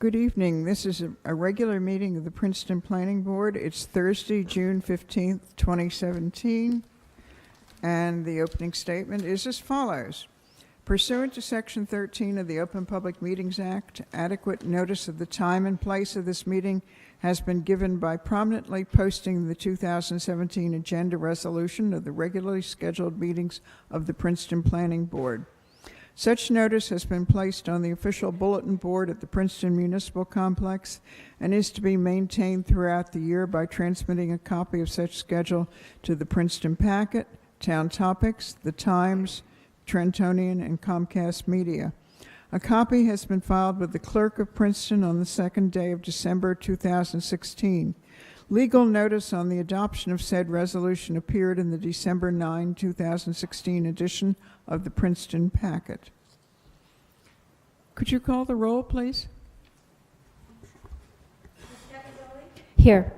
Good evening. This is a regular meeting of the Princeton Planning Board. It's Thursday, June 15th, 2017, and the opening statement is as follows. Pursuant to Section 13 of the Open Public Meetings Act, adequate notice of the time and place of this meeting has been given by prominently posting the 2017 agenda resolution of the regularly scheduled meetings of the Princeton Planning Board. Such notice has been placed on the official bulletin board at the Princeton Municipal Complex and is to be maintained throughout the year by transmitting a copy of such schedule to the Princeton Packet, Town Topics, The Times, Trentonian, and Comcast Media. A copy has been filed with the Clerk of Princeton on the second day of December 2016. Legal notice on the adoption of said resolution appeared in the December 9, 2016 edition of the Princeton Packet. Could you call the roll, please? Here.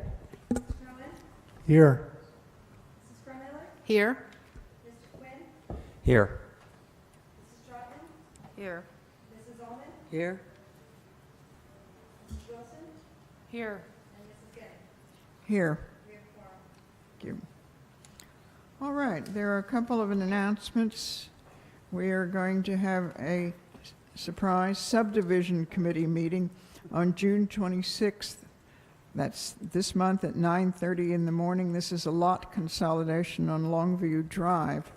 Here. Here. Here. Here. Here. Here. Here. Thank you. All right, there are a couple of announcements. We are going to have a surprise subdivision committee meeting on June 26th. That's this month at 9:30 in the morning. This is a lot consolidation on Longview Drive.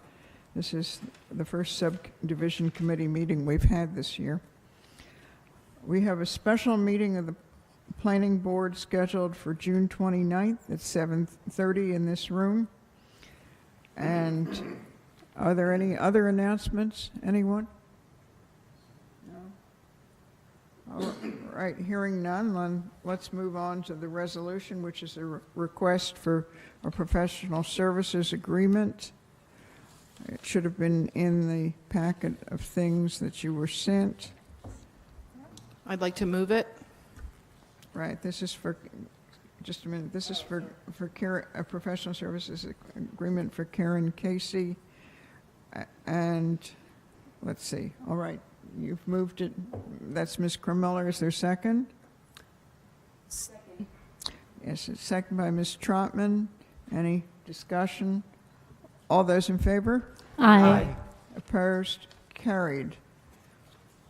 This is the first subdivision committee meeting we've had this year. We have a special meeting of the Planning Board scheduled for June 29th at 7:30 in this room. And are there any other announcements? Anyone? No? All right, hearing none, then let's move on to the resolution, which is a request for a professional services agreement. It should have been in the packet of things that you were sent. I'd like to move it. Right, this is for, just a minute, this is for Karen, a professional services agreement for Karen Casey. And let's see, all right, you've moved it, that's Ms. Krummeller, is there a second? Second. Yes, it's second by Ms. Trotman. Any discussion? All those in favor? Aye. Opposed? Carried.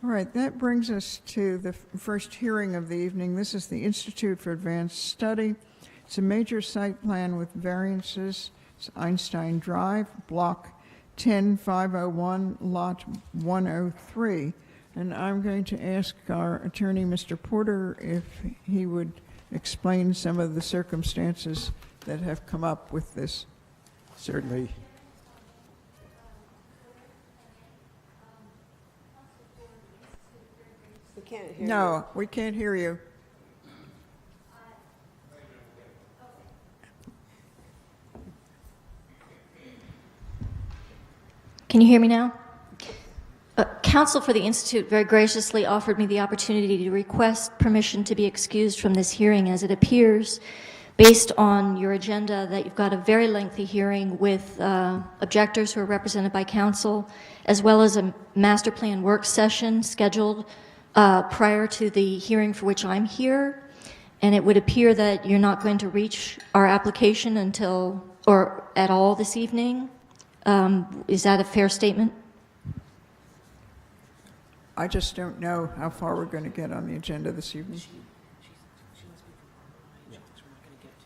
All right, that brings us to the first hearing of the evening. This is the Institute for Advanced Study. It's a major site plan with variances. It's Einstein Drive, Block 10501, Lot 103. And I'm going to ask our attorney, Mr. Porter, if he would explain some of the circumstances that have come up with this. Certainly. No, we can't hear you. Can you hear me now? Counsel for the Institute very graciously offered me the opportunity to request permission to be excused from this hearing, as it appears, based on your agenda, that you've got a very lengthy hearing with objectors who are represented by counsel, as well as a master plan work session scheduled prior to the hearing for which I'm here. And it would appear that you're not going to reach our application until, or at all this evening. Is that a fair statement? I just don't know how far we're going to get on the agenda this evening.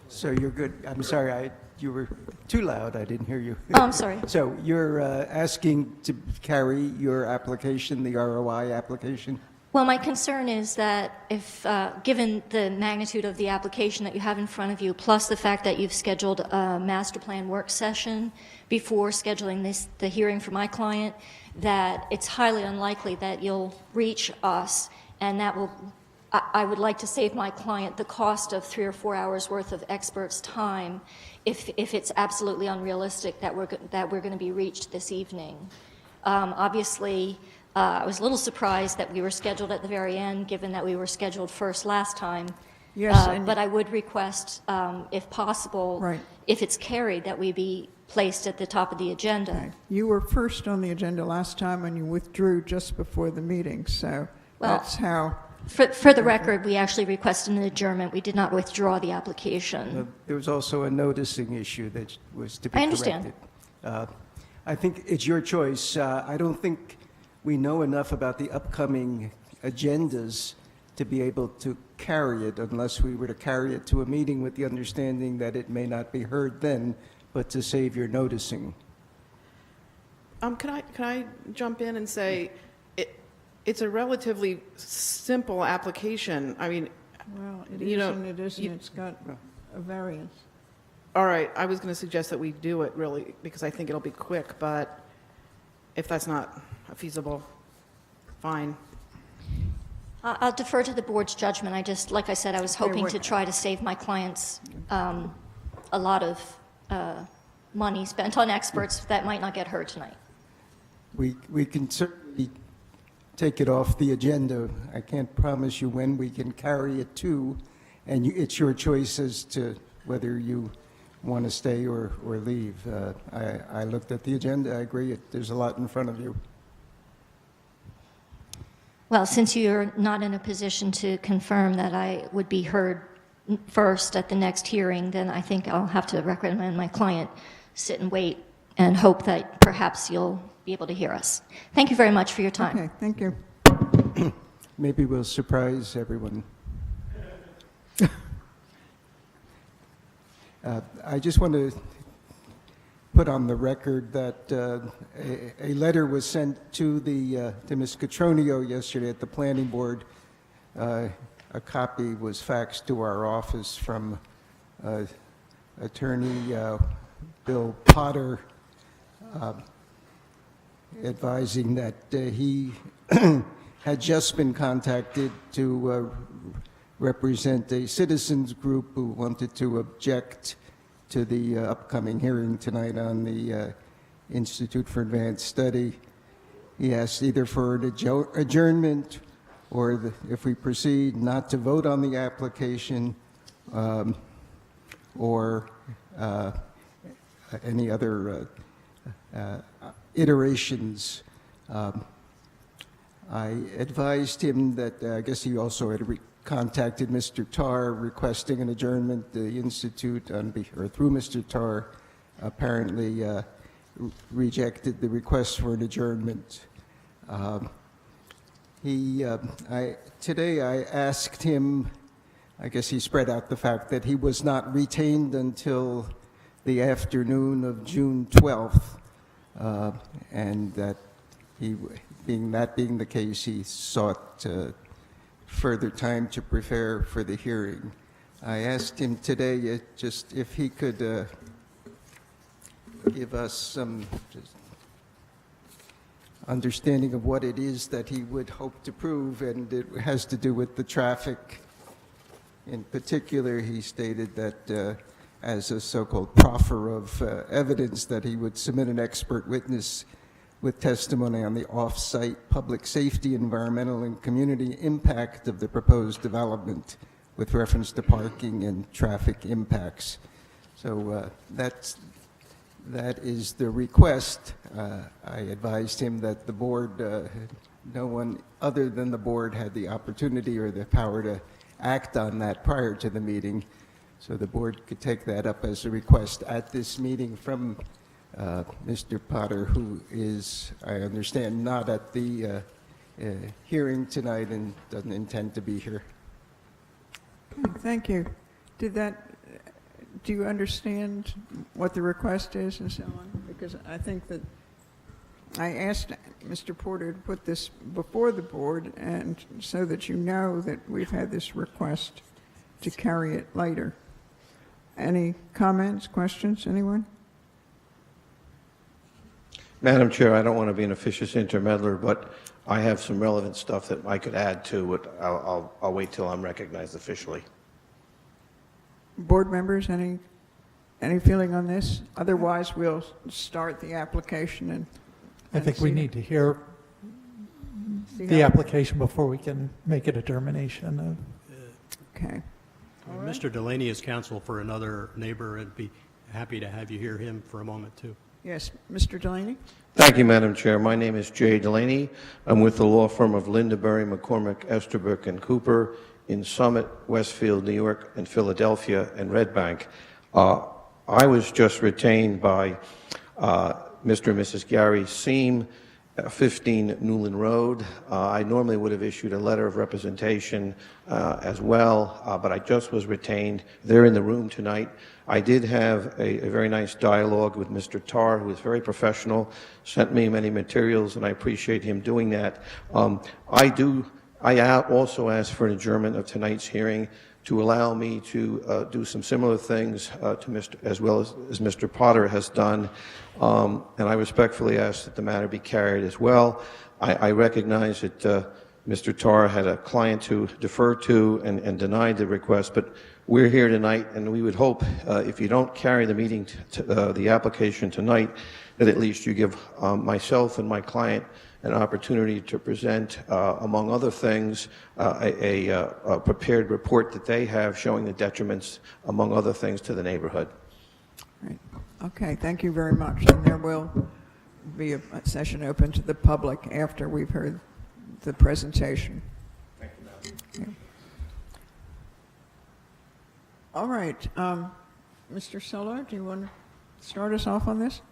So you're good. I'm sorry, you were too loud. I didn't hear you. Oh, I'm sorry. So you're asking to carry your application, the ROI application? Well, my concern is that if, given the magnitude of the application that you have in front of you, plus the fact that you've scheduled a master plan work session before scheduling the hearing for my client, that it's highly unlikely that you'll reach us, and that will, I would like to save my client the cost of 3 or 4 hours worth of experts' time if it's absolutely unrealistic that we're going to be reached this evening. Obviously, I was a little surprised that we were scheduled at the very end, given that we were scheduled first last time. Yes, but I would request, if possible, Right. if it's carried, that we be placed at the top of the agenda. Okay. You were first on the agenda last time and you withdrew just before the meeting, so Well, that's how For the record, we actually requested an adjournment. We did not withdraw the application. There was also a noticing issue that was to be I understand. corrected. I think it's your choice. I don't think we know enough about the upcoming agendas to be able to carry it unless we were to carry it to a meeting with the understanding that it may not be heard then, but to save your noticing. Can I jump in and say, it's a relatively simple application. I mean, Well, it You is know, and it isn't. you- It's got a variance. all right, I was going to suggest that we do it really, because I think it'll be quick, but if that's not feasible, fine. I'll defer to the board's judgment. Like I said, I was hoping to wait. try to save my clients a lot of money spent on experts that might not get heard tonight. We can certainly take it off the agenda. I can't promise you when we can carry it to, and it's your choice as to whether you want to stay or leave. I looked at the agenda, I agree, there's a lot in front of you. Well, since you're not in a position to confirm that I would be heard first at the next hearing, then I think I'll have to recommend my client sit and wait and hope that perhaps you'll be able to hear us. Thank you very much for your time. Okay, thank you. Maybe we'll surprise everyone. I just want to put on the record that a letter was sent to Ms. Catronio yesterday at the planning board. A copy was faxed to our office from Attorney Bill Potter, advising that he had just been contacted to represent a citizens group who wanted to object to the upcoming hearing tonight on the Institute for Advanced Study. He asked either for an adjournment or, if we proceed, not to vote on the application or any other iterations. I advised him that, I guess he also had contacted Mr. Tarr requesting an adjournment. The Institute, or through Mr. Tarr, apparently rejected the request for an adjournment. Today I asked him, I guess he spread out the fact that he was not retained until the afternoon of June 12th, and that being the case, he sought further time to prepare for the hearing. I asked him today just if he could give us some understanding of what it is that he would hope to prove, and it has to do with the traffic. In particular, he stated that as a so-called proffer of evidence, that he would submit an expert witness with testimony on the off-site public safety, environmental, and community impact of the proposed development with reference to parking and traffic impacts. So that is the request. I advised him that the board, no one other than the board had the opportunity or the power to act on that prior to the meeting. So the board could take that up as a request at this meeting from Mr. Potter, who is, I understand, not at the hearing tonight and doesn't intend to be here. Thank you. Do you understand what the request is and so on? Because I think that I asked Mr. Porter to put this before the board, and so that you know that we've had this request to carry it later. Any comments, questions, anyone? Madam Chair, I don't want to be an officious intermeddler, but I have some relevant stuff that I could add to it. I'll wait till I'm recognized officially. Board members, any feeling on this? Otherwise, we'll start the application and. I think we see- need to hear see the how- application before we can make a determination of. Okay. All right. Mr. Delaney is counsel for another neighbor, and be happy to have you hear him for a moment, too. Yes, Mr. Delaney? Thank you, Madam Chair. My name is Jay Delaney. I'm with the law firm of Lindaberry, McCormick, Esterbrook, and Cooper in Summit, Westfield, New York, and Philadelphia, and Red Bank. I was just retained by Mr. and Mrs. Gary Seam, 15 Newland Road. I normally would have issued a letter of representation as well, but I just was retained. They're in the room tonight. I did have a very nice dialogue with Mr. Tarr, who is very professional, sent me many materials, and I appreciate him doing that. I also asked for an adjournment of tonight's hearing to allow me to do some similar things as well as Mr. Potter has done, and I respectfully ask that the matter be carried as well. I recognize that Mr. Tarr had a client to defer to and denied the request, but we're here tonight, and we would hope if you don't carry the meeting, the application tonight, that at least you give myself and my client an opportunity to present, among other things, a prepared report that they have showing the detriments, among other things, to the neighborhood. Right. Okay, thank you very much. And there will be a session open to the public after we've heard the presentation. Thank you, Madam. All right. Mr. Solo, do you want to start us off on this?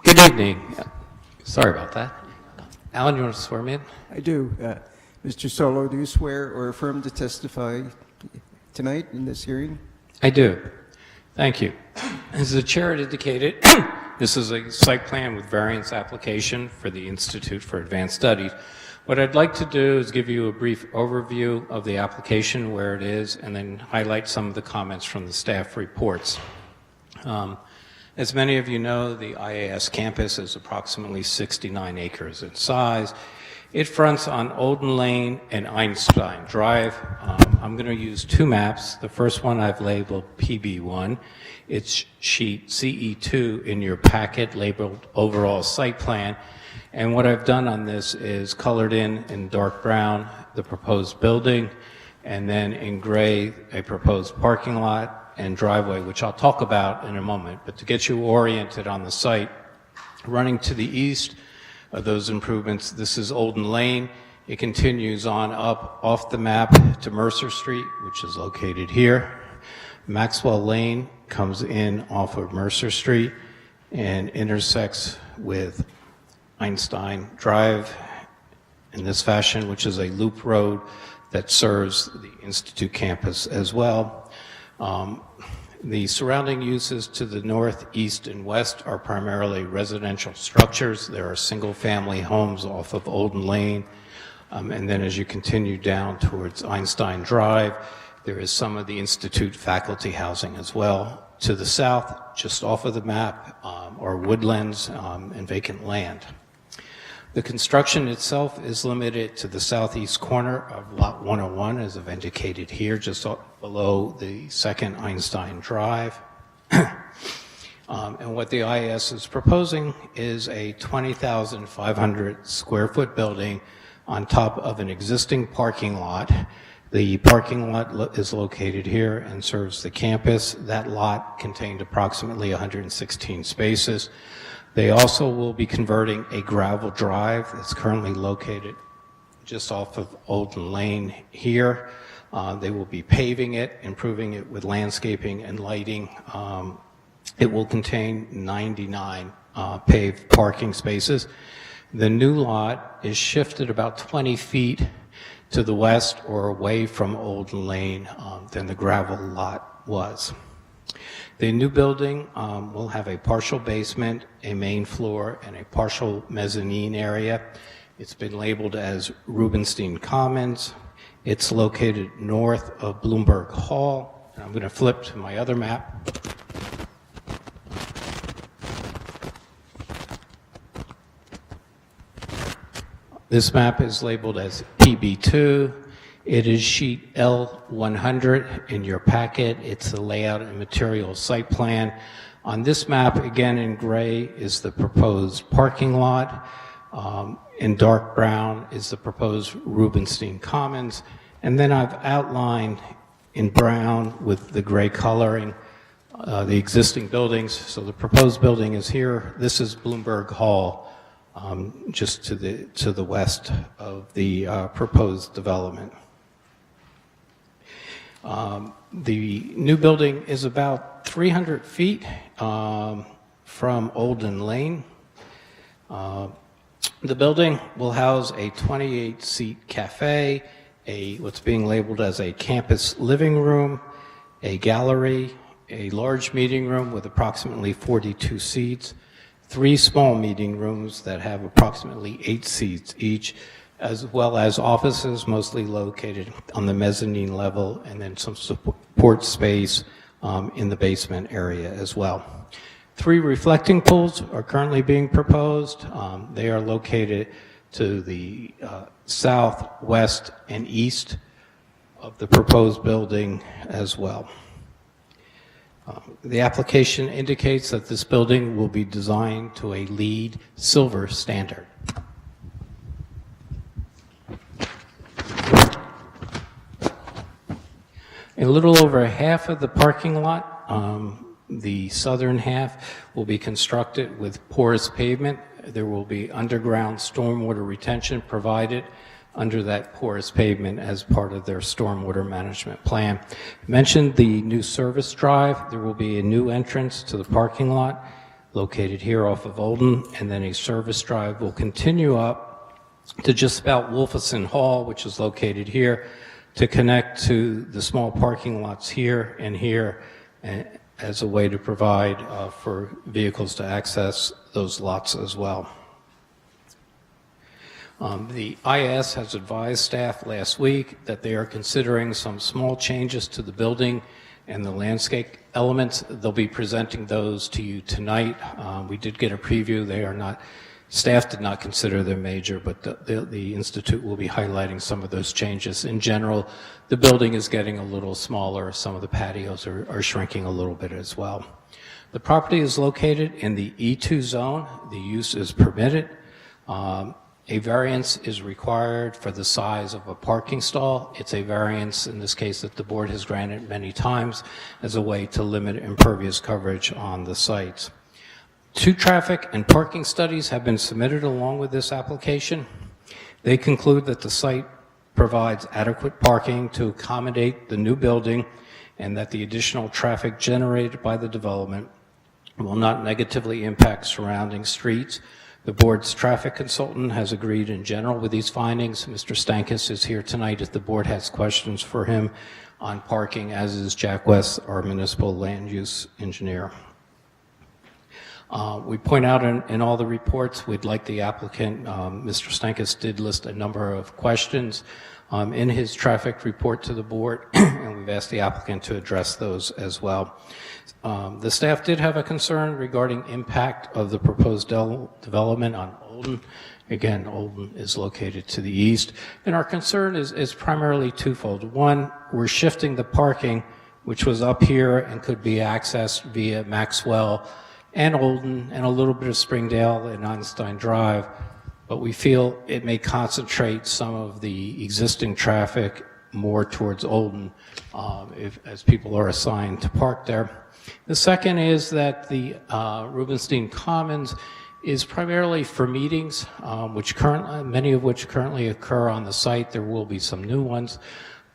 Good evening. Sorry about that. Alan, you want to swear me in? I do. Mr. Solo, do you swear or affirm to testify tonight in this hearing? I do. Thank you. As the chair had indicated, this is a site plan with variance application for the Institute for Advanced Studies. What I'd like to do is give you a brief overview of the application, where it is, and then highlight some of the comments from the staff reports. As many of you know, the IAS campus is approximately 69 acres in size. It fronts on Olden Lane and Einstein Drive. I'm going to use two maps. The first one I've labeled PB1. It's sheet CE2 in your packet, labeled overall site plan. And what I've done on this is colored in dark brown the proposed building, and then in gray a proposed parking lot and driveway, which I'll talk about in a moment. But to get you oriented on the site, running to the east of those improvements, this is Olden Lane. It continues on up off the map to Mercer Street, which is located here. Maxwell Lane comes in off of Mercer Street and intersects with Einstein Drive in this fashion, which is a loop road that serves the Institute campus as well. The surrounding uses to the north, east, and west are primarily residential structures. There are single-family homes off of Olden Lane. And then as you continue down towards Einstein Drive, there is some of the Institute faculty housing as well. To the south, just off of the map, are woodlands and vacant land. The construction itself is limited to the southeast corner of Lot 101, as I've indicated here, just below the second Einstein Drive. And what the IAS is proposing is a 20,500 square foot building on top of an existing parking lot. The parking lot is located here and serves the campus. That lot contained approximately 116 spaces. They also will be converting a gravel drive that's currently located just off of Olden Lane here. They will be paving it, improving it with landscaping and lighting. It will contain 99 paved parking spaces. The new lot is shifted about 20 feet to the west or away from Olden Lane than the gravel lot was. The new building will have a partial basement, a main floor, and a partial mezzanine area. It's been labeled as Rubenstein Commons. It's located north of Bloomberg Hall. And I'm going to flip to my other map. This map is labeled as PB2. It is sheet L100 in your packet. It's the layout and material site plan. On this map, again in gray, is the proposed parking lot. In dark brown is the proposed Rubenstein Commons. And then I've outlined in brown with the gray coloring the existing buildings. So the proposed building is here. This is Bloomberg Hall. Just to the west of the proposed development. The new building is about 300 feet from Olden Lane. The building will house a 28-seat cafe, what's being labeled as a campus living room, a gallery, a large meeting room with approximately 42 seats, 3 small meeting rooms that have approximately 8 seats each, as well as offices mostly located on the mezzanine level, and then some support space in the basement area as well. 3 reflecting pools are currently being proposed. They are located to the south, west, and east of the proposed building as well. The application indicates that this building will be designed to a LEED Silver standard. A little over half of the parking lot, the southern half, will be constructed with porous pavement. There will be underground stormwater retention provided under that porous pavement as part of their stormwater management plan. I mentioned the new service drive. There will be a new entrance to the parking lot located here off of Olden, and then a service drive will continue up to just about Wolfison Hall, which is located here, to connect to the small parking lots here and here as a way to provide for vehicles to access those lots as well. The IS has advised staff last week that they are considering some small changes to the building and the landscape elements. They'll be presenting those to you tonight. We did get a preview. They are not, staff did not consider them major, but the Institute will be highlighting some of those changes. In general, the building is getting a little smaller. Some of the patios are shrinking a little bit as well. The property is located in the E2 zone. The use is permitted. A variance is required for the size of a parking stall. It's a variance, in this case, that the board has granted many times as a way to limit impervious coverage on the sites. 2 traffic and parking studies have been submitted along with this application. They conclude that the site provides adequate parking to accommodate the new building and that the additional traffic generated by the development will not negatively impact surrounding streets. The board's traffic consultant has agreed in general with these findings. Mr. Stankus is here tonight if the board has questions for him on parking, as is Jack West, our municipal land use engineer. We point out in all the reports, we'd like the applicant, Mr. Stankus did list a number of questions in his traffic report to the board, and we've asked the applicant to address those as well. The staff did have a concern regarding impact of the proposed development on Olden. Again, Olden is located to the east, and our concern is primarily twofold. One, we're shifting the parking, which was up here and could be accessed via Maxwell and Olden and a little bit of Springdale and Einstein Drive, but we feel it may concentrate some of the existing traffic more towards Olden as people are assigned to park there. The second is that the Rubenstein Commons is primarily for meetings, many of which currently occur on the site. There will be some new ones.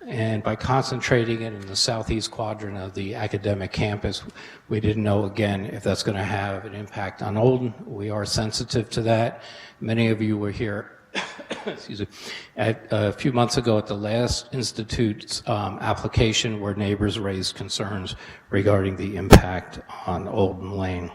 And by concentrating it in the southeast quadrant of the academic campus, we didn't know, again, if that's going to have an impact on Olden. We are sensitive to that. Many of you were here excuse me, a few months ago at the last Institute's application where neighbors raised concerns regarding the impact on Olden Lane.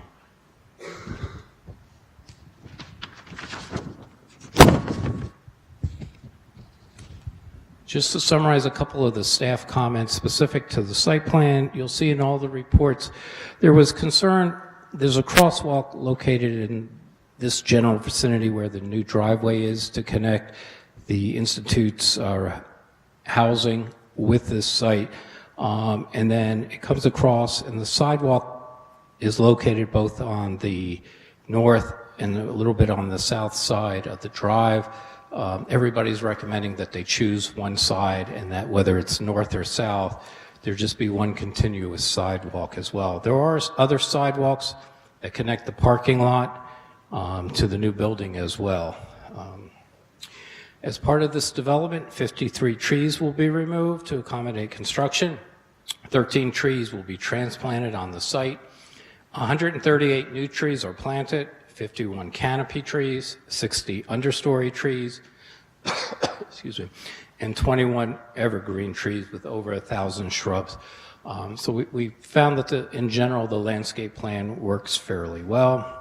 Just to summarize a couple of the staff comments specific to the site plan, you'll see in all the reports, there was concern, there's a crosswalk located in this general vicinity where the new driveway is to connect the Institute's housing with this site. And then it comes across, and the sidewalk is located both on the north and a little bit on the south side of the drive. Everybody's recommending that they choose one side, and that whether it's north or south, there just be one continuous sidewalk as well. There are other sidewalks that connect the parking lot to the new building as well. As part of this development, 53 trees will be removed to accommodate construction. 13 trees will be transplanted on the site. 138 new trees are planted, 51 canopy trees, 60 understory trees, excuse me, and 21 evergreen trees with over 1,000 shrubs. So we found that in general, the landscape plan works fairly well.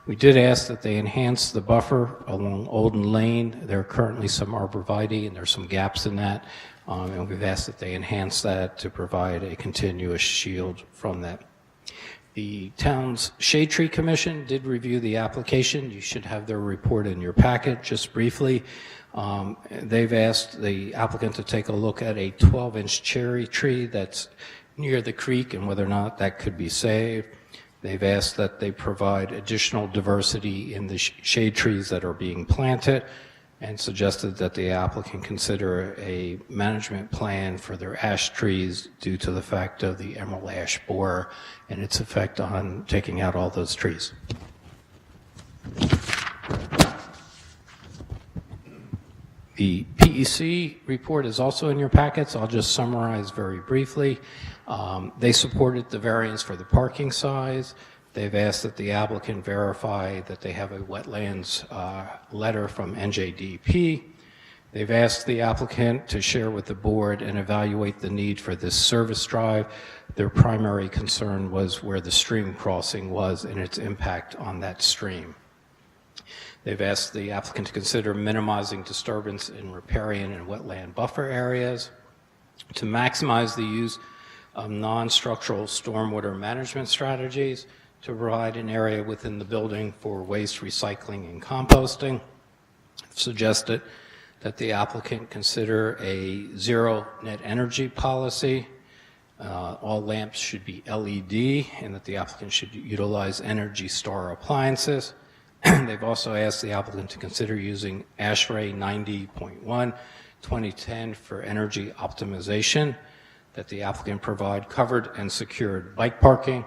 We did ask that they enhance the buffer along Olden Lane. There are currently some arborvitae, and there's some gaps in that. And we've asked that they enhance that to provide a continuous shield from that. The town's Shade Tree Commission did review the application. You should have their report in your packet. Just briefly, they've asked the applicant to take a look at a 12-inch cherry tree that's near the creek and whether or not that could be saved. They've asked that they provide additional diversity in the shade trees that are being planted, and suggested that the applicant consider a management plan for their ash trees due to the fact of the emerald ash borer and its effect on taking out all those trees. The PEC report is also in your packets. I'll just summarize very briefly. They supported the variance for the parking size. They've asked that the applicant verify that they have a wetlands letter from NJDP. They've asked the applicant to share with the board and evaluate the need for this service drive. Their primary concern was where the stream crossing was and its impact on that stream. They've asked the applicant to consider minimizing disturbance in riparian and wetland buffer areas, to maximize the use of non-structural stormwater management strategies, to provide an area within the building for waste recycling and composting. Suggested that the applicant consider a zero net energy policy. All lamps should be LED, and that the applicant should utilize Energy Star appliances. They've also asked the applicant to consider using ASHRAE 90.1 2010 for energy optimization, that the applicant provide covered and secured bike parking.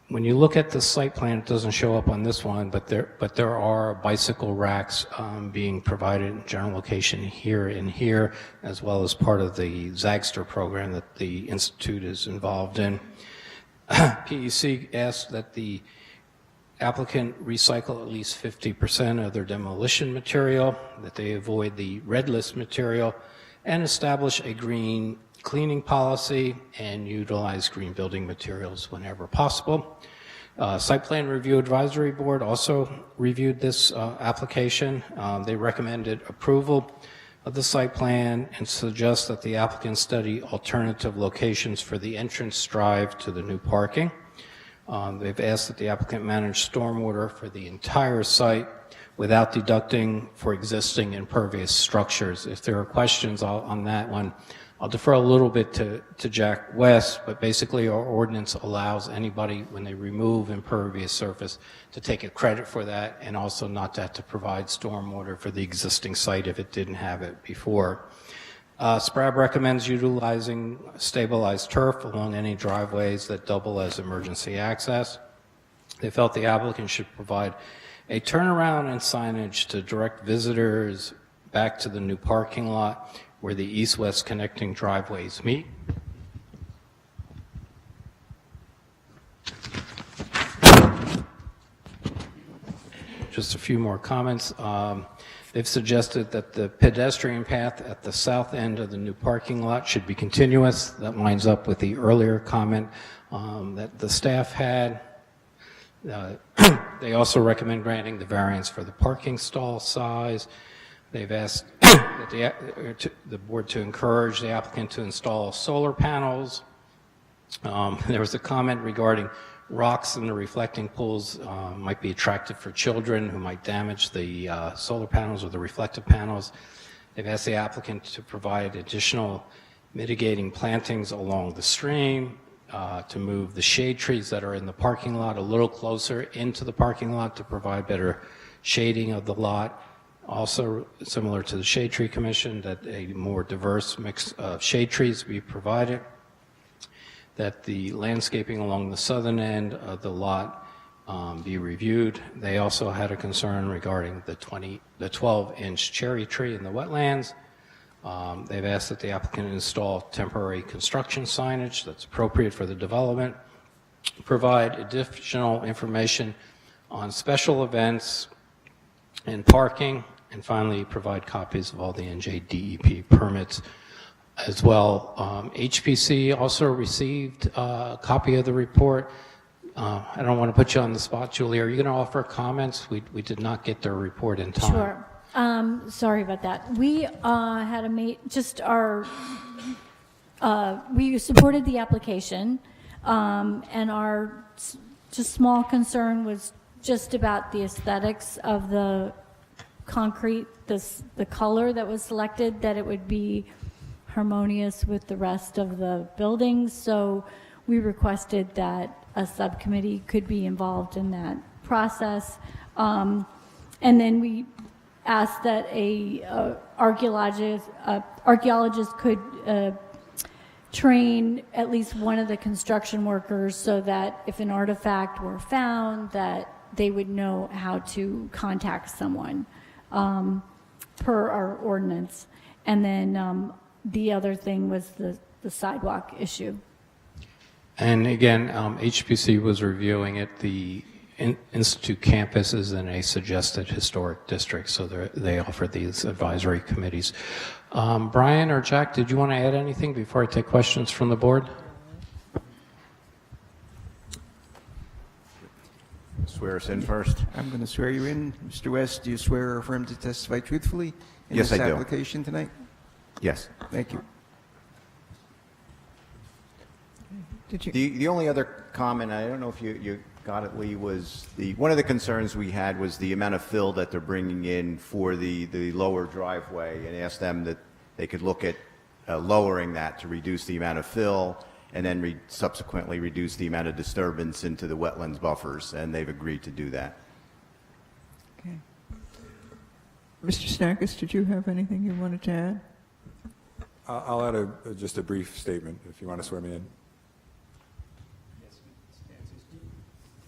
When you look at the site plan, it doesn't show up on this one, but there are bicycle racks being provided in general location here and here, as well as part of the Zagster program that the Institute is involved in. PEC asked that the applicant recycle at least 50% of their demolition material, that they avoid the red list material, and establish a green cleaning policy and utilize green building materials whenever possible. Site Plan Review Advisory Board also reviewed this application. They recommended approval of the site plan and suggest that the applicant study alternative locations for the entrance drive to the new parking. They've asked that the applicant manage stormwater for the entire site without deducting for existing impervious structures. If there are questions on that one, I'll defer a little bit to Jack West, but basically our ordinance allows anybody, when they remove impervious surface, to take a credit for that, and also not to have to provide stormwater for the existing site if it didn't have it before. SPRAB recommends utilizing stabilized turf along any driveways that double as emergency access. They felt the applicant should provide a turnaround and signage to direct visitors back to the new parking lot where the east-west connecting driveways meet. Just a few more comments. They've suggested that the pedestrian path at the south end of the new parking lot should be continuous. That lines up with the earlier comment that the staff had. They also recommend granting the variance for the parking stall size. They've asked that the board to encourage the applicant to install solar panels. There was a comment regarding rocks in the reflecting pools might be attractive for children who might damage the solar panels or the reflective panels. They've asked the applicant to provide additional mitigating plantings along the stream, to move the shade trees that are in the parking lot a little closer into the parking lot to provide better shading of the lot. Also, similar to the Shade Tree Commission, that a more diverse mix of shade trees be provided, that the landscaping along the southern end of the lot be reviewed. They also had a concern regarding the 12-inch cherry tree in the wetlands. They've asked that the applicant install temporary construction signage that's appropriate for the development, provide additional information on special events and parking, and finally provide copies of all the NJDEP permits as well. HPC also received a copy of the report. I don't want to put you on the spot, Julie. Are you going to offer comments? We did not get their report in time. Sure. Sorry about that. We had we supported the application, and our just small concern was just about the aesthetics of the concrete, the color that was selected, that it would be harmonious with the rest of the buildings. So we requested that a subcommittee could be involved in that process. And then we asked that a archaeologist could train at least one of the construction workers so that if an artifact were found, that they would know how to contact someone per our ordinance. And then the other thing was the sidewalk issue. And again, HPC was reviewing it. The Institute campus is in a suggested historic district, so they offer these advisory committees. Brian or Jack, did you want to add anything before I take questions from the board? Swear us in first. I'm going to swear you in. Mr. West, do you swear or affirm to testify truthfully in Yes, this I do. application tonight? Yes. Thank you. Did you? The only other comment, I don't know if you got it, Lee, was one of the concerns we had was the amount of fill that they're bringing in for the lower driveway, and asked them that they could look at lowering that to reduce the amount of fill, and then subsequently reduce the amount of disturbance into the wetlands buffers, and they've agreed to do that. Okay. Mr. Snackus, did you have anything you wanted to add? I'll add just a brief statement if you want to swear me in.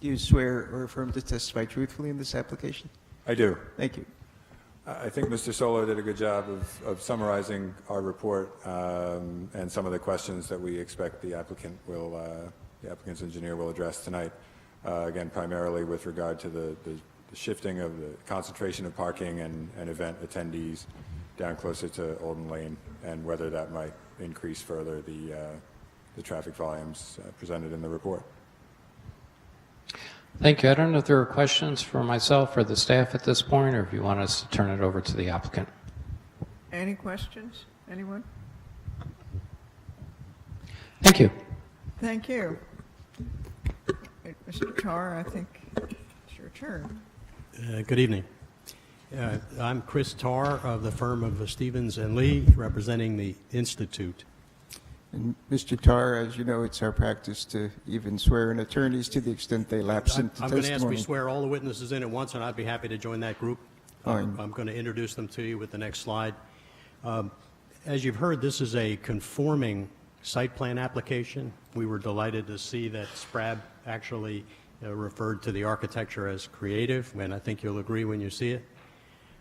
Do you swear or affirm to testify truthfully in this application? I do. Thank you. I think Mr. Solo did a good job of summarizing our report and some of the questions that we expect the applicant's engineer will address tonight. Again, primarily with regard to the shifting of the concentration of parking and event attendees down closer to Olden Lane, and whether that might increase further the traffic volumes presented in the report. Thank you. I don't know if there are questions for myself or the staff at this point, or if you want us to turn it over to the applicant. Any questions? Anyone? Thank you. Thank you. Mr. Tar, I think it's your turn. Good evening. I'm Chris Tarr of the firm of Stevens and Lee, representing the Institute. And Mr. Tarr, as you know, it's our practice to even swear in attorneys to the extent they lapse into I'm going to ask we testimony. swear all the witnesses in at once, and I'd be happy to join that group. Fine. I'm going to introduce them to you with the next slide. As you've heard, this is a conforming site plan application. We were delighted to see that SPRAB actually referred to the architecture as creative, and I think you'll agree when you see it.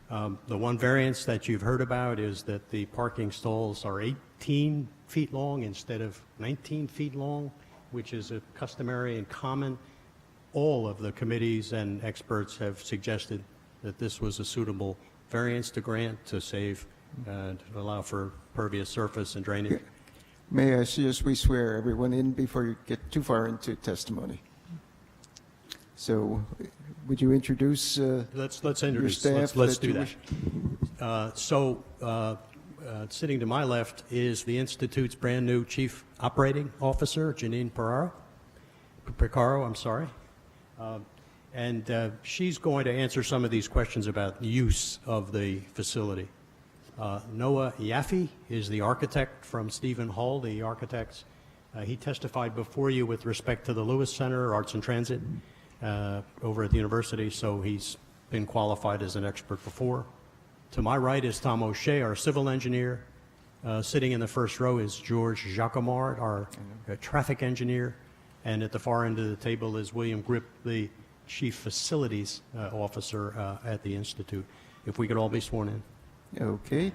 The one variance that you've heard about is that the parking stalls are 18 feet long instead of 19 feet long, which is a customary and common. All of the committees and experts have suggested that this was a suitable variance to grant to save, to allow for pervious surface and drainage. May I suggest we swear everyone in before you get too far into testimony? So, would you introduce Let's your introduce, staff? let's do you that. wish- Sitting to my left is the Institute's brand-new Chief Operating Officer, Janine Picaro, I'm sorry. And she's going to answer some of these questions about use of the facility. Noah Yaffe is the architect from Stephen Hull, the architects. He testified before you with respect to the Lewis Center, Arts and Transit, over at the university, so he's been qualified as an expert before. To my right is Tom O'Shea, our civil engineer. Sitting in the first row is George Jacquemart, our traffic engineer. And at the far end of the table is William Grip, the chief facilities officer at the Institute. If we could all be sworn in. Okay.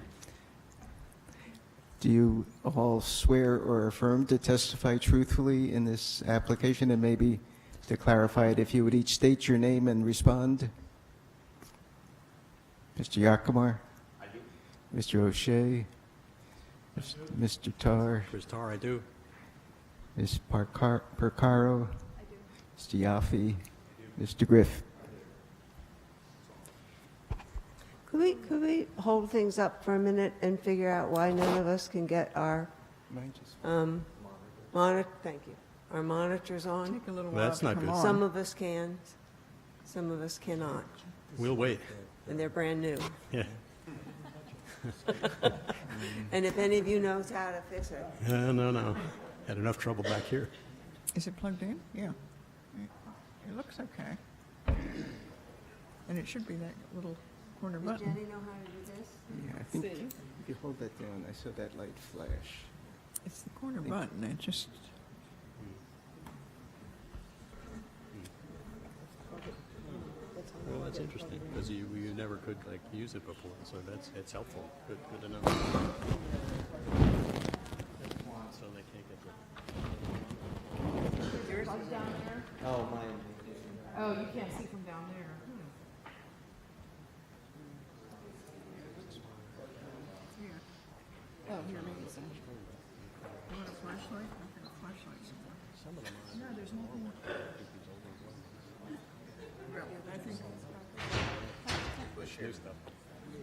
Do you all swear or affirm to testify truthfully in this application? And maybe to clarify it, if you would each state your name and respond. Mr. Yakimar? I do. Mr. O'Shea? Mr. Tar? Chris Tar, I do. Ms. Percaro? I do. Mr. Yaffe? Mr. Griff? Could we hold things up for a minute and figure out why none of us can get our thank you, our monitors on? Take a little while That's to not come good. on. Some of us can, some of us cannot, We'll wait. and they're brand new. Yeah. And if any of you knows how to fix it, No. Had enough trouble back here. Is it plugged in? Yeah. It looks okay. And it should be that little corner does button. Jenny know how to do this? Yeah, I think if you hold that down, I saw that light flash. It's the corner button, it just, Well, that's interesting, because you never could, like, use it before, so it's helpful. Good to know. So they can't get Oh, you can't see from down there. Oh, here, maybe it's in. you want a flashlight? I've got a flashlight somewhere. No, there's nothing. Well, I think,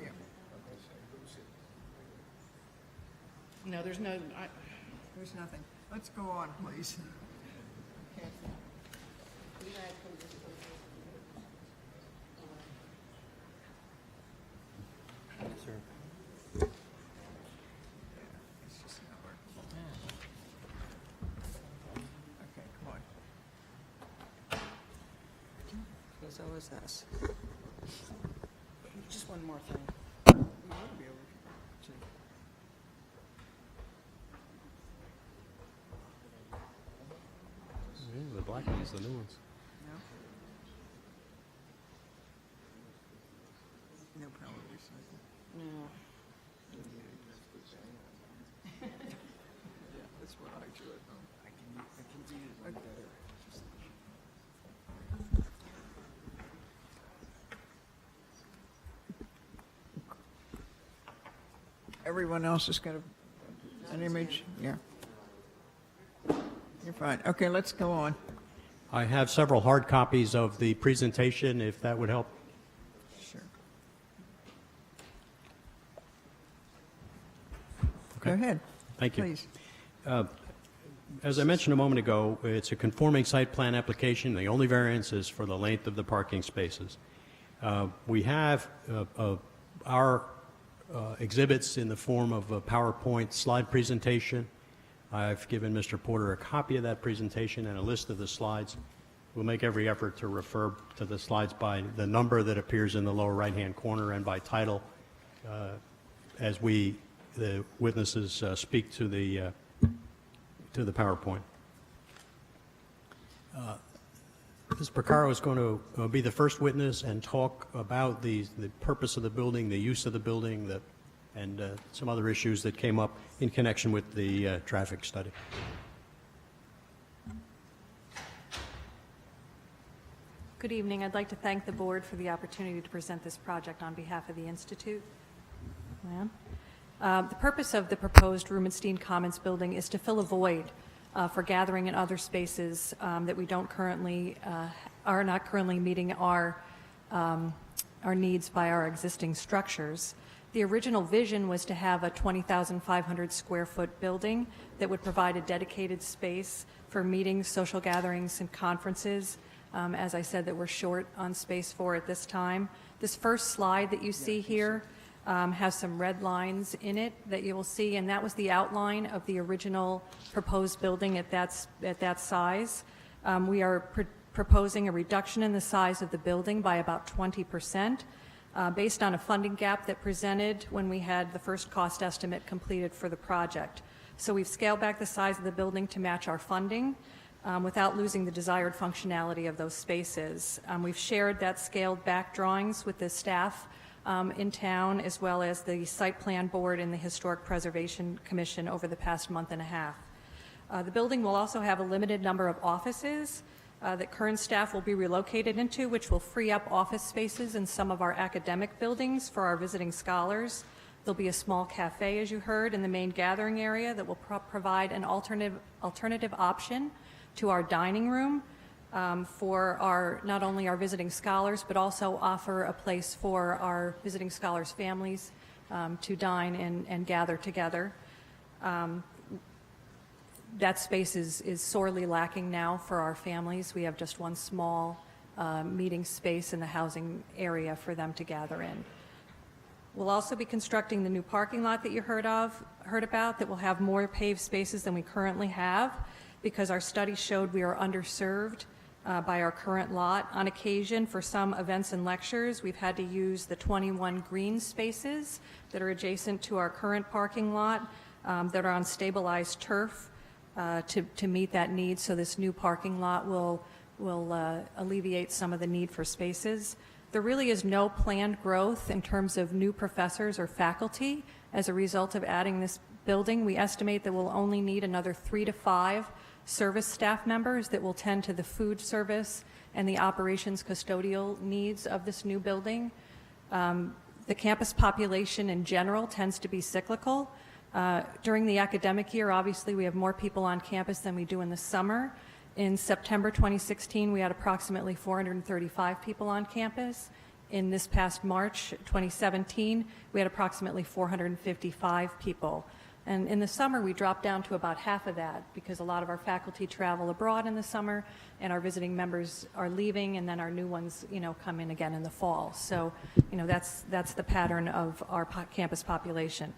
yeah. No, there's no, There's nothing. Let's go on, please. It's just not working. Okay, come on. So is this. just one more thing. You ought to be able to. the black ones, the new ones. No? No power recycle. No. That's what I do at home. I can do it better. Everyone else has got an image? Yeah. You're fine. Okay, let's go on. I have several hard copies of the presentation, if that would help. Sure. Go ahead. Thank you. Please. As I mentioned a moment ago, it's a conforming site plan application. The only variance is for the length of the parking spaces. We have our exhibits in the form of a PowerPoint slide presentation. I've given Mr. Porter a copy of that presentation and a list of the slides. We'll make every effort to refer to the slides by the number that appears in the lower right-hand corner and by title as the witnesses speak to the PowerPoint. Ms. Percaro is going to be the first witness and talk about the purpose of the building, the use of the building, and some other issues that came up in connection with the traffic study. Good evening. I'd like to thank the board for the opportunity to present this project on behalf of the Institute. The purpose of the proposed Rubenstein Commons building is to fill a void for gathering in other spaces that we don't currently, are not currently meeting our needs by our existing structures. The original vision was to have a 20,500 square foot building that would provide a dedicated space for meetings, social gatherings, and conferences. As I said, that we're short on space for at this time. This first slide that you see here has some red lines in it that you will see, and that was the outline of the original proposed building at that size. We are proposing a reduction in the size of the building by about 20%. Based on a funding gap that presented when we had the first cost estimate completed for the project. So we've scaled back the size of the building to match our funding without losing the desired functionality of those spaces. We've shared that scaled back drawings with the staff in town, as well as the Site Plan Board and the Historic Preservation Commission over the past month and a half. The building will also have a limited number of offices that current staff will be relocated into, which will free up office spaces in some of our academic buildings for our visiting scholars. There'll be a small cafe, as you heard, in the main gathering area that will provide an alternative option to our dining room for not only our visiting scholars, but also offer a place for our visiting scholars' families to dine and gather together. That space is sorely lacking now for our families. We have just one small meeting space in the housing area for them to gather in. We'll also be constructing the new parking lot that you heard about that will have more paved spaces than we currently have because our study showed we are underserved by our current lot. On occasion, for some events and lectures, we've had to use the 21 green spaces that are adjacent to our current parking lot that are on stabilized turf. To meet that need, so this new parking lot will alleviate some of the need for spaces. There really is no planned growth in terms of new professors or faculty as a result of adding this building. We estimate that we'll only need another 3 to 5 service staff members that will tend to the food service and the operations custodial needs of this new building. The campus population in general tends to be cyclical. During the academic year, obviously, we have more people on campus than we do in the summer. In September 2016, we had approximately 435 people on campus. In this past March 2017, we had approximately 455 people. And in the summer, we dropped down to about half of that because a lot of our faculty travel abroad in the summer, and our visiting members are leaving, and then our new ones, come in again in the fall. So, that's the pattern of our campus population.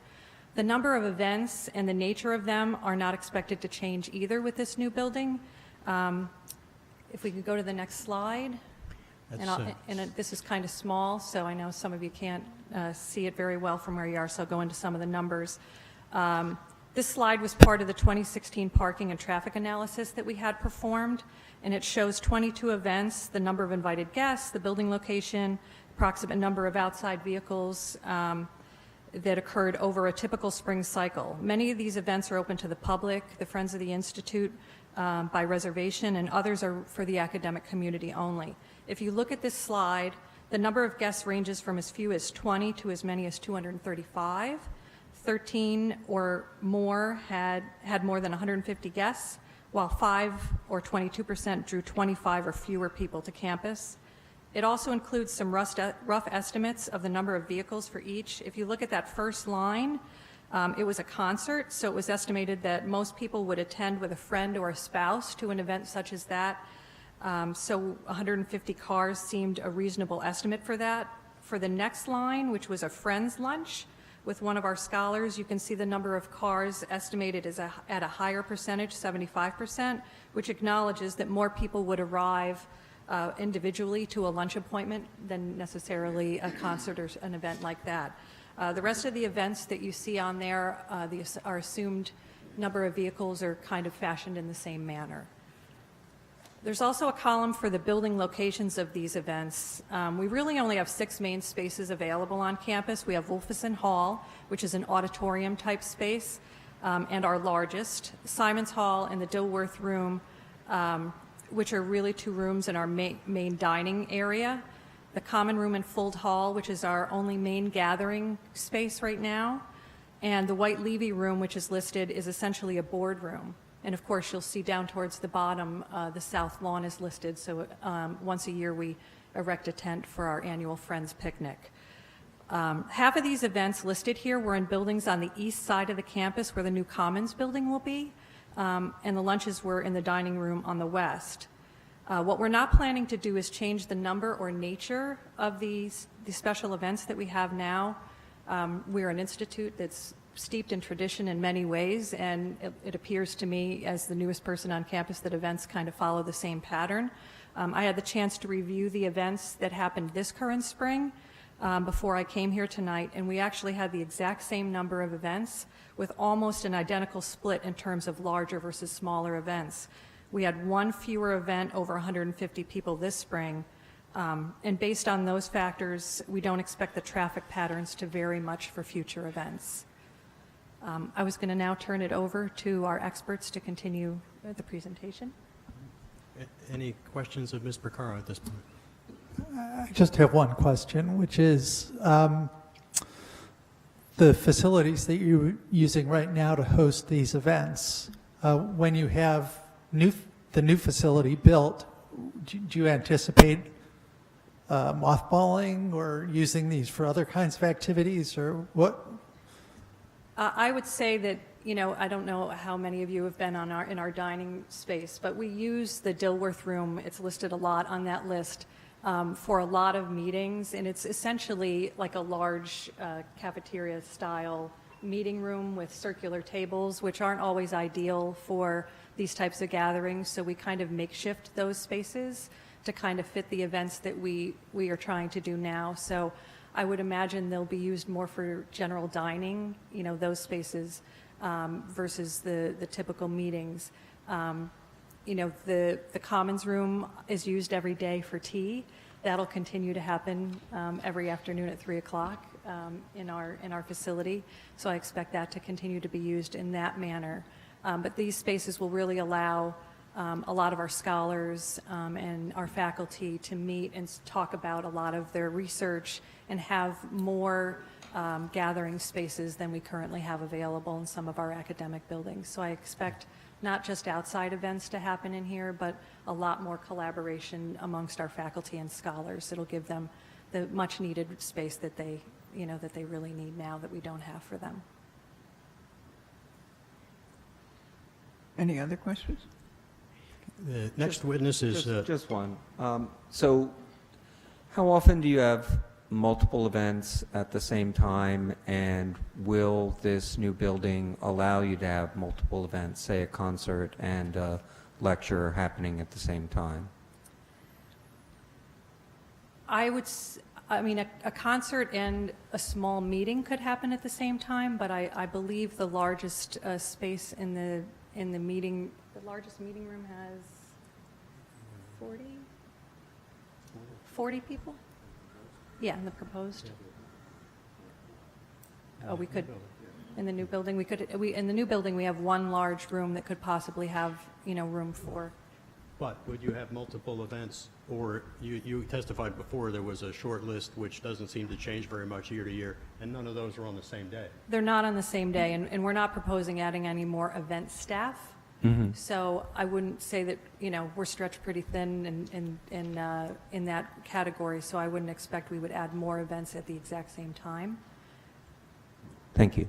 The number of events and the nature of them are not expected to change either with this new building. If we could go to the next slide. This is kind of small, so I know some of you can't see it very well from where you are, so I'll go into some of the numbers. This slide was part of the 2016 parking and traffic analysis that we had performed, and it shows 22 events, the number of invited guests, the building location, approximate number of outside vehicles, that occurred over a typical spring cycle. Many of these events are open to the public, the Friends of the Institute by reservation, and others are for the academic community only. If you look at this slide, the number of guests ranges from as few as 20 to as many as 235. 13 or more had more than 150 guests, while 5 or 22% drew 25 or fewer people to campus. It also includes some rough estimates of the number of vehicles for each. If you look at that first line, it was a concert, so it was estimated that most people would attend with a friend or a spouse to an event such as that. So 150 cars seemed a reasonable estimate for that. For the next line, which was a friend's lunch with one of our scholars, you can see the number of cars estimated is at a higher percentage, 75%, which acknowledges that more people would arrive individually to a lunch appointment than necessarily a concert or an event like that. The rest of the events that you see on there, our assumed number of vehicles are kind of fashioned in the same manner. There's also a column for the building locations of these events. We really only have 6 main spaces available on campus. We have Wolfison Hall, which is an auditorium type space, and our largest, Simons Hall and the Dilworth Room, which are really 2 rooms in our main dining area, the common room and Fuld Hall, which is our only main gathering space right now, and the White Levy room, which is listed, is essentially a boardroom. And of course, you'll see down towards the bottom, the south lawn is listed, so once a year we erect a tent for our annual Friends Picnic. Half of these events listed here were in buildings on the east side of the campus where the new Commons building will be, and the lunches were in the dining room on the west. What we're not planning to do is change the number or nature of the special events that we have now. We're an institute that's steeped in tradition in many ways, and it appears to me, as the newest person on campus, that events kind of follow the same pattern. I had the chance to review the events that happened this current spring before I came here tonight, and we actually had the exact same number of events with almost an identical split in terms of larger versus smaller events. We had 1 fewer event over 150 people this spring, and based on those factors, we don't expect the traffic patterns to vary much for future events. I was going to now turn it over to our experts to continue the presentation. Any questions of Ms. Porcaro at this point? I just have one question, which is the facilities that you're using right now to host these events, when you have the new facility built, do you anticipate mothballing or using these for other kinds of activities, or what? I would say that, you know, I don't know how many of you have been in our dining space, but we use the Dilworth room. It's listed a lot on that list for a lot of meetings, and it's essentially like a large cafeteria-style meeting room with circular tables, which aren't always ideal for these types of gatherings. So we kind of makeshift those spaces to kind of fit the events that we are trying to do now. So I would imagine they'll be used more for general dining, you know, those spaces versus the typical meetings. You know, the Commons room is used every day for tea. That'll continue to happen every afternoon at 3 o'clock in our facility. So I expect that to continue to be used in that manner. But these spaces will really allow a lot of our scholars and our faculty to meet and talk about a lot of their research and have more gathering spaces than we currently have available in some of our academic buildings. So I expect not just outside events to happen in here, but a lot more collaboration amongst our faculty and scholars. It'll give them the much needed space that they, you know, that they really need now that we don't have for them. Any other questions? The next witness is... Just one. So how often do you have multiple events at the same time, and will this new building allow you to have multiple events, say a concert and a lecture happening at the same time? I mean, a concert and a small meeting could happen at the same time, but I believe the largest space in the meeting, the largest meeting room has 40 people? Yeah, in the proposed. Oh, we could, in the new building, in the new building, we have one large room that could possibly have, you know, room for. But would you have multiple events, or you testified before there was a short list which doesn't seem to change very much year to year, and none of those are on the same day? They're not on the same day, and we're not proposing adding any more event staff. So I wouldn't say that, you know, we're stretched pretty thin in that category, so I wouldn't expect we would add more events at the exact same time. Thank you.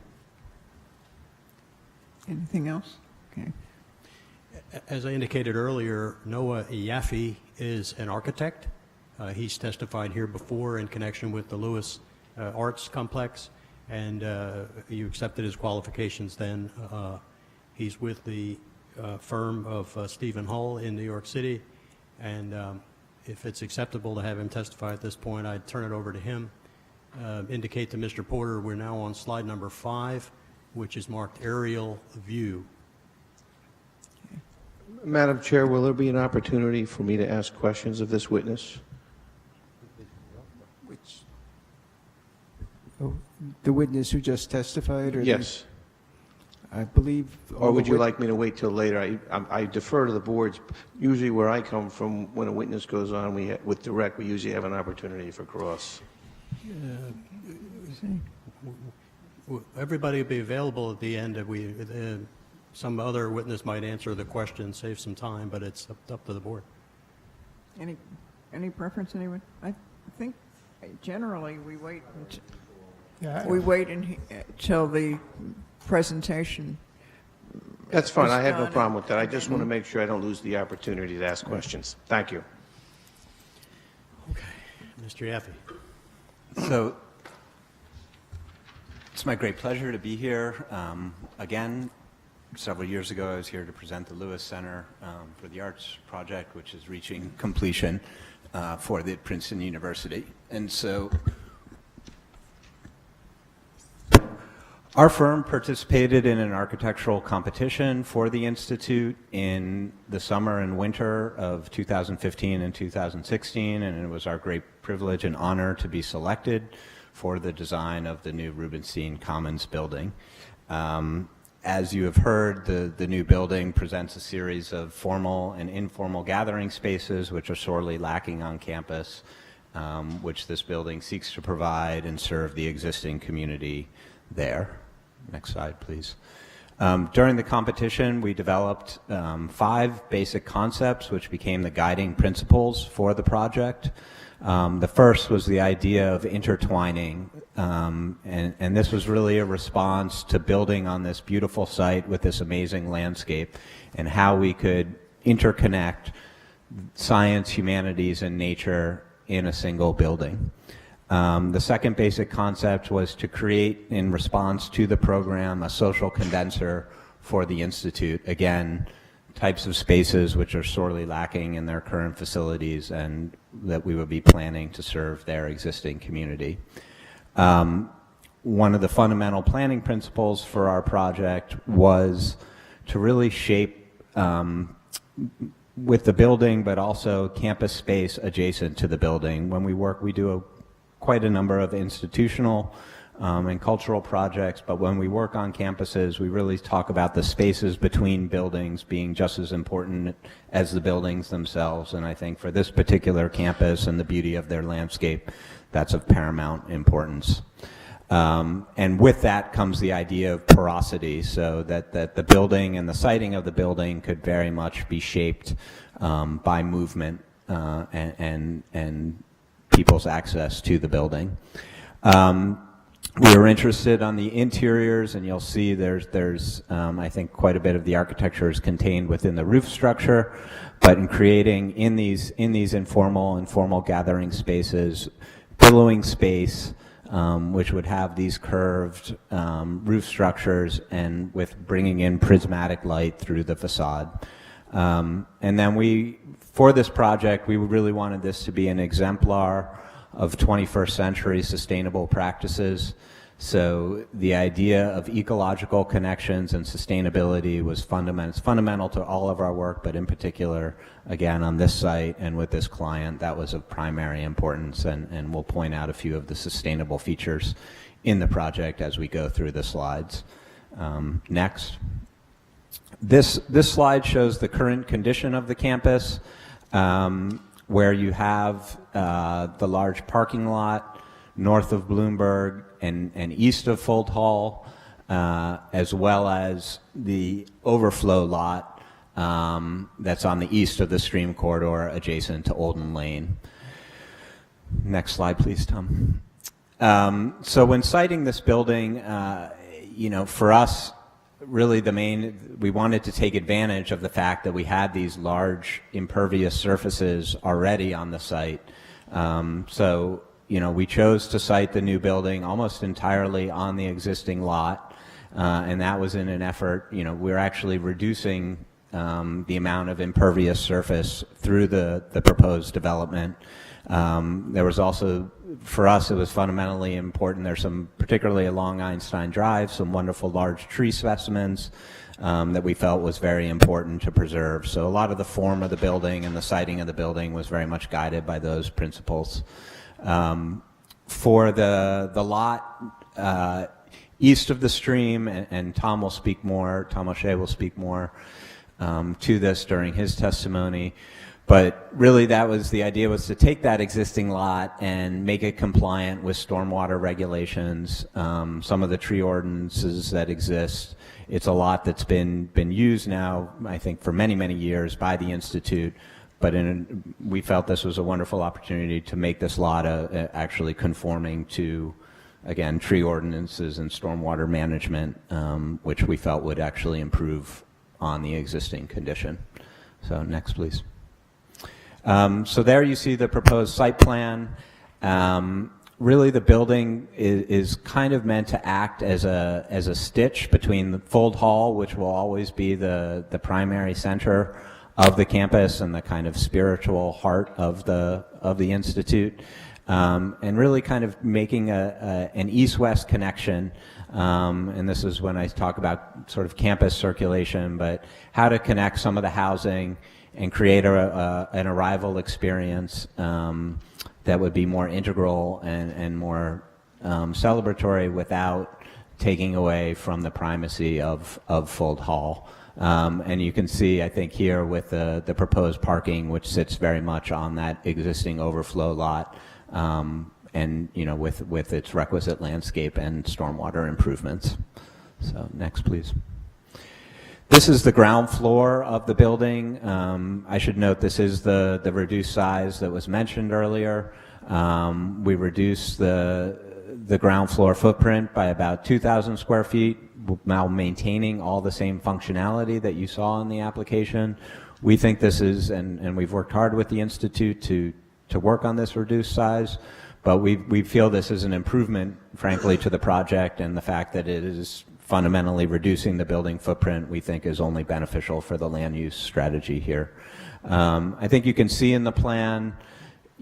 Anything else? Okay. As I indicated earlier, Noah Iaffe is an architect. He's testified here before in connection with the Lewis Arts Complex, and you accepted his qualifications then. He's with the firm of Stephen Hull in New York City, and if it's acceptable to have him testify at this point, I'd turn it over to him. Indicate to Mr. Porter we're now on slide number 5, which is marked aerial view. Madam Chair, will there be an opportunity for me to ask questions of this witness? Which, the witness who just testified? Or Yes. I believe. Or would you like me to wait till later? I defer to the boards. Usually where I come from, when a witness goes on, with direct, we usually have an opportunity for cross. Everybody will be available at the end. If some other witness might answer the question, save some time, but it's up to the board. Any preference, anyone? I think generally we wait Yeah, until the presentation. That's fine. I have no done. problem with that. I just want to make sure I don't lose the opportunity to ask questions. Thank you. Mr. Yaffe. So it's my great pleasure to be here. Again, several years ago, I was here to present the Lewis Center for the Arts project, which is reaching completion for the Princeton University. And so our firm participated in an architectural competition for the Institute in the summer and winter of 2015 and 2016, and it was our great privilege and honor to be selected for the design of the new Rubenstein Commons building. As you have heard, the new building presents a series of formal and informal gathering spaces which are sorely lacking on campus, which this building seeks to provide and serve the existing community there. Next slide, please. During the competition, we developed 5 basic concepts which became the guiding principles for the project. The first was the idea of intertwining, and this was really a response to building on this beautiful site with this amazing landscape and how we could interconnect science, humanities, and nature in a single building. The second basic concept was to create, in response to the program, a social condenser for the Institute. Again, types of spaces which are sorely lacking in their current facilities and that we would be planning to serve their existing community. One of the fundamental planning principles for our project was to really shape with the building, but also campus space adjacent to the building. When we work, we do quite a number of institutional and cultural projects, but when we work on campuses, we really talk about the spaces between buildings being just as important as the buildings themselves, and I think for this particular campus and the beauty of their landscape, that's of paramount importance. And with that comes the idea of porosity, so that the building and the siting of the building could very much be shaped by movement and people's access to the building. We were interested on the interiors, and you'll see there's I think quite a bit of the architecture is contained within the roof structure, but in creating in these informal and formal gathering spaces, billowing space, which would have these curved roof structures and with bringing in prismatic light through the facade. And then for this project, we really wanted this to be an exemplar of 21st century sustainable practices. So the idea of ecological connections and sustainability was fundamental to all of our work, but in particular, again, on this site and with this client, that was of primary importance, and we'll point out a few of the sustainable features in the project as we go through the slides. Next. This slide shows the current condition of the campus, where you have the large parking lot north of Bloomberg and east of Fold Hall, as well as the overflow lot that's on the east of the stream corridor adjacent to Olden Lane. Next slide, please, Tom. So when siting this building, for us, really we wanted to take advantage of the fact that we had these large impervious surfaces already on the site. We chose to site the new building almost entirely on the existing lot, and that was in an effort, we're actually reducing the amount of impervious surface through the proposed development. There was also, for us, it was fundamentally important. There's particularly along Einstein Drive, some wonderful large tree specimens that we felt was very important to preserve. So a lot of the form of the building and the siting of the building was very much guided by those principles. For the lot, east of the stream, and Tom O'Shea will speak more to this during his testimony. But really, the idea was to take that existing lot and make it compliant with stormwater regulations, some of the tree ordinances that exist. It's a lot that's been used now, I think, for many, many years by the Institute. But we felt this was a wonderful opportunity to make this lot actually conforming to, again, tree ordinances and stormwater management, which we felt would actually improve on the existing condition. So next, please. So there you see the proposed site plan. Really, the building is kind of meant to act as a stitch between the Fold Hall, which will always be the primary center of the campus and the kind of spiritual heart of the Institute, and really kind of making an east-west connection. And this is when I talk about sort of campus circulation, but how to connect some of the housing and create an arrival experience that would be more integral and more celebratory without taking away from the primacy of Fold Hall. And you can see, I think, here with the proposed parking, which sits very much on that existing overflow lot, and with its requisite landscape and stormwater improvements. So next, please. This is the ground floor of the building. I should note this is the reduced size that was mentioned earlier. We reduced the ground floor footprint by about 2,000 square feet, while maintaining all the same functionality that you saw in the application. We think this is, and we've worked hard with the Institute to work on this reduced size, but we feel this is an improvement, frankly, to the project, and the fact that it is fundamentally reducing the building footprint, we think, is only beneficial for the land use strategy here. I think you can see in the plan,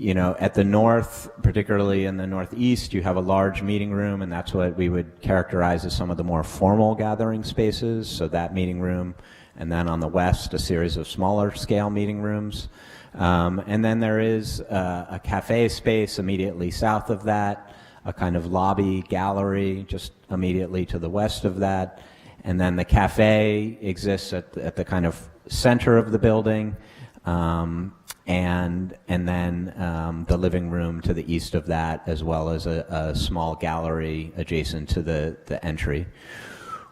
at the north, particularly in the northeast, you have a large meeting room, and that's what we would characterize as some of the more formal gathering spaces, so that meeting room, and then on the west, a series of smaller scale meeting rooms. And then there is a cafe space immediately south of that, a kind of lobby gallery just immediately to the west of that, and then the cafe exists at the kind of center of the building, and then the living room to the east of that, as well as a small gallery adjacent to the entry.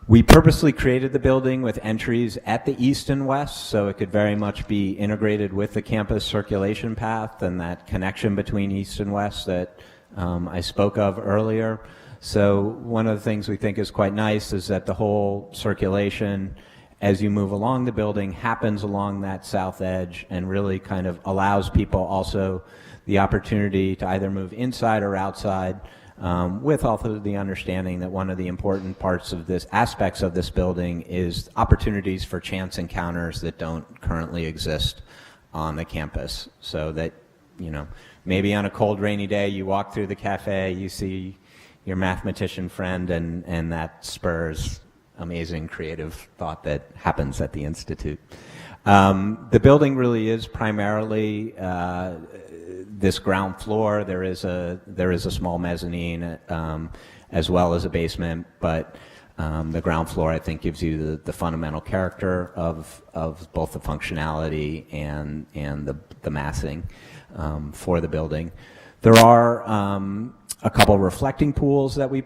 We purposely created the building with entries at the east and west, so it could very much be integrated with the campus circulation path and that connection between east and west that I spoke of earlier. So one of the things we think is quite nice is that the whole circulation, as you move along the building, happens along that south edge and really kind of allows people also the opportunity to either move inside or outside, with also the understanding that one of the important parts of aspects of this building is opportunities for chance encounters that don't currently exist on the campus. So that, maybe on a cold, rainy day, you walk through the cafe, you see your mathematician friend, and that spurs amazing creative thought that happens at the Institute. The building really is primarily this ground floor. There is a small mezzanine as well as a basement, but the ground floor, I think, gives you the fundamental character of both the functionality and the massing for the building. There are a couple reflecting pools that we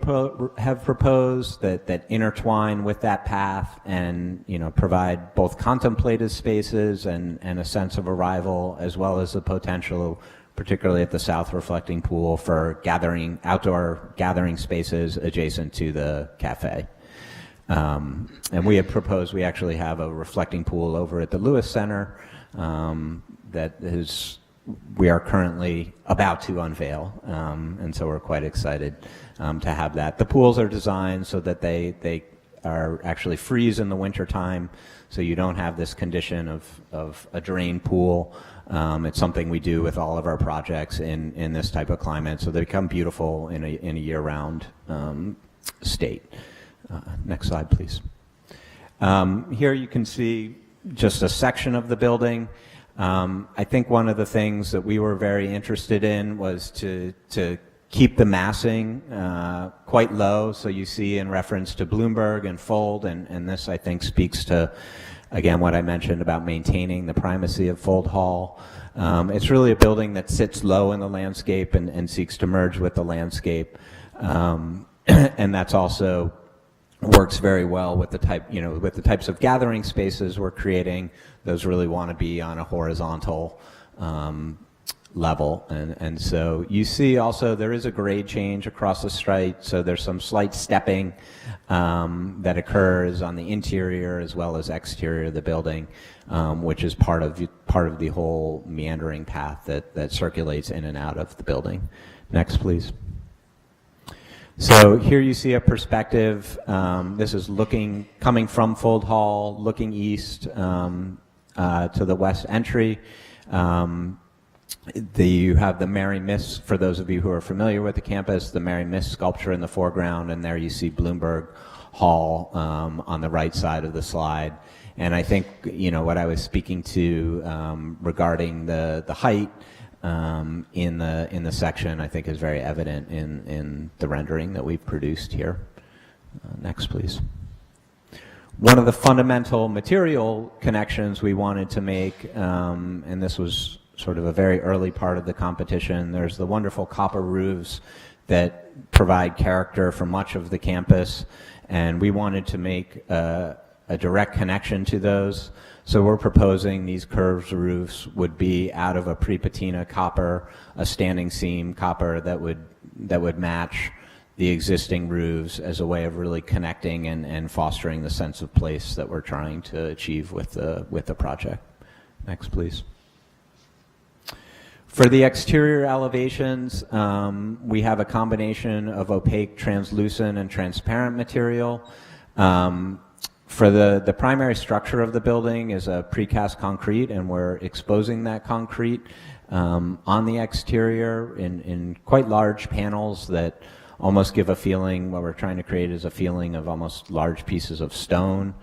have proposed that intertwine with that path and provide both contemplative spaces and a sense of arrival, as well as the potential, particularly at the south reflecting pool, for outdoor gathering spaces adjacent to the cafe. And we had proposed, we actually have a reflecting pool over at the Lewis Center we are currently about to unveil, and so we're quite excited to have that. The pools are designed so that they are actually freeze in the wintertime, so you don't have this condition of a drain pool. It's something we do with all of our projects in this type of climate, so they become beautiful in a year-round state. Next slide, please. Here you can see just a section of the building. I think one of the things that we were very interested in was to keep the massing quite low. So you see in reference to Bloomberg and Fold, and this I think speaks to, again, what I mentioned about maintaining the primacy of Fold Hall. It's really a building that sits low in the landscape and seeks to merge with the landscape. And that's also works very well with the with the types of gathering spaces we're creating. Those really want to be on a horizontal level. And so you see also there is a grade change across the site, so there's some slight stepping that occurs on the interior as well as exterior of the building, which is part of the whole meandering path that circulates in and out of the building. Next, please. So here you see a perspective. This is coming from Fold Hall, looking east to the west entry. You have the Mary Miss, for those of you who are familiar with the campus, the Mary Miss sculpture in the foreground, and there you see Bloomberg Hall on the right side of the slide. And I think, what I was speaking to regarding the height in the section, I think is very evident in the rendering that we've produced here. Next, please. One of the fundamental material connections we wanted to make, and this was sort of a very early part of the competition, there's the wonderful copper roofs that provide character for much of the campus, and we wanted to make a direct connection to those. So we're proposing these curved roofs would be out of a pre-patina copper, a standing seam copper that would match the existing roofs as a way of really connecting and fostering the sense of place that we're trying to achieve with the project. Next, please. For the exterior elevations, we have a combination of opaque, translucent, and transparent material. For the primary structure of the building is a precast concrete, and we're exposing that concrete on the exterior in quite large panels that almost give a feeling, what we're trying to create is a feeling of almost large pieces of stone.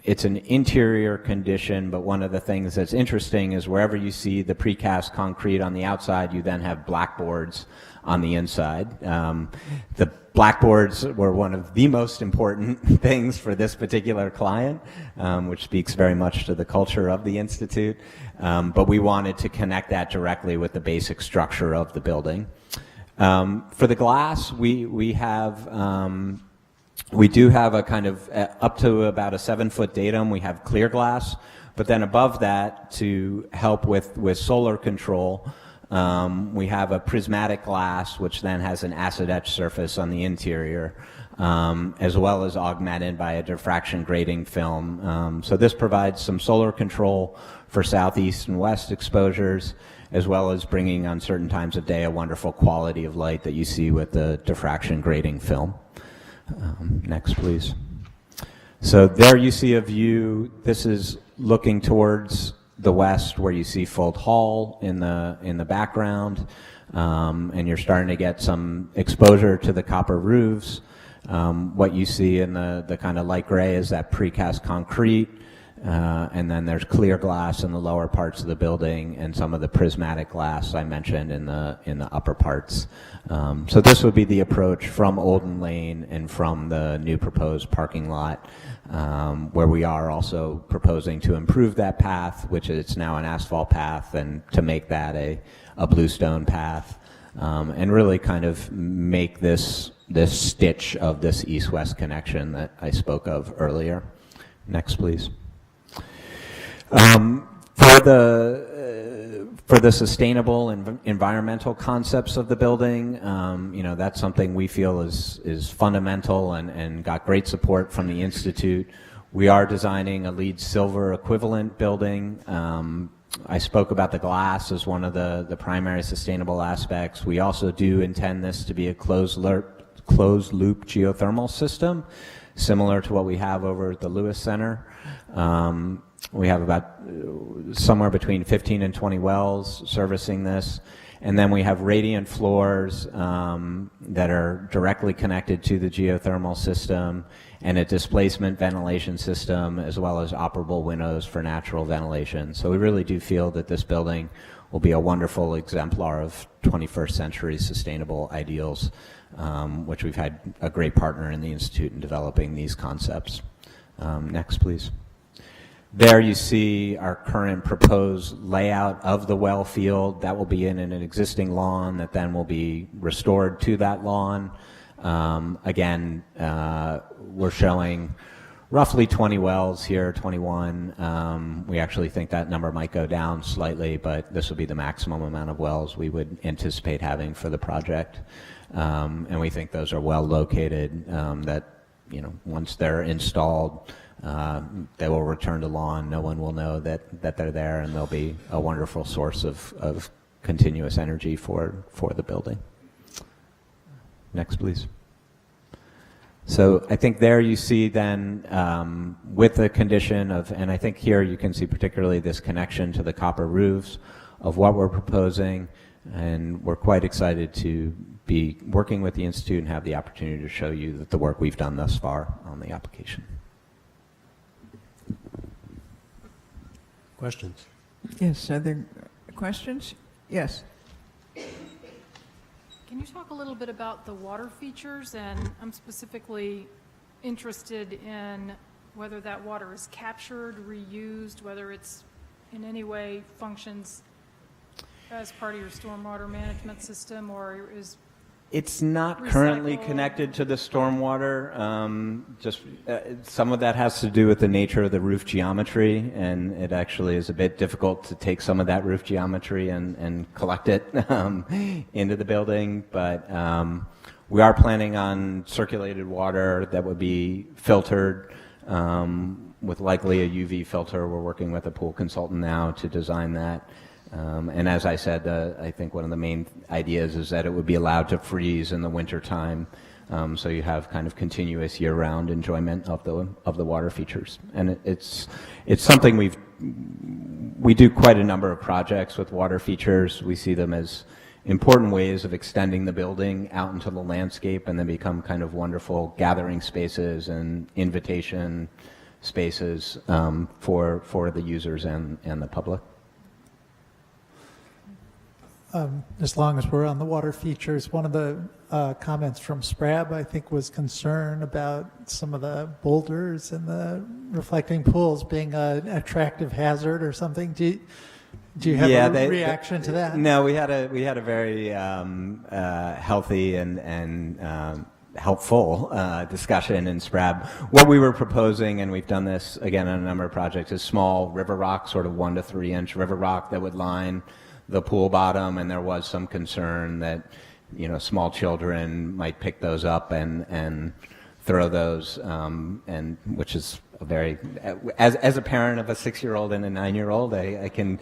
It's an interior condition, but one of the things that's interesting is wherever you see the precast concrete on the outside, you then have blackboards on the inside. The blackboards were one of the most important things for this particular client, which speaks very much to the culture of the Institute. But we wanted to connect that directly with the basic structure of the building. For the glass, we do have a kind of up to about a 7-foot datum. We have clear glass, but then above that, to help with solar control, we have a prismatic glass, which then has an acid etch surface on the interior, as well as augmented by a diffraction grating film. So this provides some solar control for southeast and west exposures, as well as bringing on certain times of day a wonderful quality of light that you see with the diffraction grating film. Next, please. So there you see a view. This is looking towards the west, where you see Fold Hall in the background, and you're starting to get some exposure to the copper roofs. What you see in the kind of light gray is that precast concrete, and then there's clear glass in the lower parts of the building, and some of the prismatic glass I mentioned in the upper parts. So this would be the approach from Olden Lane and from the new proposed parking lot, where we are also proposing to improve that path, which is now an asphalt path, and to make that a bluestone path, and really kind of make this stitch of this east-west connection that I spoke of earlier. Next, please. For the sustainable and environmental concepts of the building, that's something we feel is fundamental and got great support from the Institute. We are designing a LEED Silver equivalent building. I spoke about the glass as one of the primary sustainable aspects. We also do intend this to be a closed loop geothermal system, similar to what we have over at the Lewis Center. We have about somewhere between 15 and 20 wells servicing this. And then we have radiant floors that are directly connected to the geothermal system. and a displacement ventilation system, as well as operable windows for natural ventilation. So we really do feel that this building will be a wonderful exemplar of 21st century sustainable ideals, which we've had a great partner in the Institute in developing these concepts. Next, please. There you see our current proposed layout of the well field. That will be in an existing lawn that then will be restored to that lawn. Again, we're showing roughly 20 wells here, 21. We actually think that number might go down slightly, but this will be the maximum amount of wells we would anticipate having for the project. And we think those are well located, that, you know, once they're installed, they will return to lawn. No one will know that they're there, and they'll be a wonderful source of continuous energy for the building. Next, please. So I think there you see then, with the condition of, and I think here you can see particularly this connection to the copper roofs of what we're proposing, and we're quite excited to be working with the Institute and have the opportunity to show you that the work we've done thus far on the application. Questions? Yes, are there questions? Yes. Can you talk a little bit about the water features? And I'm specifically interested in whether that water is captured, reused, whether it's in any way functions as part of your stormwater management system, or is It's not currently recycled? connected to the stormwater. Some of that has to do with the nature of the roof geometry, and it actually is a bit difficult to take some of that roof geometry and collect it into the building. But we are planning on circulated water that would be filtered with likely a UV filter. We're working with a pool consultant now to design that. And as I said, I think one of the main ideas is that it would be allowed to freeze in the wintertime, so you have kind of continuous year-round enjoyment of the water features. And it's something we do quite a number of projects with water features. We see them as important ways of extending the building out into the landscape, and then become kind of wonderful gathering spaces and invitation spaces for the users and the public. As long as we're on the water features, one of the comments from SPRAB, I think, was concern about some of the boulders and the reflecting pools being an attractive hazard or something. Do you have a reaction to that? No, we had a very healthy and helpful discussion in SPRAB. What we were proposing, and we've done this again on a number of projects, is small river rock, sort of 1 to 3 inch river rock that would line the pool bottom, and there was some concern that, you know, small children might pick those up and throw those, and which is a very, as a parent of a 6-year-old and a 9-year-old, I can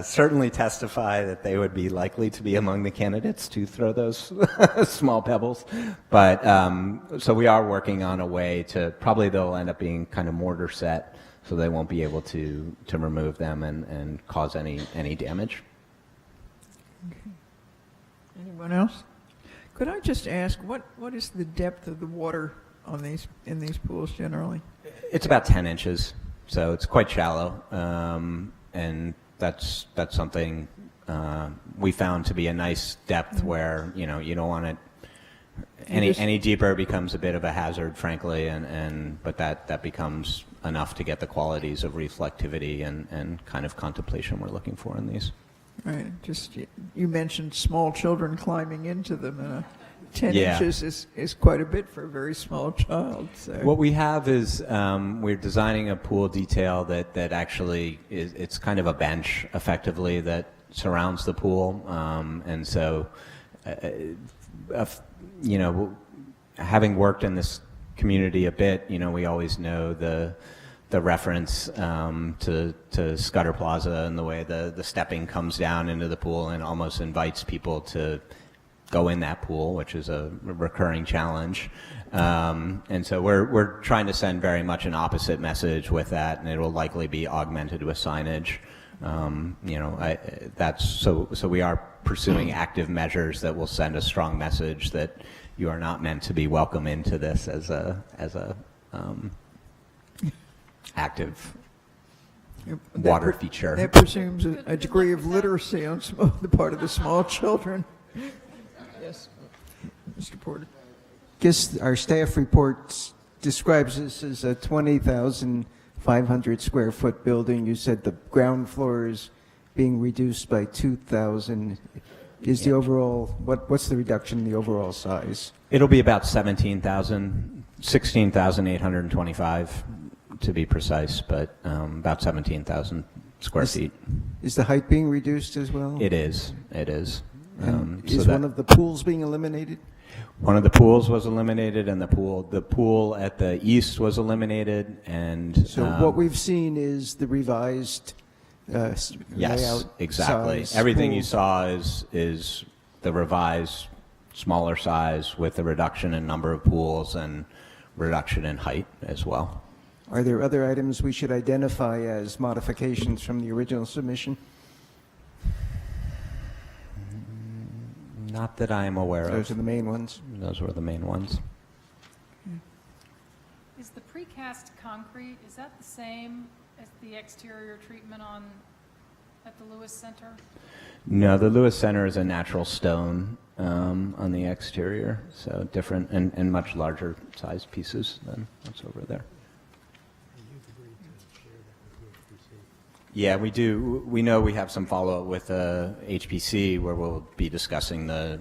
certainly testify that they would be likely to be among the candidates to throw those small pebbles. But so we are working on a way to, probably they'll end up being kind of mortar set, so they won't be able to remove them and cause any damage. Anyone else? Could I just ask, what is the depth of the water on in these pools generally? It's about 10 inches, so it's quite shallow, and that's something we found to be a nice depth where, you know, you don't want it any deeper becomes a bit of a hazard, frankly, but that becomes enough to get the qualities of reflectivity and kind of contemplation we're looking for in these. Right. Just you mentioned small children climbing into them, and 10 inches is quite a bit for a very small child. So. What we have is we're designing a pool detail that actually it's kind of a bench, effectively, that surrounds the pool, and so you know, having worked in this community a bit, you know, we always know the reference to Scudder Plaza and the way the stepping comes down into the pool and almost invites people to go in that pool, which is a recurring challenge. And so we're trying to send very much an opposite message with that, and it will likely be augmented with signage. You know, so we are pursuing active measures that will send a strong message that you are not meant to be welcome into this as a active That water pre- feature. That presumes a degree of literacy on the part of the small children. Yes, Mr. Porter. Guess our staff report describes this as a 20,500 square foot building. You said the ground floor is being reduced by 2,000. Is the overall, what's the reduction in the overall size? It'll be about 16,825 to be precise, but about 17,000 square feet. Is the height being reduced as well? It is. It is. And So is that- one of the pools being eliminated? One of the pools was eliminated, and the pool at the east was eliminated, and So what we've seen is the revised yes, layout, exactly. size, Everything pool. you saw is the revised smaller size with the reduction in number of pools and reduction in height as well. Are there other items we should identify as modifications from the original submission? Not that I am aware Those are of. the main ones. Those were the main ones. Is the precast concrete, is that the same as the exterior treatment at the Lewis Center? No, the Lewis Center is a natural stone on the exterior, so different and much larger sized pieces than what's over there. Yeah, we do. We know we have some follow-up with HPC where we'll be discussing the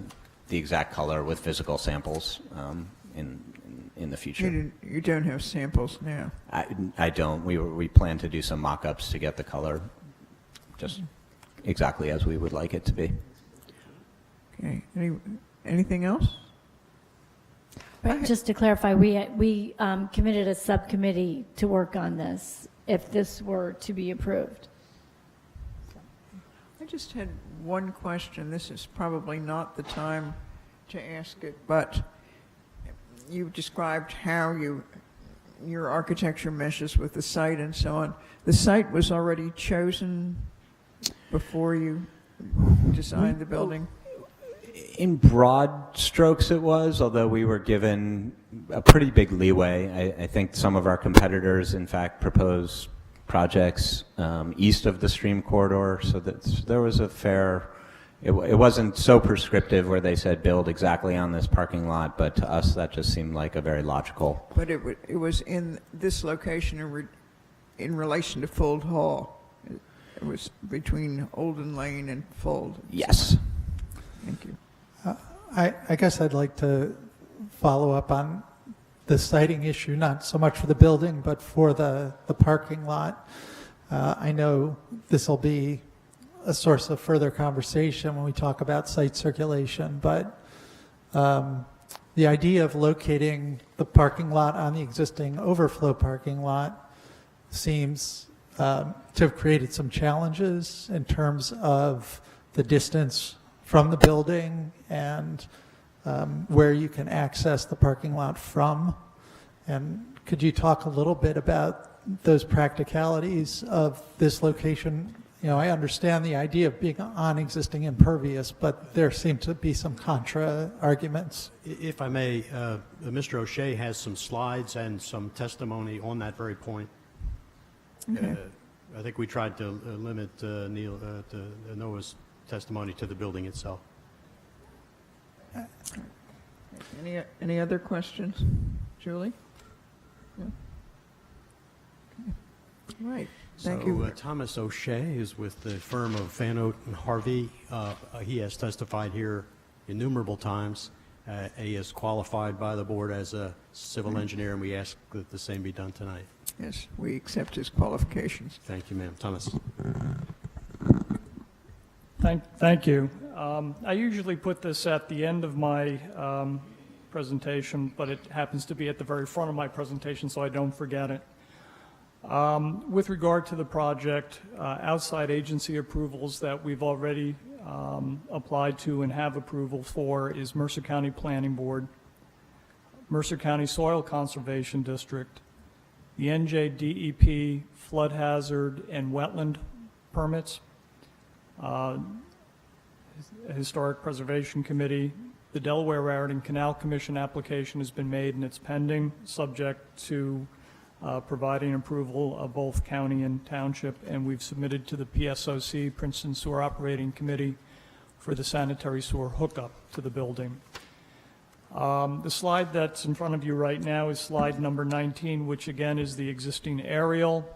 exact color with physical samples in the future. You don't have samples now. I don't. We plan to do some mock-ups to get the color just exactly as we would like it to be. Okay. Anything else? Right, just to clarify, we committed a subcommittee to work on this if this were to be approved. I just had one question. This is probably not the time to ask it, but you described how your architecture meshes with the site and so on. The site was already chosen before you designed the building? In broad strokes, it was, although we were given a pretty big leeway. I think some of our competitors, in fact, propose projects east of the stream corridor, so that there was a fair, it wasn't so prescriptive where they said build exactly on this parking lot, but to us that just seemed like a very logical. But it was in this location in relation to Fold Hall. It was between Olden Lane and Fold. Yes. Thank you. I guess I'd like to follow up on the siting issue, not so much for the building, but for the parking lot. I know this will be a source of further conversation when we talk about site circulation, but the idea of locating the parking lot on the existing overflow parking lot seems to have created some challenges in terms of the distance from the building and where you can access the parking lot from. And could you talk a little bit about those practicalities of this location? You know, I understand the idea of being on existing impervious, but there seem to be some contra arguments. If I may, Mr. O'Shea has some slides and some testimony on that very point. Okay. I think we tried to limit Noah's testimony to the building itself. Any other questions? Julie? No? Okay. All right. Thank you. Thomas O'Shea is with the firm of Van Oat and Harvey. He has testified here innumerable times. He is qualified by the board as a civil engineer, and we ask that the same be done tonight. Yes, we accept his qualifications. Thank you, ma'am. Thomas. Thank you. I usually put this at the end of my presentation, but it happens to be at the very front of my presentation, so I don't forget it. With regard to the project, outside agency approvals that we've already applied to and have approval for is Mercer County Planning Board, Mercer County Soil Conservation District, the NJDEP Flood Hazard and Wetland Permits, Historic Preservation Committee, The Delaware Raritan Canal Commission application has been made and it's pending, subject to providing approval of both county and township, and we've submitted to the PSOC, Princeton Sewer Operating Committee, for the sanitary sewer hookup to the building. The slide that's in front of you right now is slide number 19, which again is the existing aerial.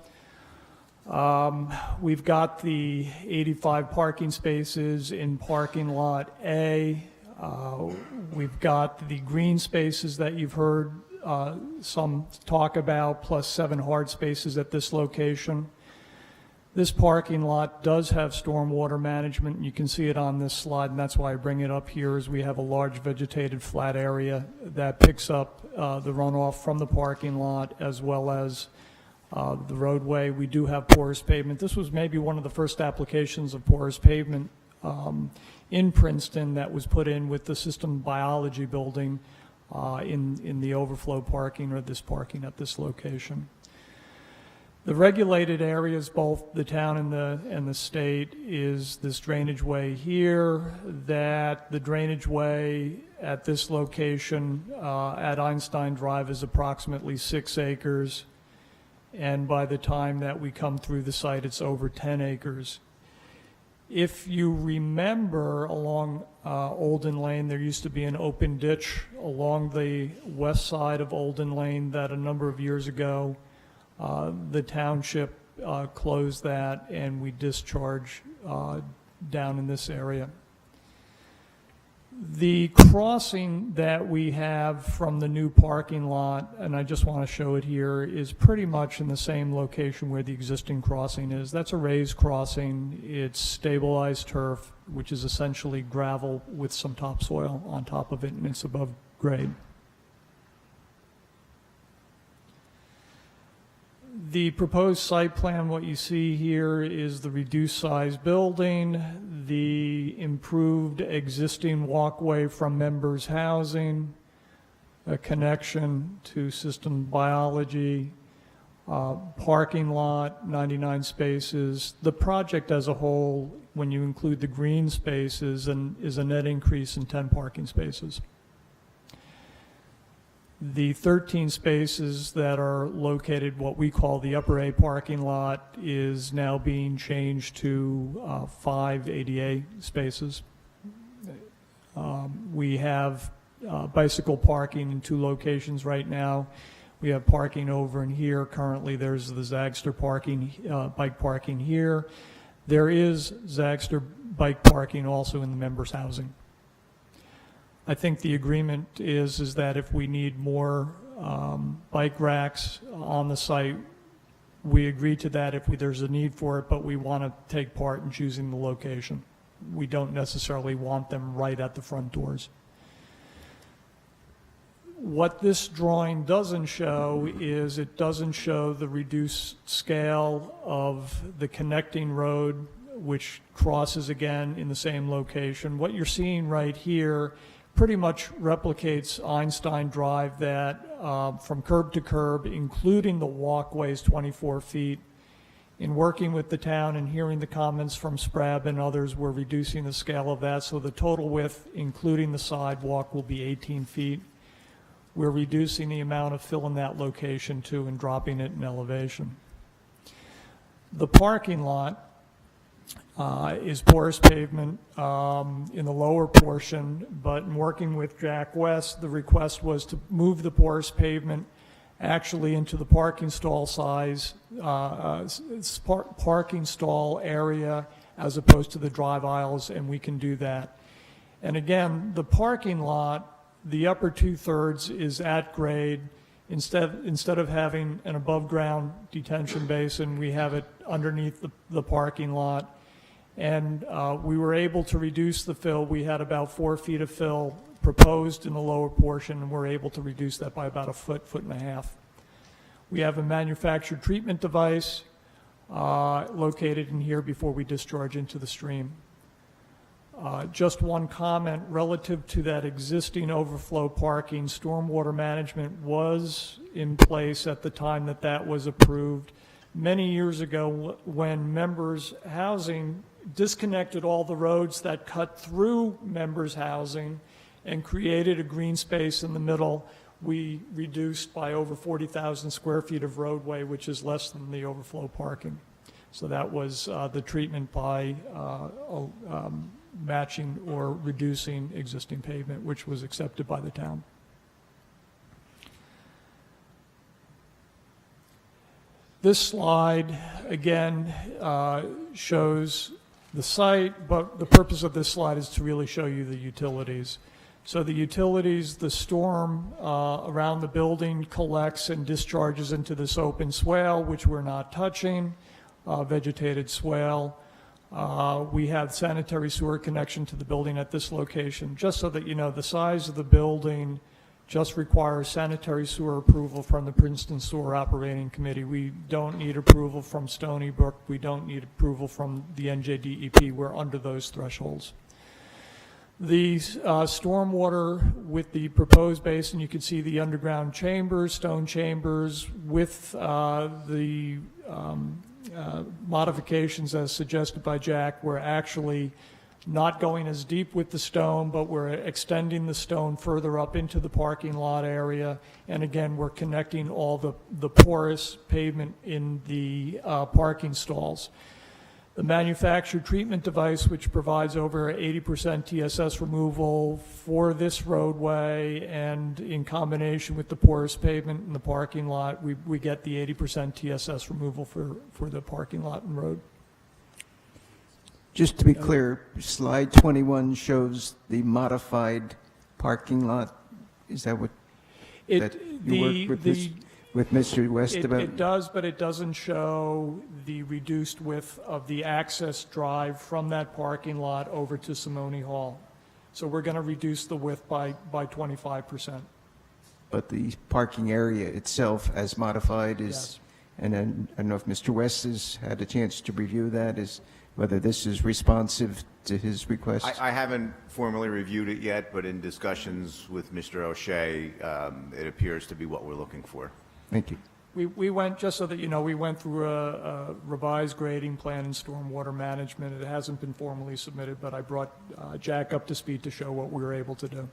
We've got the 85 parking spaces in parking lot A. We've got the green spaces that you've heard some talk about, plus 7 hard spaces at this location. This parking lot does have stormwater management. You can see it on this slide, and that's why I bring it up here, is we have a large vegetated flat area that picks up the runoff from the parking lot as well as the roadway. We do have porous pavement. This was maybe one of the first applications of porous pavement in Princeton that was put in with the system biology building in the overflow parking, or this parking at this location. The regulated areas, both the town and the state, is this drainage way here, that the drainage way at this location at Einstein Drive is approximately 6 acres, and by the time that we come through the site, it's over 10 acres. If you remember, along Olden Lane, there used to be an open ditch along the west side of Olden Lane that a number of years ago the township closed that, and we discharge down in this area. The crossing that we have from the new parking lot, and I just want to show it here, is pretty much in the same location where the existing crossing is. That's a raised crossing. It's stabilized turf, which is essentially gravel with some topsoil on top of it, and it's above grade. The proposed site plan, what you see here is the reduced size building, the improved existing walkway from members housing, a connection to system biology, parking lot, 99 spaces. The project as a whole, when you include the green spaces, is a net increase in 10 parking spaces. The 13 spaces that are located what we call the upper A parking lot is now being changed to 5 ADA spaces. We have bicycle parking in 2 locations right now. We have parking over in here. Currently there's the Zagster parking, bike parking here. There is Zagster bike parking also in the members housing. I think the agreement is that if we need more bike racks on the site, we agree to that if there's a need for it, but we want to take part in choosing the location. We don't necessarily want them right at the front doors. What this drawing doesn't show is it doesn't show the reduced scale of the connecting road, which crosses again in the same location. What you're seeing right here pretty much replicates Einstein Drive, that from curb to curb, including the walkways, 24 feet. In working with the town and hearing the comments from SPRAB and others, we're reducing the scale of that, so the total width, including the sidewalk, will be 18 feet. We're reducing the amount of fill in that location too and dropping it in elevation. The parking lot is porous pavement in the lower portion, but in working with Jack West, the request was to move the porous pavement actually into the parking stall size, parking stall area, as opposed to the drive aisles, and we can do that. And again, the parking lot, the upper 2/3 is at grade. Instead of having an above ground detention basin, we have it underneath the parking lot. And we were able to reduce the fill. We had about 4 feet of fill proposed in the lower portion, and we're able to reduce that by about a foot, foot and a half. We have a manufactured treatment device located in here before we discharge into the stream. Just one comment relative to that existing overflow parking. Stormwater management was in place at the time that that was approved. Many years ago, when members housing disconnected all the roads that cut through members housing and created a green space in the middle. We reduced by over 40,000 square feet of roadway, which is less than the overflow parking. So that was the treatment by matching or reducing existing pavement, which was accepted by the town. This slide, again, shows the site, but the purpose of this slide is to really show you the utilities. So the utilities, the storm around the building collects and discharges into this open swale, which we're not touching, vegetated swale. We have sanitary sewer connection to the building at this location. Just so that you know, the size of the building just requires sanitary sewer approval from the Princeton Sewer Operating Committee. We don't need approval from Stony Brook. We don't need approval from the NJDEP. We're under those thresholds. The stormwater with the proposed basin, you can see the underground chambers, stone chambers, with the modifications as suggested by Jack. We're actually not going as deep with the stone, but we're extending the stone further up into the parking lot area. And again, we're connecting all the porous pavement in the parking stalls. The manufactured treatment device, which provides over 80% TSS removal for this roadway, and in combination with the porous pavement in the parking lot, we get the 80% TSS removal for the parking lot and road. Just to be clear, slide 21 shows the modified parking lot. Is that what that you worked with Mr. West about? It does, but it doesn't show the reduced width of the access drive from that parking lot over to Simone Hall. So we're going to reduce the width by 25%. But the parking area itself as modified is, Yes. and then I don't know if Mr. West has had a chance to review that, is whether this is responsive to his request. I haven't formally reviewed it yet, but in discussions with Mr. O'Shea, it appears to be what we're looking for. Thank you. We went, just so that you know, we went through a revised grading plan and stormwater management. It hasn't been formally submitted, but I brought Jack up to speed to show what we were able to do.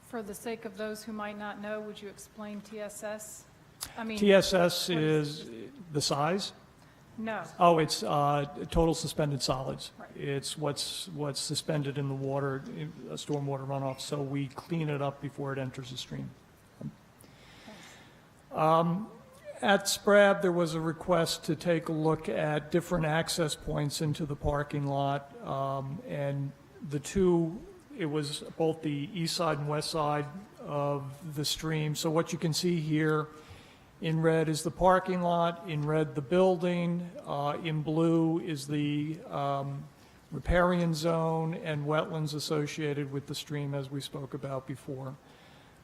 For the sake of those who might not know, would you explain TSS? I mean, TSS is the size? No. Oh, it's total suspended solids. Right. It's what's suspended in the water, stormwater runoff, so we clean it up before it enters the stream. At SPRAB, there was a request to take a look at different access points into the parking lot, and the two, it was both the east side and west side of the stream. So what you can see here in red is the parking lot, in red the building, in blue is the riparian zone and wetlands associated with the stream, as we spoke about before.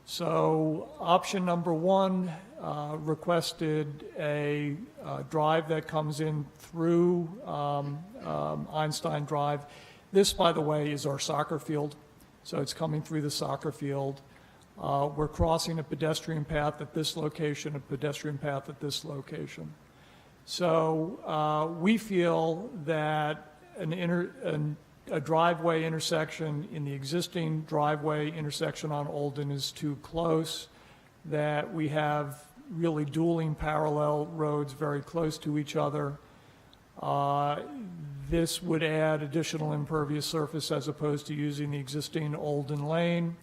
So option number one requested a drive that comes in through Einstein Drive. This, by the way, is our soccer field, so it's coming through the soccer field. We're crossing a pedestrian path at this location, a pedestrian path at this location. So we feel that a driveway intersection in the existing driveway intersection on Olden is too close, that we have really dueling parallel roads very close to each other. This would add additional impervious surface as opposed to using the existing Olden Lane,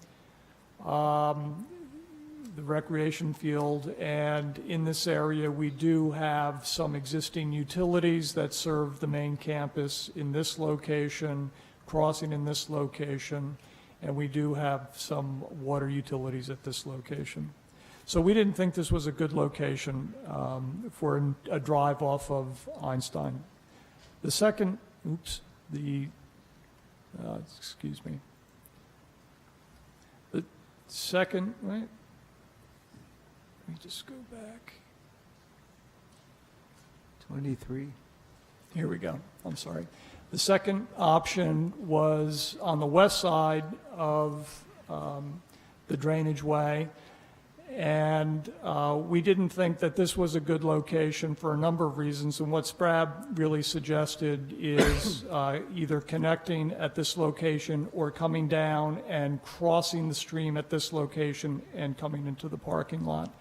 the recreation field, and in this area we do have some existing utilities that serve the main campus in this location, crossing in this location, and we do have some water utilities at this location. So we didn't think this was a good location for a drive off of Einstein. The second, excuse me. The second, right? Let me just go back. 23. Here we go. I'm sorry. The second option was on the west side of the drainage way, And we didn't think that this was a good location for a number of reasons. And what SPRAB really suggested is either connecting at this location or coming down and crossing the stream at this location and coming into the parking lot.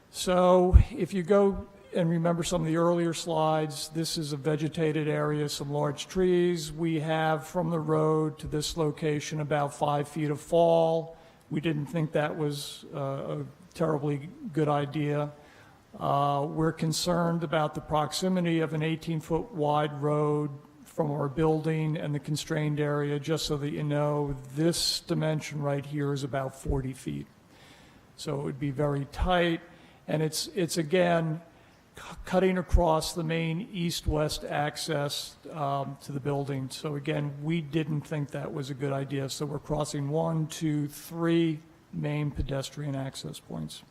So if you go and remember some of the earlier slides, this is a vegetated area, some large trees. We have from the road to this location about 5 feet of fall. We didn't think that was a terribly good idea. We're concerned about the proximity of an 18-foot wide road from our building and the constrained area. Just so that you know, this dimension right here is about 40 feet. So it would be very tight, and it's again, cutting across the main east-west access to the building. So again, we didn't think that was a good idea. So we're crossing 1, 2, 3 main pedestrian access points.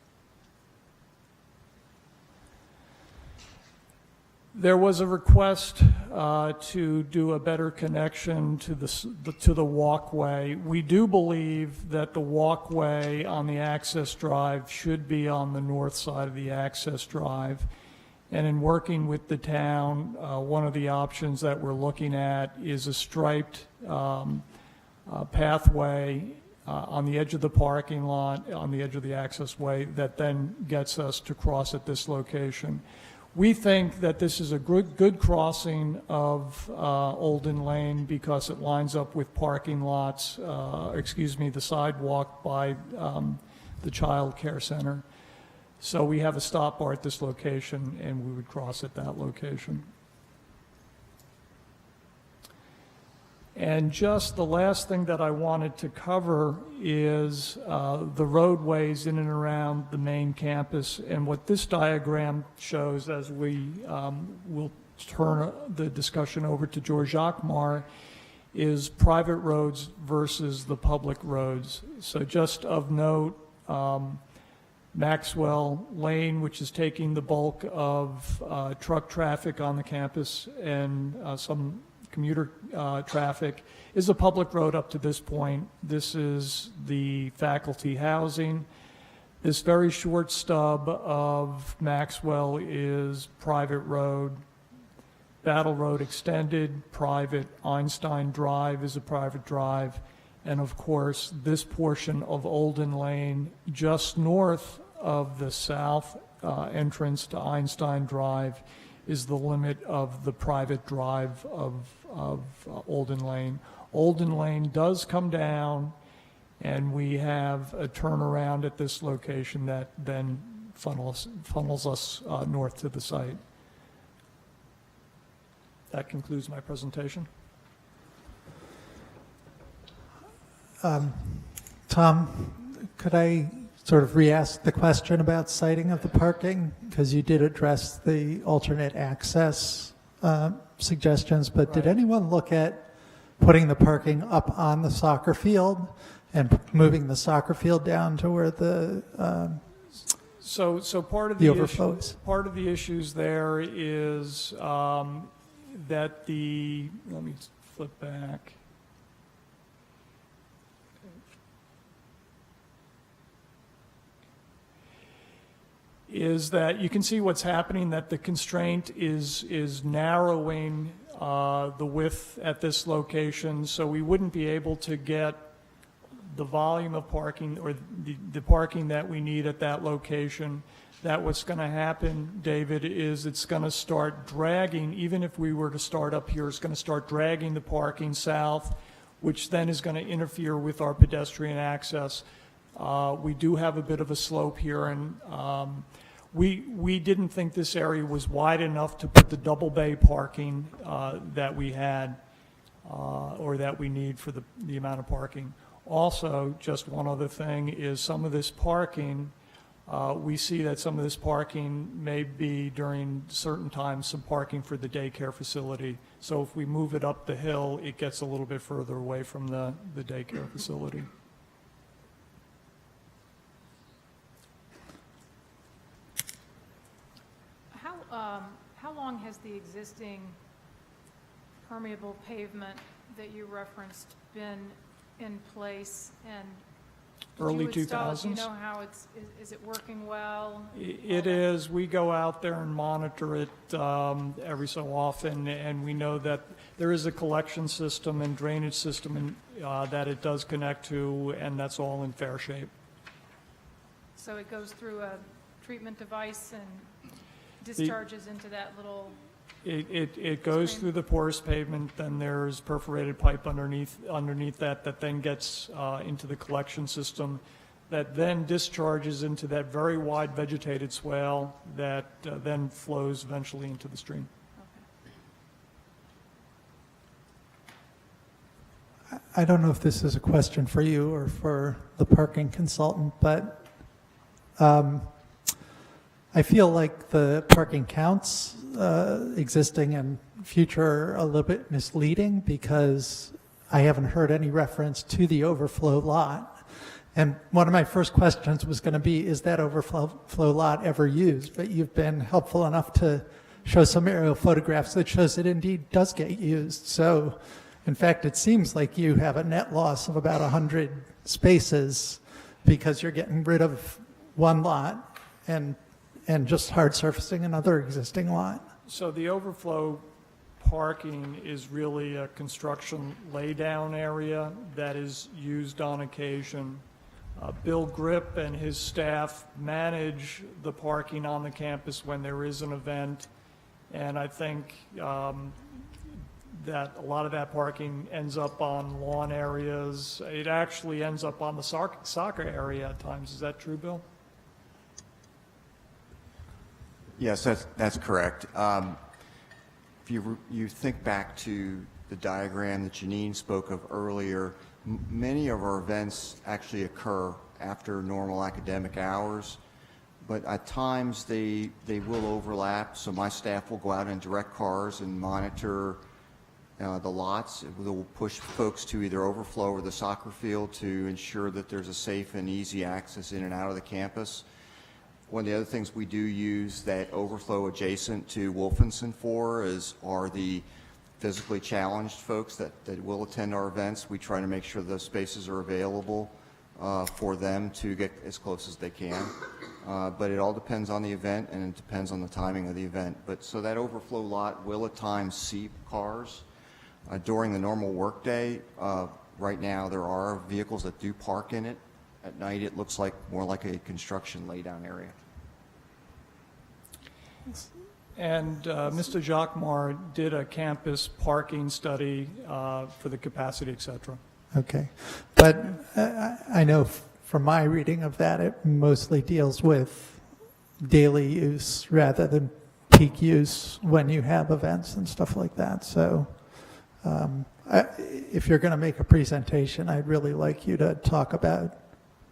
There was a request to do a better connection to the walkway. We do believe that the walkway on the access drive should be on the north side of the access drive. And in working with the town, one of the options that we're looking at is a striped pathway on the edge of the parking lot, on the edge of the access way, that then gets us to cross at this location. We think that this is a good crossing of Olden Lane because it lines up with parking lots, the sidewalk by the child care center. So we have a stop bar at this location, and we would cross at that location. And just the last thing that I wanted to cover is the roadways in and around the main campus. And what this diagram shows, as we will turn the discussion over to George Akmar, is private roads versus the public roads. So just of note, Maxwell Lane, which is taking the bulk of truck traffic on the campus and some commuter traffic, is a public road up to this point. This is the faculty housing. This very short stub of Maxwell is private road. Battle Road Extended, private. Einstein Drive is a private drive. And of course, this portion of Olden Lane, just north of the south entrance to Einstein Drive, is the limit of the private drive of Olden Lane. Olden Lane does come down, and we have a turnaround at this location that then funnels us north to the site. That concludes my presentation. Tom, could I sort of re-ask the question about siting of the parking? Because you did address the alternate access suggestions, but did anyone look at putting the parking up on the soccer field and moving the soccer field down to where the So part of the the overflow issue, is? part of the issues there is that the, let me flip back. Is that you can see what's happening, that the constraint is narrowing the width at this location, so we wouldn't be able to get the volume of parking or the parking that we need at that location. That what's going to happen, David, is it's going to start dragging, even if we were to start up here, it's going to start dragging the parking south, which then is going to interfere with our pedestrian access. We do have a bit of a slope here, and we didn't think this area was wide enough to put the double bay parking that we had or that we need for the amount of parking. Also, just one other thing is some of this parking, we see that some of this parking may be during certain times some parking for the daycare facility. So if we move it up the hill, it gets a little bit further away from the daycare facility. How long has the existing permeable pavement that you referenced been in place, and early Did you install it? 2000s. Do you know how is it working well? It is. We go out there and monitor it every so often, and we know that there is a collection system and drainage system that it does connect to, and that's all in fair shape. So it goes through a treatment device and discharges into that little... It goes through the porous pavement, then there's perforated pipe underneath that then gets into the collection system, that then discharges into that very wide vegetated swale that then flows eventually into the stream. I don't know if this is a question for you or for the parking consultant, but I feel like the parking counts existing and future are a little bit misleading because I haven't heard any reference to the overflow lot. And one of my first questions was going to be, is that overflow lot ever used? But you've been helpful enough to show some aerial photographs that shows it indeed does get used. So, in fact, it seems like you have a net loss of about 100 spaces because you're getting rid of one lot and just hard surfacing another existing lot. So the overflow parking is really a construction laydown area that is used on occasion. Bill Grip and his staff manage the parking on the campus when there is an event, and I think that a lot of that parking ends up on lawn areas. It actually ends up on the soccer area at times. Is that true, Bill? Yes, that's correct. If you think back to the diagram that Janine spoke of earlier, many of our events actually occur after normal academic hours, but at times they will overlap. So my staff will go out and direct cars and monitor the lots. We'll push folks to either overflow or the soccer field to ensure that there's a safe and easy access in and out of the campus. One of the other things we do use that overflow adjacent to Wolfenson for are the physically challenged folks that will attend our events. We try to make sure those spaces are available for them to get as close as they can. But it all depends on the event and it depends on the timing of the event. But so that overflow lot will at times seat cars during the normal workday. Right now there are vehicles that do park in it. At night, it looks like more like a construction laydown area. And Mr. Jacquemart did a campus parking study for the capacity, et cetera. Okay. But I know from my reading of that, it mostly deals with daily use rather than peak use when you have events and stuff like that. So if you're going to make a presentation, I'd really like you to talk about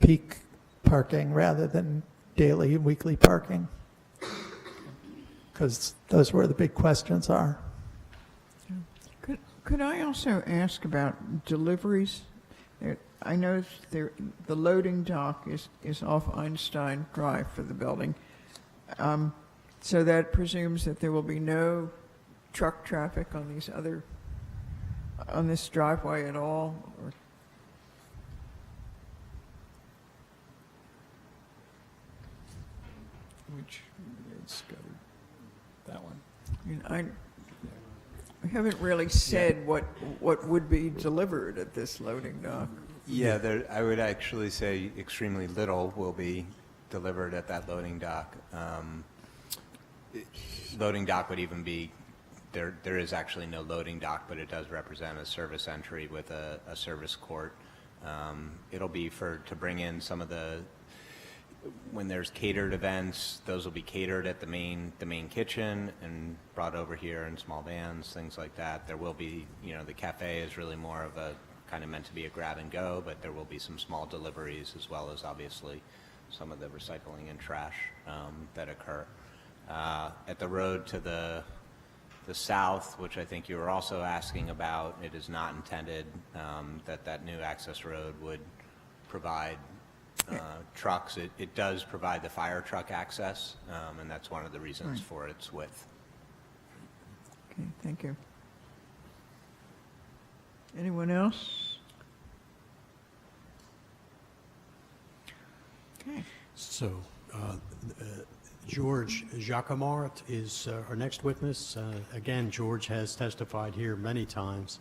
peak parking rather than daily and weekly parking, because those where the big questions are. Could I also ask about deliveries? I know the loading dock is off Einstein Drive for the building. So that presumes that there will be no truck traffic on this driveway at all? Or Which let's go to that one. I mean, we haven't really said what would be delivered at this loading dock. Yeah, I would actually say extremely little will be delivered at that loading dock. Loading dock would even be, there is actually no loading dock, but it does represent a service entry with a service court. It'll be to bring in some of when there's catered events, those will be catered at the main kitchen and brought over here in small vans, things like that. There will be, the cafe is really more of a kind of meant to be a grab and go, but there will be some small deliveries as well as obviously some of the recycling and trash that occur. At the road to the south, which I think you were also asking about, it is not intended that new access road would provide trucks. It does provide the fire truck access, and that's one of the reasons for its width. Okay, thank you. Anyone else? Okay. So, George Jacquemart is our next witness. Again, George has testified here many times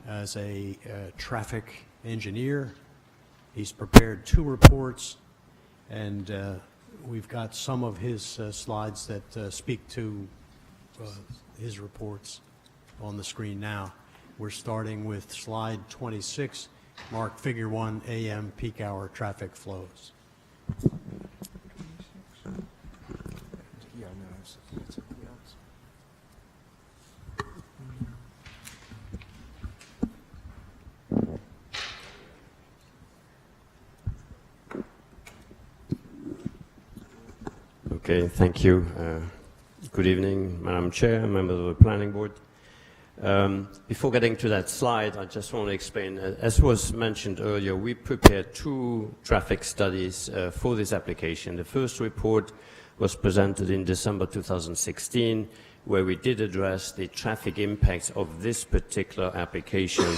as a traffic engineer. He's prepared 2 reports, and we've got some of his slides that speak to his reports on the screen now. We're starting with slide 26, marked Figure 1, AM peak hour traffic flows. Okay, thank you. Good evening, Madam Chair, members of the Planning Board. Before getting to that slide, I just want to explain, as was mentioned earlier, we prepared 2 traffic studies for this application. The first report was presented in December 2016, where we did address the traffic impacts of this particular application.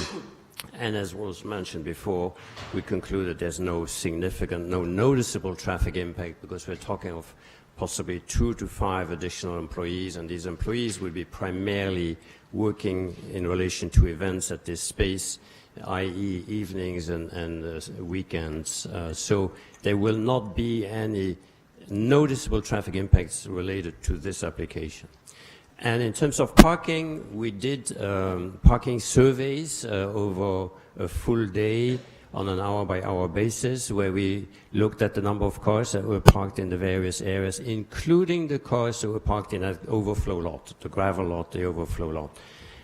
And as was mentioned before, we concluded there's no significant, no noticeable traffic impact, because we're talking of possibly 2 to 5 additional employees, and these employees will be primarily working in relation to events at this space, i.e. evenings and weekends. So there will not be any noticeable traffic impacts related to this application. And in terms of parking, we did parking surveys over a full day on an hour-by-hour basis, where we looked at the number of cars that were parked in the various areas, including the cars that were parked in that overflow lot, the gravel lot, the overflow lot.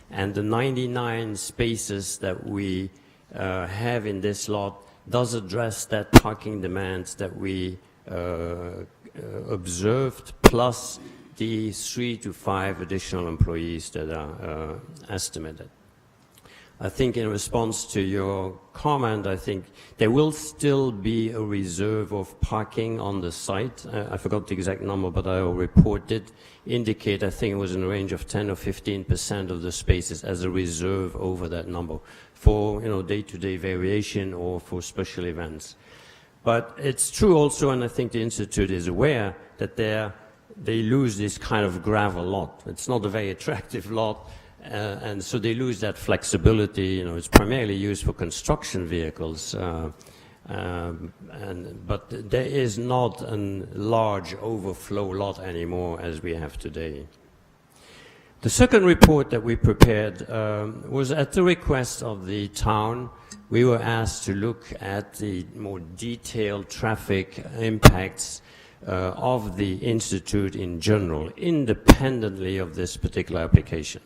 And the 99 spaces that we have in this lot does address that parking demands that we observed, plus the 3 to 5 additional employees that are estimated. I think in response to your comment, I think there will still be a reserve of parking on the site. I forgot the exact number, but our report did indicate, I think it was in the range of 10 or 15% of the spaces as a reserve over that number for, day-to-day variation or for special events. But it's true also, and I think the Institute is aware, that they lose this kind of gravel lot. It's not a very attractive lot. And so they lose that flexibility. It's primarily used for construction vehicles, but there is not a large overflow lot anymore as we have today. The second report that we prepared was at the request of the town. We were asked to look at the more detailed traffic impacts of the Institute in general, independently of this particular application.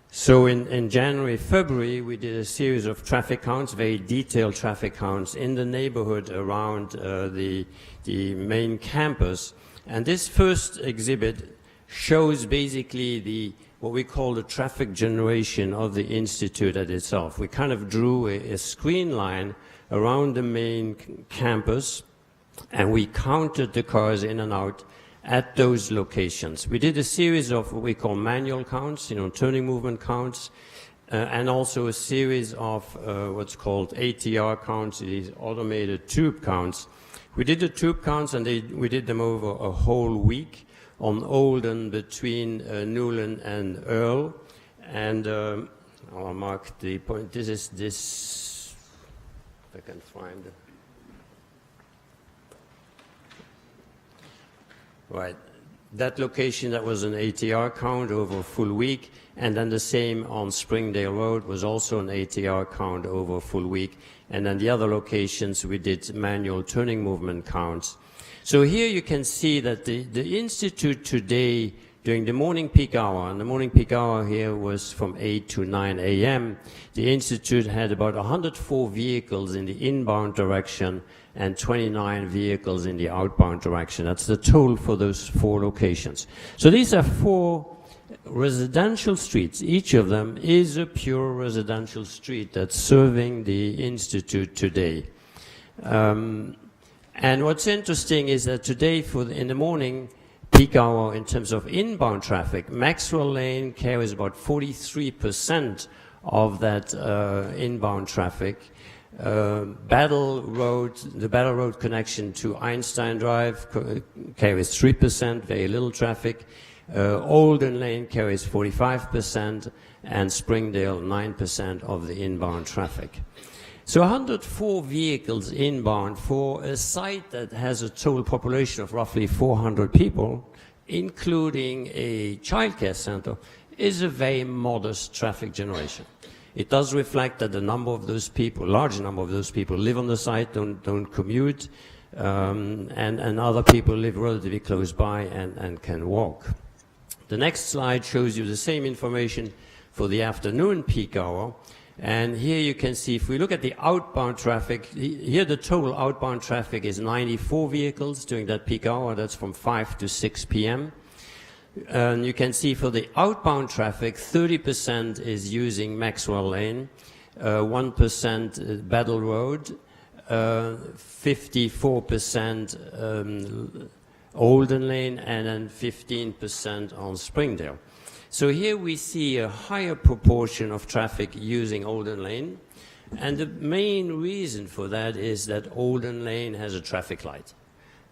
So in January, February, we did a series of traffic counts, very detailed traffic counts in the neighborhood around the main campus. And this first exhibit shows basically what we call the traffic generation of the Institute at itself. We kind of drew a screen line around the main campus, and we counted the cars in and out at those locations. We did a series of what we call manual counts, turning movement counts, and also a series of what's called ATR counts, these automated tube counts. We did the tube counts, and we did them over a whole week on Olden between Newland and Earl. And I'll mark the point. This is this, if I can find it. Right. That location, that was an ATR count over a full week, and then the same on Springdale Road was also an ATR count over a full week. And then the other locations, we did manual turning movement counts. So here you can see that the Institute today, during the morning peak hour, and the morning peak hour here was from 8 to 9 a.m., the Institute had about 104 vehicles in the inbound direction and 29 vehicles in the outbound direction. That's the total for those 4 locations. So these are 4 residential streets. Each of them is a pure residential street that's serving the Institute today. And what's interesting is that today, in the morning peak hour, in terms of inbound traffic, Maxwell Lane carries about 43% of that inbound traffic. Battle Road, the Battle Road connection to Einstein Drive carries 3%, very little traffic. Olden Lane carries 45%, and Springdale 9% of the inbound traffic. So 104 vehicles inbound for a site that has a total population of roughly 400 people, including a childcare center, is a very modest traffic generation. It does reflect that a number of those people, large number of those people, live on the site, don't commute, and other people live relatively close by and can walk. The next slide shows you the same information for the afternoon peak hour. And here you can see, if we look at the outbound traffic, here the total outbound traffic is 94 vehicles during that peak hour. That's from 5 to 6 p.m. And you can see for the outbound traffic, 30% is using Maxwell Lane, 1% Battle Road, 54% Olden Lane, and then 15% on Springdale. So here we see a higher proportion of traffic using Olden Lane, and the main reason for that is that Olden Lane has a traffic light.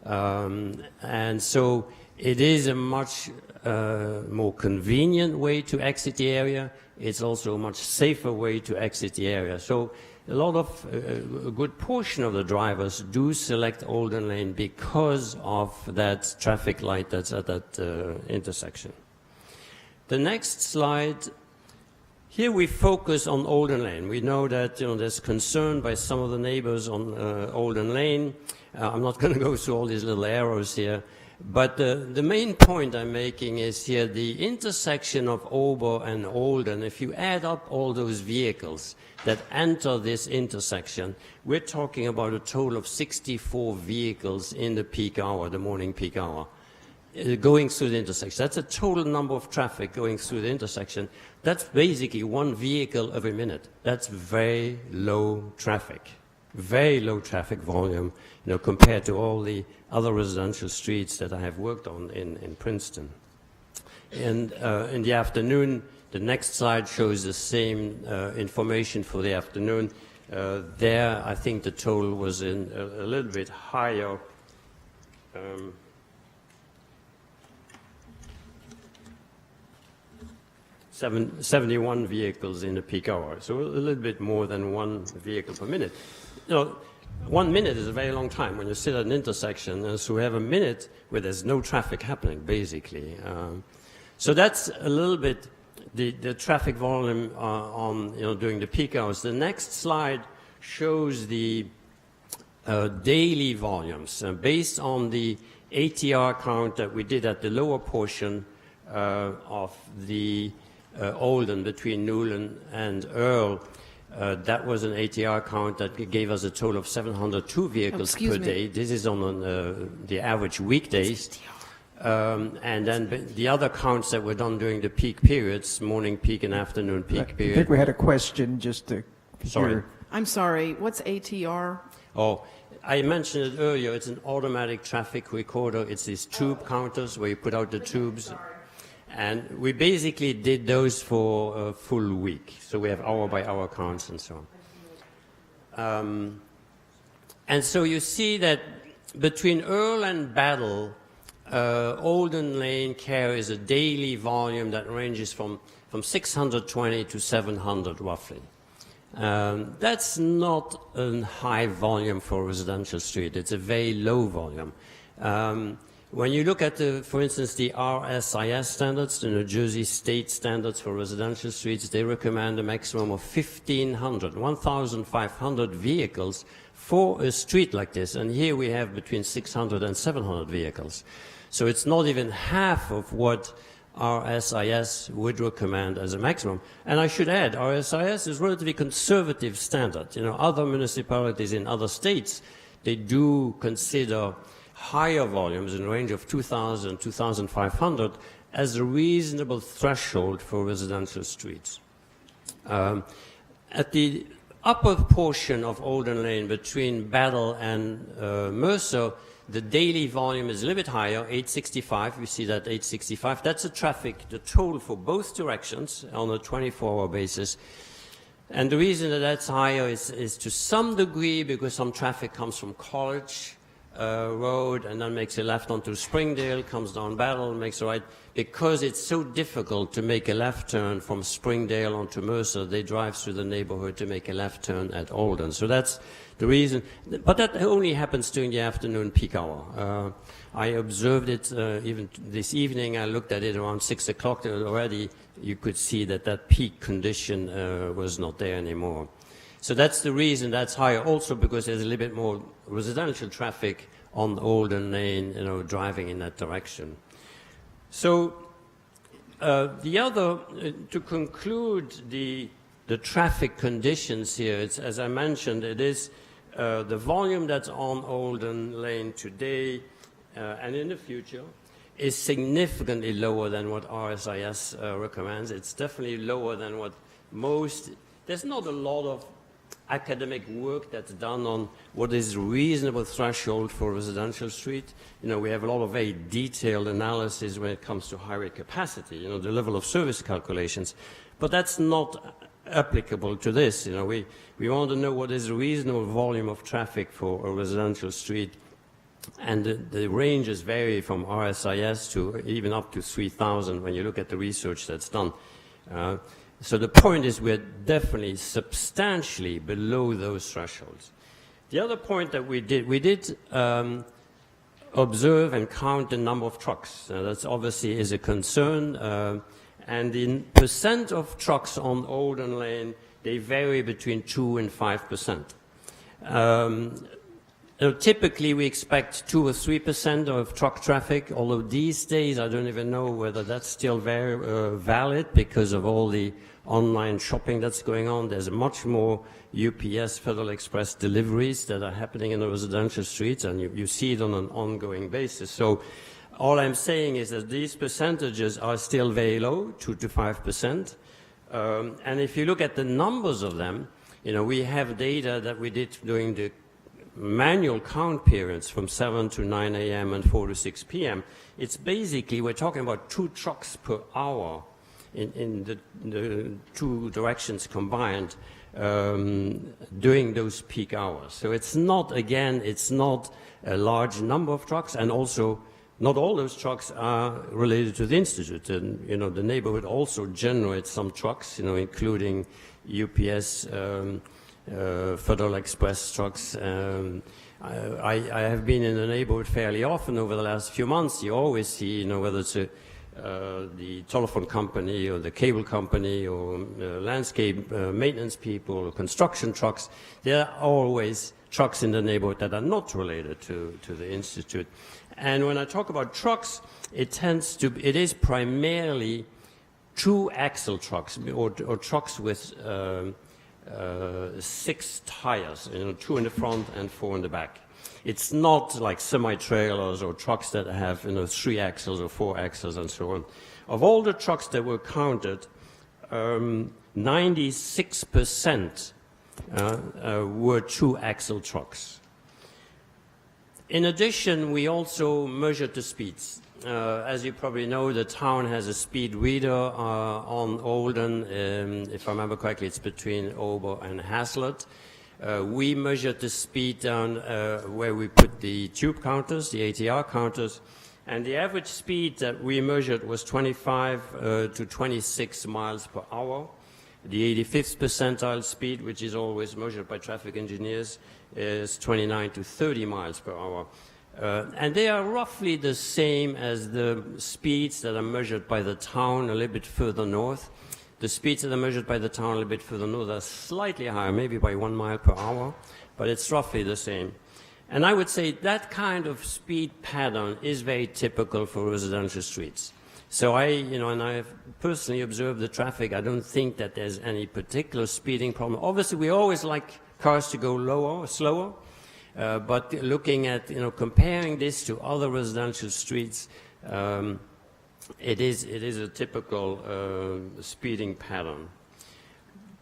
And so it is a much more convenient way to exit the area. It's also a much safer way to exit the area. So a lot of, a good portion of the drivers do select Olden Lane because of that traffic light that's at that intersection. The next slide, here we focus on Olden Lane. We know that there's concern by some of the neighbors on Olden Lane. I'm not going to go through all these little arrows here, but the main point I'm making is here the intersection of Ober and Olden. If you add up all those vehicles that enter this intersection, we're talking about a total of 64 vehicles in the peak hour, the morning peak hour, going through the intersection. That's a total number of traffic going through the intersection. That's basically one vehicle every minute. That's very low traffic volume, compared to all the other residential streets that I have worked on in Princeton. And in the afternoon, the next slide shows the same information for the afternoon. There, I think the total was a little bit higher. 71 vehicles in the peak hour, so a little bit more than one vehicle per minute. 1 minute is a very long time when you sit at an intersection, and so we have a minute where there's no traffic happening, basically. So that's a little bit the traffic volume during the peak hours. The next slide shows the daily volumes based on the ATR count that we did at the lower portion of the Olden between Newland and Earl. That was an ATR count that gave us a total of 702 vehicles per day. This is on the average weekdays. And then the other counts that were done during the peak periods, morning peak and afternoon peak period. I think we had a question just to Sorry. I'm sorry, what's ATR? Oh, I mentioned it earlier. It's an automatic traffic recorder. It's these tube counters where you put out the tubes. And we basically did those for a full week. So we have hour-by-hour counts and so on. And so you see that between Earl and Battle, Olden Lane carries a daily volume that ranges from 620 to 700 roughly. That's not a high volume for a residential street. It's a very low volume. When you look at, for instance, the RSIS standards, the New Jersey state standards for residential streets, they recommend a maximum of 1,500 vehicles for a street like this. And here we have between 600 and 700 vehicles. So it's not even half of what RSIS would recommend as a maximum. And I should add, RSIS is a relatively conservative standard. Other municipalities in other states, they do consider higher volumes in the range of 2,000, 2,500 as a reasonable threshold for residential streets. At the upper portion of Olden Lane between Battle and Mercer, the daily volume is a little bit higher, 865. We see that 865. That's the traffic, the total for both directions on a 24-hour basis. And the reason that that's higher is to some degree because some traffic comes from College Road and then makes a left onto Springdale, comes down Battle, makes a right. Because it's so difficult to make a left turn from Springdale onto Mercer, they drive through the neighborhood to make a left turn at Olden. So that's the reason. But that only happens during the afternoon peak hour. I observed it even this evening. I looked at it around 6 o'clock already. You could see that that peak condition was not there anymore. So that's the reason that's higher. Also because there's a little bit more residential traffic on Olden Lane, driving in that direction. So the other, to conclude the traffic conditions here, it's, as I mentioned, it is the volume that's on Olden Lane today and in the future is significantly lower than what RSIS recommends. It's definitely lower than what most, there's not a lot of academic work that's done on what is reasonable threshold for residential street. We have a lot of very detailed analysis when it comes to highway capacity, the level of service calculations, but that's not applicable to this. We want to know what is a reasonable volume of traffic for a residential street, and the ranges vary from RSIS to even up to 3,000 when you look at the research that's done. So the point is we're definitely substantially below those thresholds. The other point that we did observe and count the number of trucks. That's obviously is a concern. And in percent of trucks on Olden Lane, they vary between 2 and 5%. Typically, we expect 2 or 3% of truck traffic, although these days I don't even know whether that's still very valid because of all the online shopping that's going on. There's much more UPS, Federal Express deliveries that are happening in the residential streets, and you see it on an ongoing basis. So all I'm saying is that these percentages are still very low, 2 to 5%. And if you look at the numbers of them, we have data that we did during the manual count periods from 7 to 9 a.m. and 4 to 6 p.m. It's basically, we're talking about 2 trucks per hour in the two directions combined during those peak hours. So it's not a large number of trucks, and also not all those trucks are related to the Institute. And, the neighborhood also generates some trucks, including UPS, Federal Express trucks. I have been in the neighborhood fairly often over the last few months. You always see, whether it's the telephone company or the cable company or landscape maintenance people or construction trucks, there are always trucks in the neighborhood that are not related to the Institute. And when I talk about trucks, it is primarily 2-axle trucks or trucks with 6 tires, 2 in the front and 4 in the back. It's not like semi-trailers or trucks that have 3 axles or 4 axles and so on. Of all the trucks that were counted, 96% were 2-axle trucks. In addition, we also measured the speeds. As you probably know, the town has a speed reader on Olden. If I remember correctly, it's between Ober and Hazlitt. We measured the speed down where we put the tube counters, the ATR counters, and the average speed that we measured was 25 to 26 miles per hour. The 85th percentile speed, which is always measured by traffic engineers, is 29 to 30 miles per hour. And they are roughly the same as the speeds that are measured by the town a little bit further north. The speeds that are measured by the town a little bit further north are slightly higher, maybe by 1 mile per hour, but it's roughly the same. And I would say that kind of speed pattern is very typical for residential streets. So and I have personally observed the traffic. I don't think that there's any particular speeding problem. Obviously, we always like cars to go lower, slower. But looking at, comparing this to other residential streets, it is a typical speeding pattern.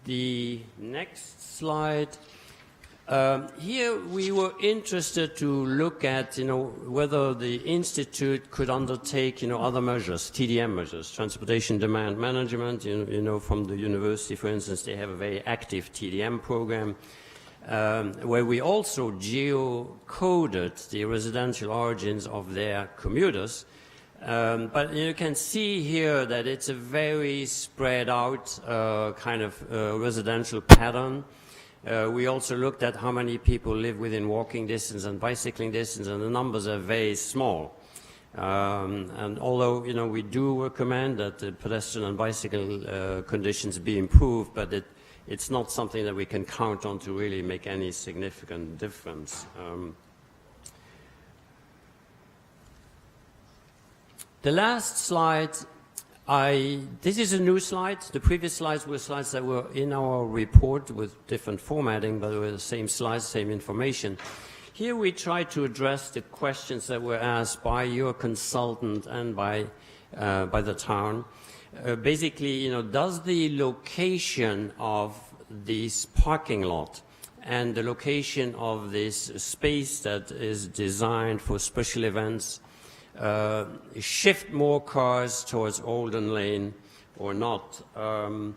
The next slide Here we were interested to look at, whether the Institute could undertake, other measures, TDM measures, transportation demand management. From the university, for instance, they have a very active TDM program, where we also geocoded the residential origins of their commuters. But you can see here that it's a very spread out kind of residential pattern. We also looked at how many people live within walking distance and bicycling distance, and the numbers are very small. And although, we do recommend that the pedestrian and bicycle conditions be improved, but it's not something that we can count on to really make any significant difference. The last slide, this is a new slide. The previous slides were slides that were in our report with different formatting, but they were the same slides, same information. Here we try to address the questions that were asked by your consultant and by the town. Basically, does the location of this parking lot and the location of this space that is designed for special events shift more cars towards Olden Lane or not? And,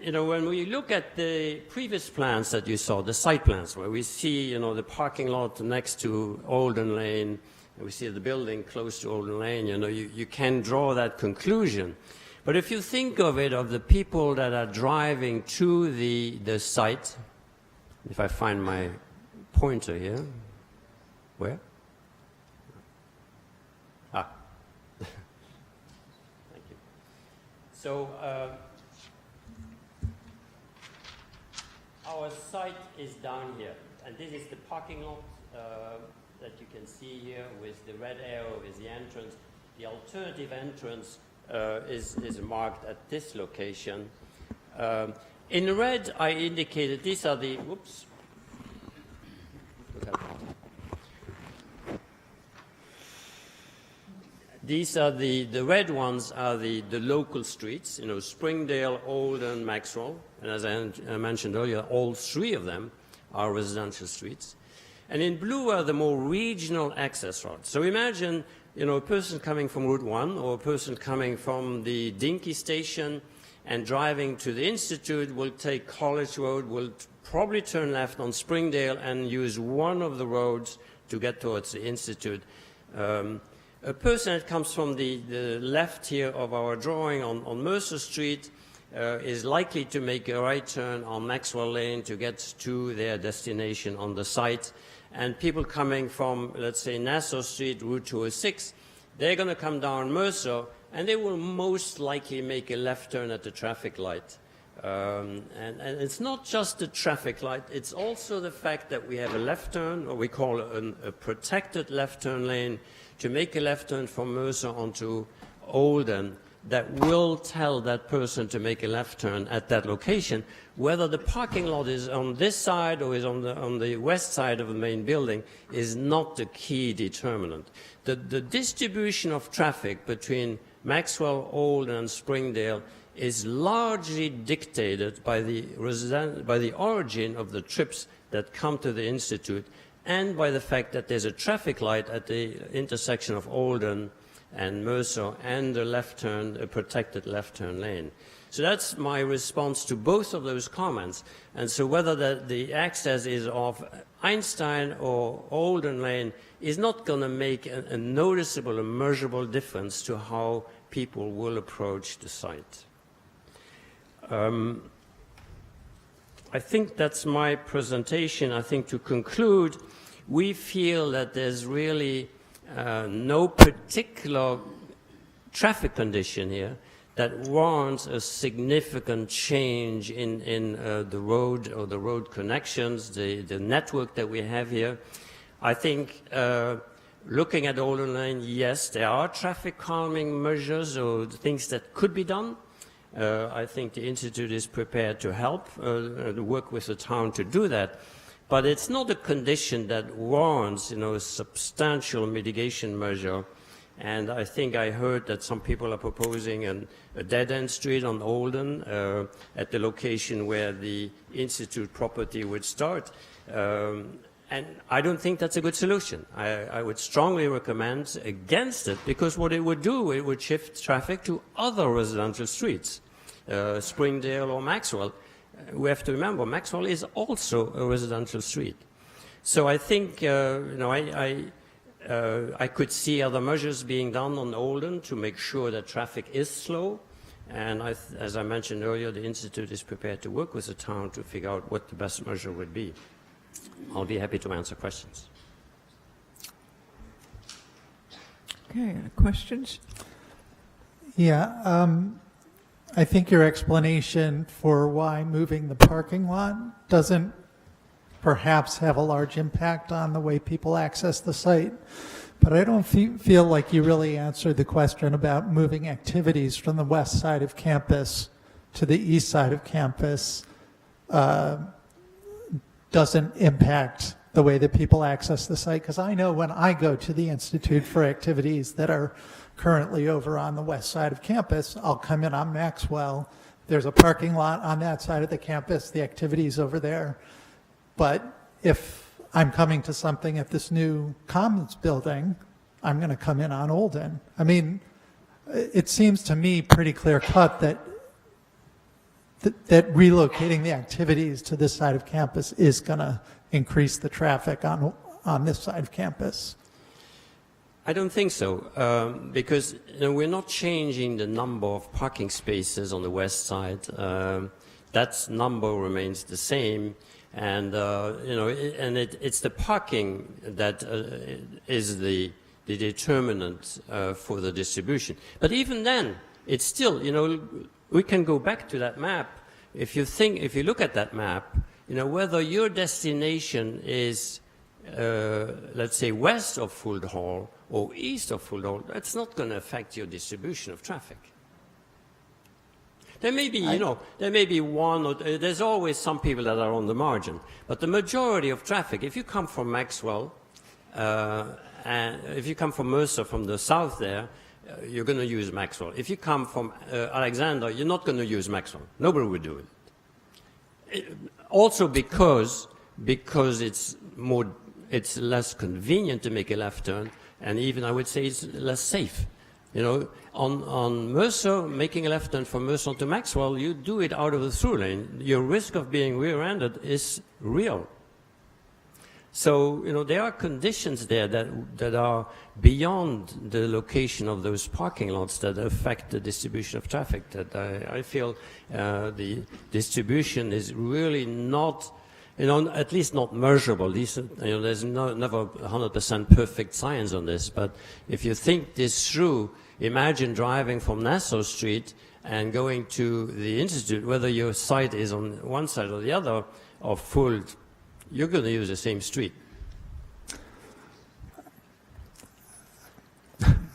when we look at the previous plans that you saw, the site plans, where we see, the parking lot next to Olden Lane, and we see the building close to Olden Lane, you can draw that conclusion. But if you think of it, of the people that are driving to the site, if I find my pointer here, where? Thank you. So our site is down here, and this is the parking lot that you can see here with the red arrow is the entrance. The alternative entrance is marked at this location. In red, I indicated these are the, whoops. These are the red ones are the local streets, Springdale, Olden, Maxwell. And as I mentioned earlier, all three of them are residential streets. And in blue are the more regional access routes. So imagine, a person coming from Route 1 or a person coming from the Dinky station and driving to the Institute will take College Road, will probably turn left on Springdale and use one of the roads to get towards the Institute. A person that comes from the left here of our drawing on Mercer Street is likely to make a right turn on Maxwell Lane to get to their destination on the site. And people coming from, let's say, Nassau Street, Route 206, they're going to come down Mercer, and they will most likely make a left turn at the traffic light. And it's not just the traffic light, it's also the fact that we have a left turn, or we call it a protected left turn lane, to make a left turn from Mercer onto Olden that will tell that person to make a left turn at that location. Whether the parking lot is on this side or is on the west side of the main building is not the key determinant. The distribution of traffic between Maxwell, Olden, and Springdale is largely dictated by the origin of the trips that come to the Institute and by the fact that there's a traffic light at the intersection of Olden and Mercer and a protected left turn lane. So that's my response to both of those comments. And so whether the access is off Einstein or Olden Lane is not going to make a noticeable, a measurable difference to how people will approach the site. I think that's my presentation. I think to conclude, we feel that there's really no particular traffic condition here that warrants a significant change in the road or the road connections, the network that we have here. I think looking at Olden Lane, yes, there are traffic calming measures or things that could be done. I think the Institute is prepared to help work with the town to do that. But it's not a condition that warrants, a substantial mitigation measure And I think I heard that some people are proposing a dead-end street on Olden at the location where the Institute property would start. And I don't think that's a good solution. I would strongly recommend against it, because what it would do, it would shift traffic to other residential streets, Springdale or Maxwell. We have to remember, Maxwell is also a residential street. So I think, I could see other measures being done on Olden to make sure that traffic is slow. And as I mentioned earlier, the Institute is prepared to work with the town to figure out what the best measure would be. I'll be happy to answer questions. Okay, questions? Yeah, I think your explanation for why moving the parking lot doesn't perhaps have a large impact on the way people access the site, but I don't feel like you really answered the question about moving activities from the west side of campus to the east side of campus doesn't impact the way that people access the site. Because I know when I go to the Institute for activities that are currently over on the west side of campus, I'll come in on Maxwell. There's a parking lot on that side of the campus, the activity's over there. But if I'm coming to something at this new Commons building, I'm going to come in on Olden. I mean, it seems to me pretty clear cut that relocating the activities to this side of campus is going to increase the traffic on this side of campus. I don't think so, because we're not changing the number of parking spaces on the west side. That number remains the same, and it's the parking that is the determinant for the distribution. But even then, it's still, we can go back to that map. If you look at that map, whether your destination is, let's say, west of Fuld Hall or east of Fuld Hall, that's not going to affect your distribution of traffic. There may be, there may be one or there's always some people that are on the margin, but the majority of traffic, if you come from Maxwell, and if you come from Mercer from the south there, you're going to use Maxwell. If you come from Alexander, you're not going to use Maxwell. Nobody would do it. Also because it's less convenient to make a left turn, and even I would say it's less safe. On Mercer, making a left turn from Mercer to Maxwell, you do it out of the through lane. Your risk of being rear-ended is real. So, there are conditions there that are beyond the location of those parking lots that affect the distribution of traffic. That I feel the distribution is really not, at least not measurable. There's never 100% perfect science on this. But if you think this through, imagine driving from Nassau Street and going to the Institute, whether your site is on one side or the other of Fuld, you're going to use the same street.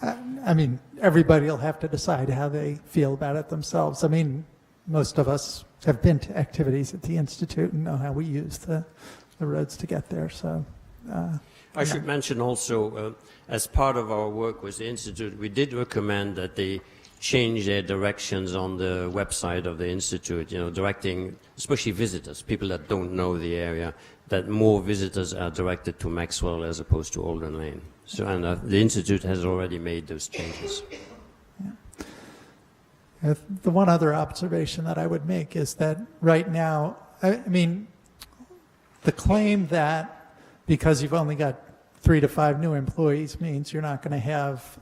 I mean, everybody will have to decide how they feel about it themselves. I mean, most of us have been to activities at the Institute and know how we use the roads to get there. So, I should mention also, as part of our work with the Institute, we did recommend that they change their directions on the website of the Institute, directing, especially visitors, people that don't know the area, that more visitors are directed to Maxwell as opposed to Olden Lane. So, and the Institute has already made those changes. Yeah. The one other observation that I would make is that right now, I mean, the claim that because you've only got 3 to 5 new employees means you're not going to have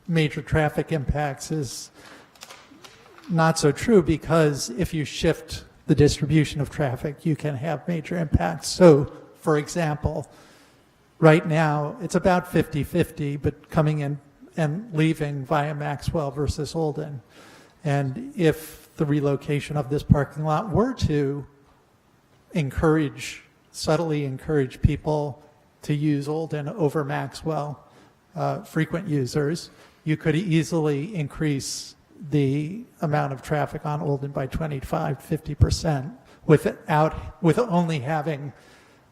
major traffic impacts is not so true, because if you shift the distribution of traffic, you can have major impacts. So, for example, right now it's about 50-50, but coming in and leaving via Maxwell versus Olden. And if the relocation of this parking lot were to subtly encourage people to use Olden over Maxwell, frequent users, you could easily increase the amount of traffic on Olden by 25-50% with only having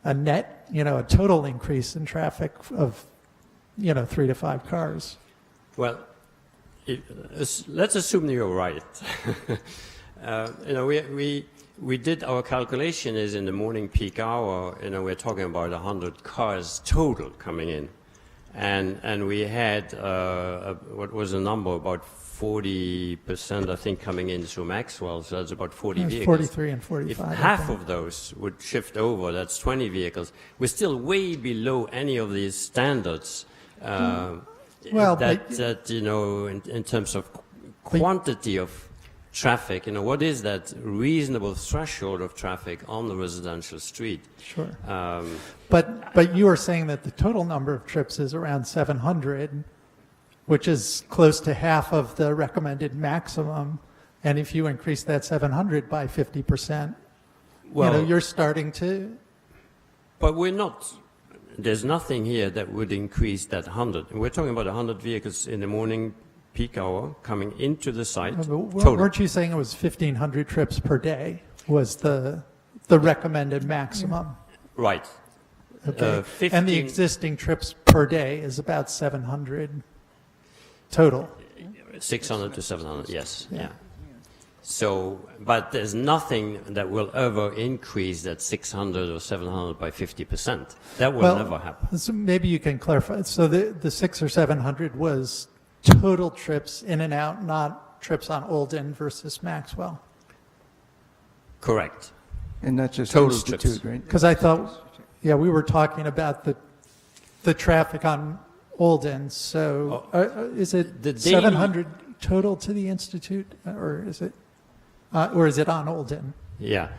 a net, a total increase in traffic of 3 to 5 cars. Well, let's assume you're right. We did our calculation is in the morning peak hour, we're talking about 100 cars total coming in. And we had, what was the number, about 40%, I think, coming in through Maxwell, so that's about 40 vehicles. 43 and 45. If half of those would shift over, that's 20 vehicles. We're still way below any of these standards. In terms of quantity of traffic, what is that reasonable threshold of traffic on the residential street? Sure. But you are saying that the total number of trips is around 700, which is close to half of the recommended maximum. And if you increase that 700 by 50%, you're starting to... But we're not... There's nothing here that would increase that 100. We're talking about 100 vehicles in the morning peak hour coming into the site. Total. Weren't you saying it was 1,500 trips per day was the recommended maximum? Right. Okay. And the existing trips per day is about 700 total. 600 to 700, yes. Yeah. So, but there's nothing that will ever increase that 600 or 700 by 50%. That will never happen. So maybe you can clarify. So the 600 or 700 was total trips in and out, not trips on Olden versus Maxwell. Correct. And not just total Institute, trips. right? Because I thought, we were talking about the traffic on Olden. So is it the 700 total to the Institute, or is it on Olden? Yeah.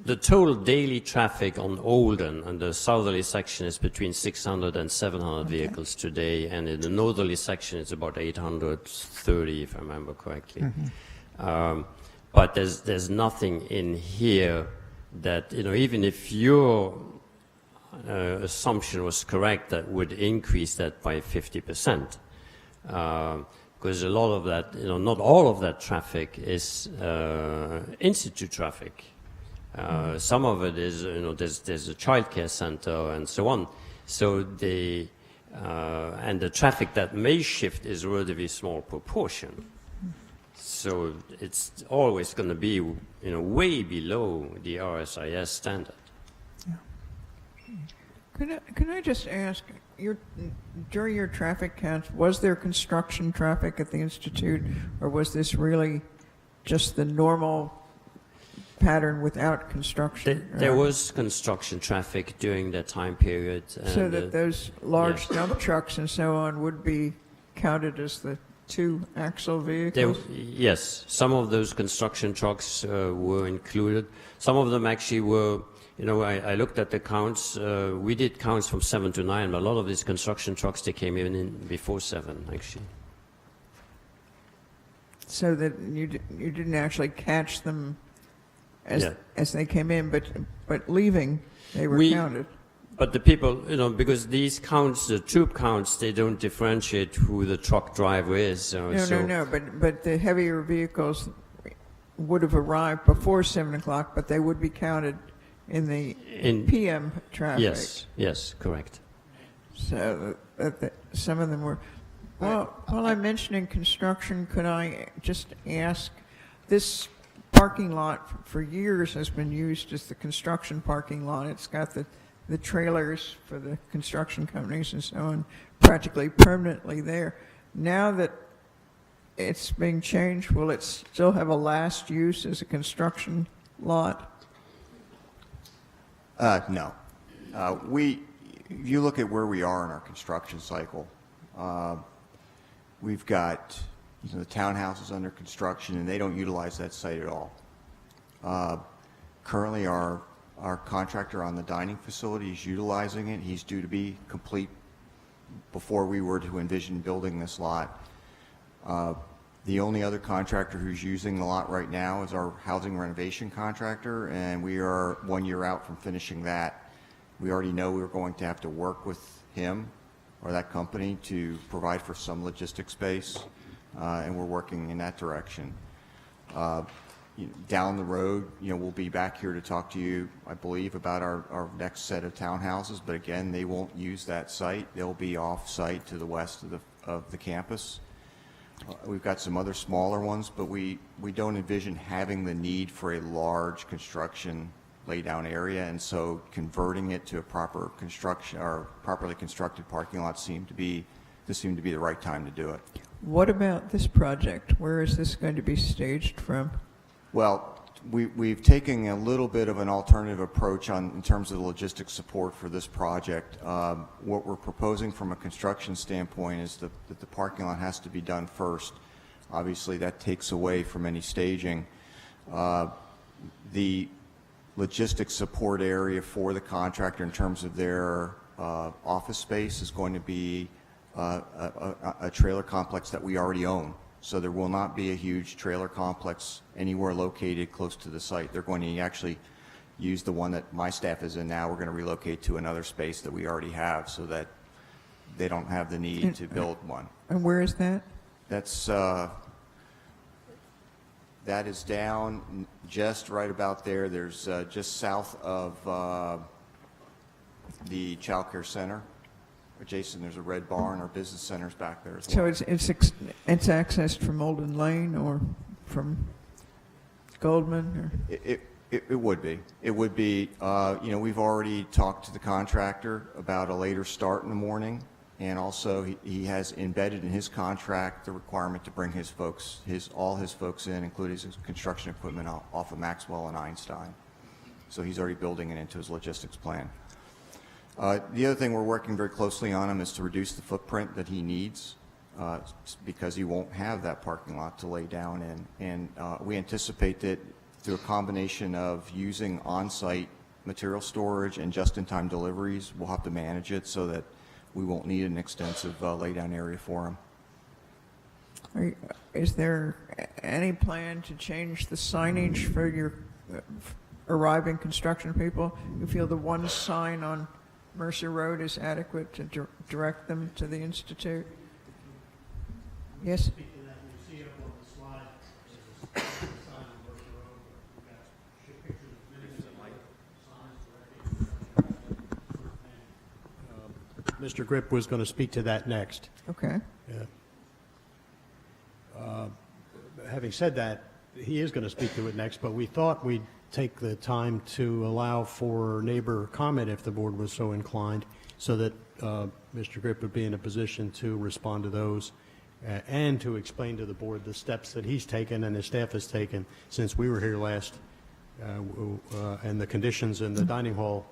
The total daily traffic on Olden and the southerly section is between 600 and 700 vehicles today, and in the northerly section it's about 830, if I remember correctly. But there's nothing in here that, even if your assumption was correct, that would increase that by 50%. Because a lot of that, not all of that traffic is Institute traffic. Some of it is, there's a childcare center and so on. So and the traffic that may shift is a relatively small proportion. So it's always going to be, way below the RSIS standard. Can I just ask, during your traffic counts, was there construction traffic at the Institute, or was this really just the normal pattern without construction? There was construction traffic during that time period. So that those large dump trucks and so on would be counted as the 2-axle vehicles? Yes, some of those construction trucks were included. Some of them actually were, I looked at the counts. We did counts from 7 to 9, but a lot of these construction trucks, they came in before 7, actually. So that you didn't actually catch them as they came in, but leaving, they were counted. But the people, because these counts, the troop counts, they don't differentiate who the truck driver is. No, but the heavier vehicles would have arrived before 7 o'clock, but they would be counted in the PM traffic. Yes, correct. So some of them were. Well, while I'm mentioning construction, could I just ask, this parking lot for years has been used as the construction parking lot. It's got the trailers for the construction companies and so on, practically permanently there. Now that it's being changed, will it still have a last use as a construction lot? No. If you look at where we are in our construction cycle, we've got the townhouses under construction, and they don't utilize that site at all. Currently, our contractor on the dining facility is utilizing it. He's due to be complete before we were to envision building this lot. The only other contractor who's using the lot right now is our housing renovation contractor, and we are 1 year out from finishing that. We already know we're going to have to work with him or that company to provide for some logistics space, and we're working in that direction. down the road, we'll be back here to talk to you, I believe, about our next set of townhouses. But again, they won't use that site. They'll be off-site to the west of the campus. We've got some other smaller ones, but we don't envision having the need for a large construction laydown area, and so converting it to a proper construction or properly constructed parking lot seemed to be the right time to do it. What about this project? Where is this going to be staged from? Well, we've taken a little bit of an alternative approach in terms of the logistics support for this project. What we're proposing from a construction standpoint is that the parking lot has to be done first. Obviously, that takes away from any staging. The logistics support area for the contractor in terms of their office space is going to be a trailer complex that we already own. So there will not be a huge trailer complex anywhere located close to the site. They're going to actually use the one that my staff is in now. We're going to relocate to another space that we already have so that they don't have the need to build one. And where is that? That is down just right about there. There's just south of the Child Care Center. Adjacent, there's a red barn. Our business center's back there as well. So it's accessed from Olden Lane or from Goldman? Or? It would be. It would be. We've already talked to the contractor about a later start in the morning, and also he has embedded in his contract the requirement to bring all his folks in, including his construction equipment, off of Maxwell and Einstein. So he's already building it into his logistics plan. The other thing we're working very closely on him is to reduce the footprint that he needs because he won't have that parking lot to lay down in. And we anticipate that through a combination of using on-site material storage and just-in-time deliveries, we'll have to manage it so that we won't need an extensive laydown area for him. Is there any plan to change the signage for your arriving construction people? You feel the one sign on Mercer Road is adequate to direct them to the Institute? Yes? Mr. Grip was going to speak to that next. Okay. Having said that, he is going to speak to it next, but we thought we'd take the time to allow for neighbor comment if the board was so inclined, so that Mr. Grip would be in a position to respond to those and to explain to the board the steps that he's taken and his staff has taken since we were here last, and the conditions in the dining hall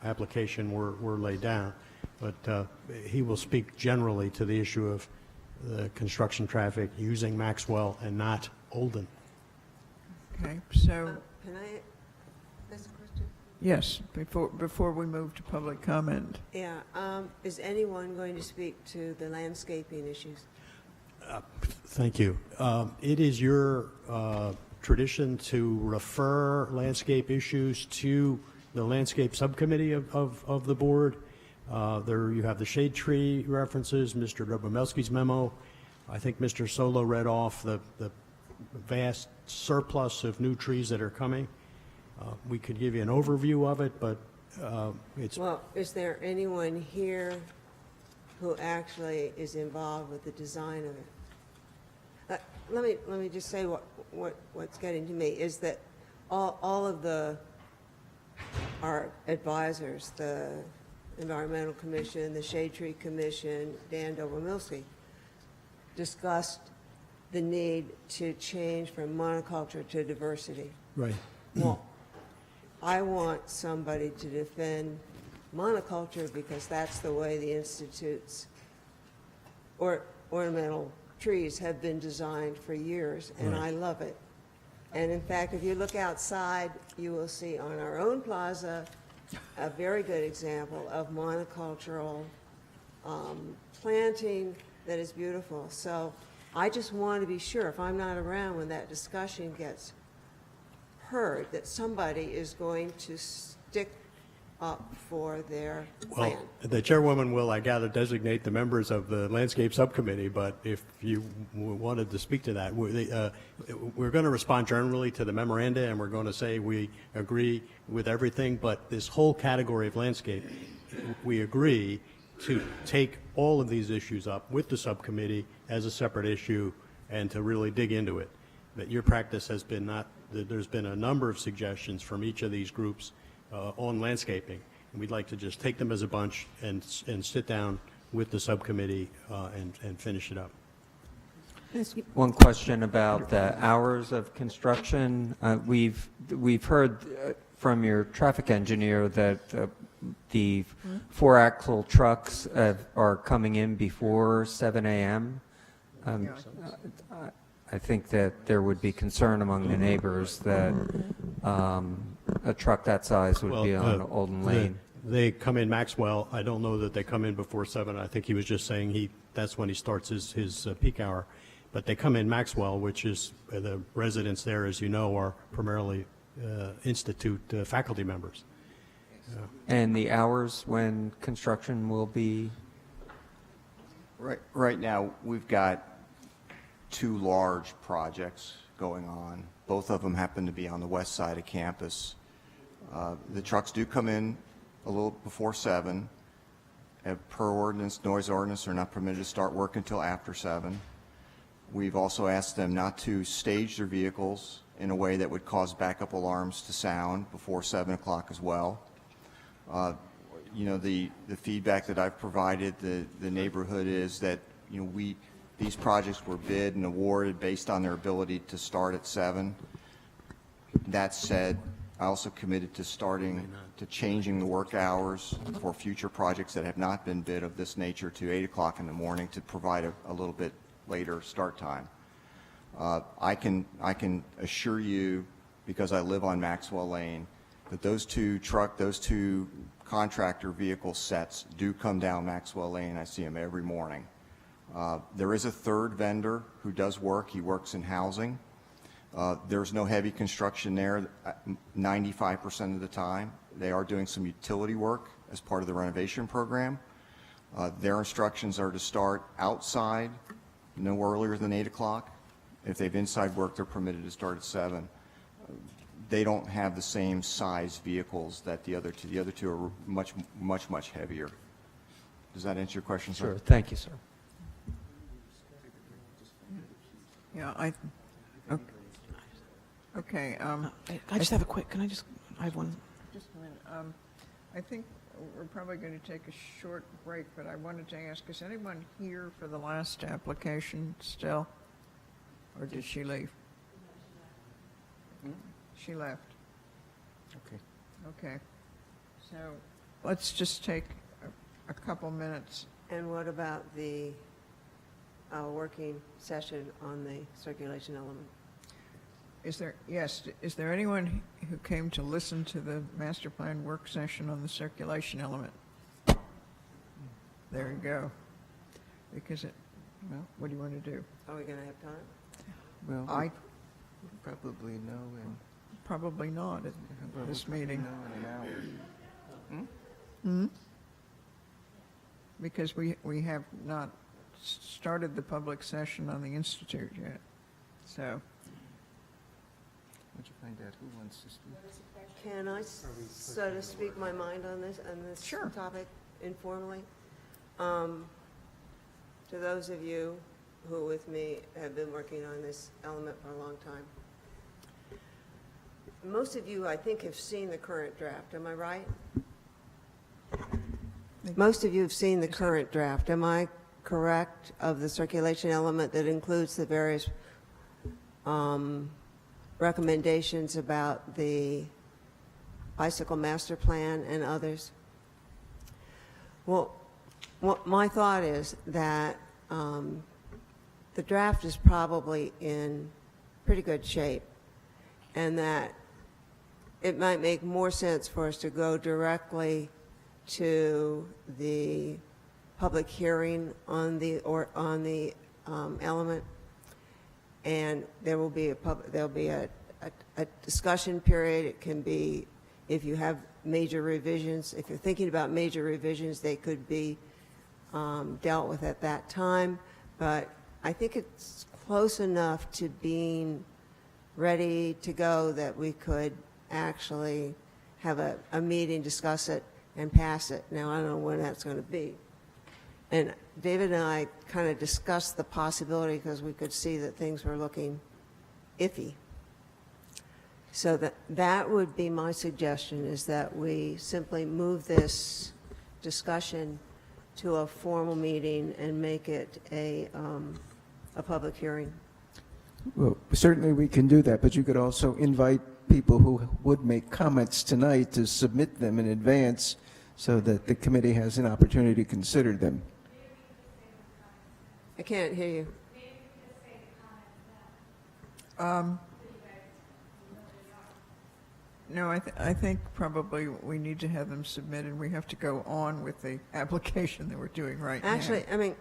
application were laid down. But he will speak generally to the issue of the construction traffic using Maxwell and not Olden. Okay, so... Can I ask a question? Yes, before we move to public comment. Yeah, is anyone going to speak to the landscaping issues? Thank you. It is your tradition to refer landscape issues to the landscape subcommittee of the board. There you have the shade tree references, Mr. Dobromelski's memo. I think Mr. Solo read off the vast surplus of new trees that are coming. We could give you an overview of it, but it's... Well, is there anyone here who actually is involved with the design of it? Let me just say what's getting to me is that all of our advisors, the Environmental Commission, the Shade Tree Commission, Dan Dobromilski, discussed the need to change from monoculture to diversity. Right. Well, I want somebody to defend monoculture because that's the way the Institute's ornamental trees have been designed for years, and Right. I love it. And in fact, if you look outside, you will see on our own plaza a very good example of monocultural planting that is beautiful. So I just want to be sure, if I'm not around when that discussion gets heard, that somebody is going to stick up for their Well, plan. the chairwoman will, I gather, designate the members of the landscape subcommittee, but if you wanted to speak to that, we're going to respond generally to the memoranda, and we're going to say we agree with everything, but this whole category of landscape, we agree to take all of these issues up with the subcommittee as a separate issue and to really dig into it. That your practice has been not, that there's been a number of suggestions from each of these groups on landscaping. And we'd like to just take them as a bunch and sit down with the subcommittee and finish it up. One question about the hours of construction. We've heard from your traffic engineer that the four-axle trucks are coming in before 7 a.m. I think that there would be concern among the neighbors that a truck that size would be on Olden Lane. They come in Maxwell. I don't know that they come in before 7. I think he was just saying that's when he starts his peak hour. But they come in Maxwell, which is the residents there, as you know, are primarily Institute faculty members. And the hours when construction will be? Right now, we've got 2 large projects going on. Both of them happen to be on the west side of campus. The trucks do come in a little before 7. Per ordinance, noise ordinance, are not permitted to start work until after 7. We've also asked them not to stage their vehicles in a way that would cause backup alarms to sound before 7 o'clock as well. You know, the feedback that I've provided the neighborhood is that, you know, these projects were bid and awarded based on their ability to start at 7. That said, I also committed to changing the work hours for future projects that have not been bid of this nature to 8 o'clock in the morning to provide a little bit later start time. I can assure you, because I live on Maxwell Lane, that those two contractor vehicle sets do come down Maxwell Lane. I see them every morning. There is a third vendor who does work. He works in housing. There's no heavy construction there 95% of the time. They are doing some utility work as part of the renovation program. Their instructions are to start outside no earlier than 8 o'clock. If they've inside work, they're permitted to start at 7. They don't have the same size vehicles that the other two. The other two are much heavier. Does that answer your question, sir? Sure. Thank you, sir. Yeah, okay. I just have a quick, I have one. Just a minute. I think we're probably going to take a short break, but I wanted to ask, is anyone here for the last application still? Or did she leave? She left. Okay. Okay. So let's just take a couple minutes. And what about the working session on the circulation element? Is there anyone who came to listen to the master plan work session on the circulation element? There you go. Because what do you want to do? Are we going to have time? Well, probably no. And Probably not at this meeting. No, in an hour. Because we have not started the public session on the Institute yet. So, Would you find out who wants to speak? Can I so to speak my mind on this Sure. topic informally? To those of you who with me have been working on this element for a long time, most of you, I think, have seen the current draft. Am I right? Most of you have seen the current draft. Am I correct, of the circulation element that includes the various recommendations about the bicycle master plan and others? Well, what my thought is that the draft is probably in pretty good shape, and that it might make more sense for us to go directly to the public hearing on the element, and there will be a discussion period. It can be if you have major revisions, if you're thinking about major revisions, they could be dealt with at that time. But I think it's close enough to being ready to go that we could actually have a meeting, discuss it, and pass it. Now, I don't know when that's going to be. And David and I kind of discussed the possibility because we could see that things were looking iffy. So that would be my suggestion, is that we simply move this discussion to a formal meeting and make it a public hearing. Well, certainly we can do that, but you could also invite people who would make comments tonight to submit them in advance so that the committee has an opportunity to consider them. I can't hear you. No, I think probably we need to have them submitted. We have to go on with the application that we're doing right now. Actually, I mean,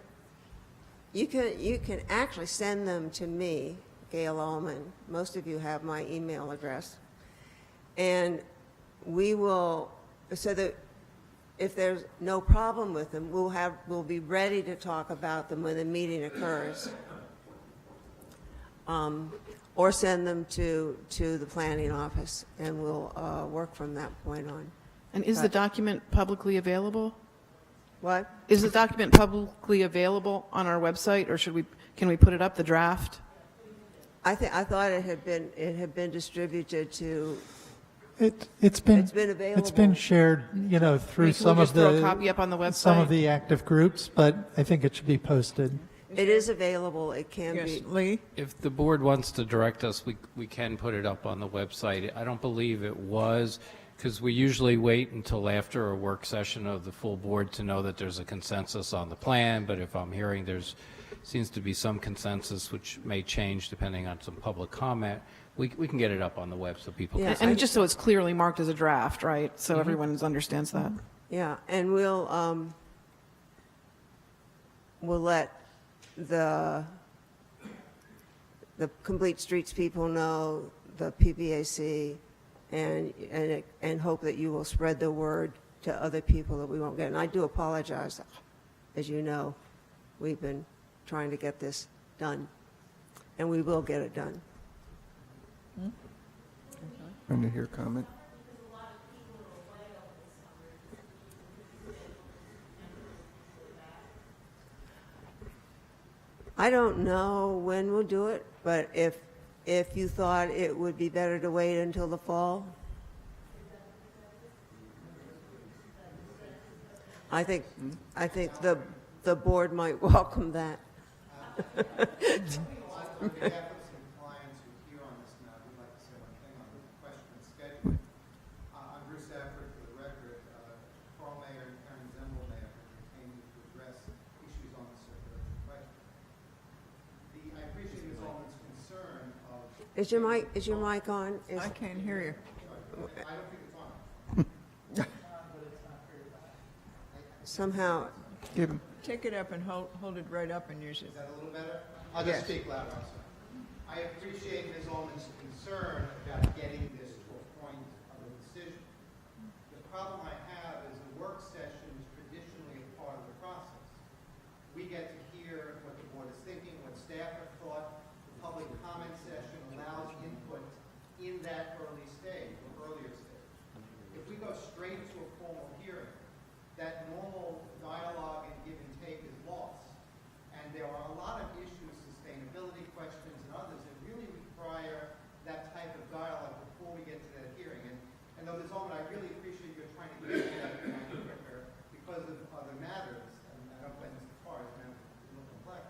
you can actually send them to me, Gail Allman. Most of you have my email address. And we will, so that if there's no problem with them, we'll be ready to talk about them when the meeting occurs. Or send them to the planning office, and we'll work from that point on. And is the document publicly available? What? Is the document publicly available on our website, or can we put it up, the draft? I thought it had been distributed to. It's been available. It's been shared, through Can we just throw a copy up on the some of website? the active groups, but I think it should be posted. It is available. It can Yes, be. Lee? If the board wants to direct us, we can put it up on the website. I don't believe it was, because we usually wait until after a work session of the full board to know that there's a consensus on the plan, but if I'm hearing seems to be some consensus, which may change depending on some public comment, we can get it up on the web so people can see. And just so it's clearly marked as a draft, right? So everyone understands that. Yeah, and we'll let the Complete Streets people know, the PPAC, and hope that you will spread the word to other people that we won't get. And I do apologize. As you know, we've been trying to get this done, and we will get it done. Under your comment. I don't know when we'll do it, but if you thought it would be better to wait until the fall, I think the board might welcome that. I'm Bruce Stafford, for the record. Carl Mayer and Karen Zembelmayer came to address issues on the circulation question. I appreciate Ms. Allman's concern of... Is your mic on? I can't hear you. I don't think it's on. Somehow, Take it up and hold it right up and use it. Is that a little better? I'll Yes. just speak louder. I'm sorry. I appreciate Ms. Allman's concern about getting this to a point of a decision. The problem I have is the work session is traditionally a part of the process. We get to hear what the board is thinking, what staff have thought. The public comment session allows input in that early stage or earlier stage. If we go straight to a formal hearing, that normal dialogue and give and take is lost. And there are a lot of issues, sustainability questions and others, that really require that type of dialogue before we get to that hearing. And though Ms. Allman, I really appreciate you're trying to get to that quicker because of other matters, and I don't blame Mr. Farr, it's a little complex.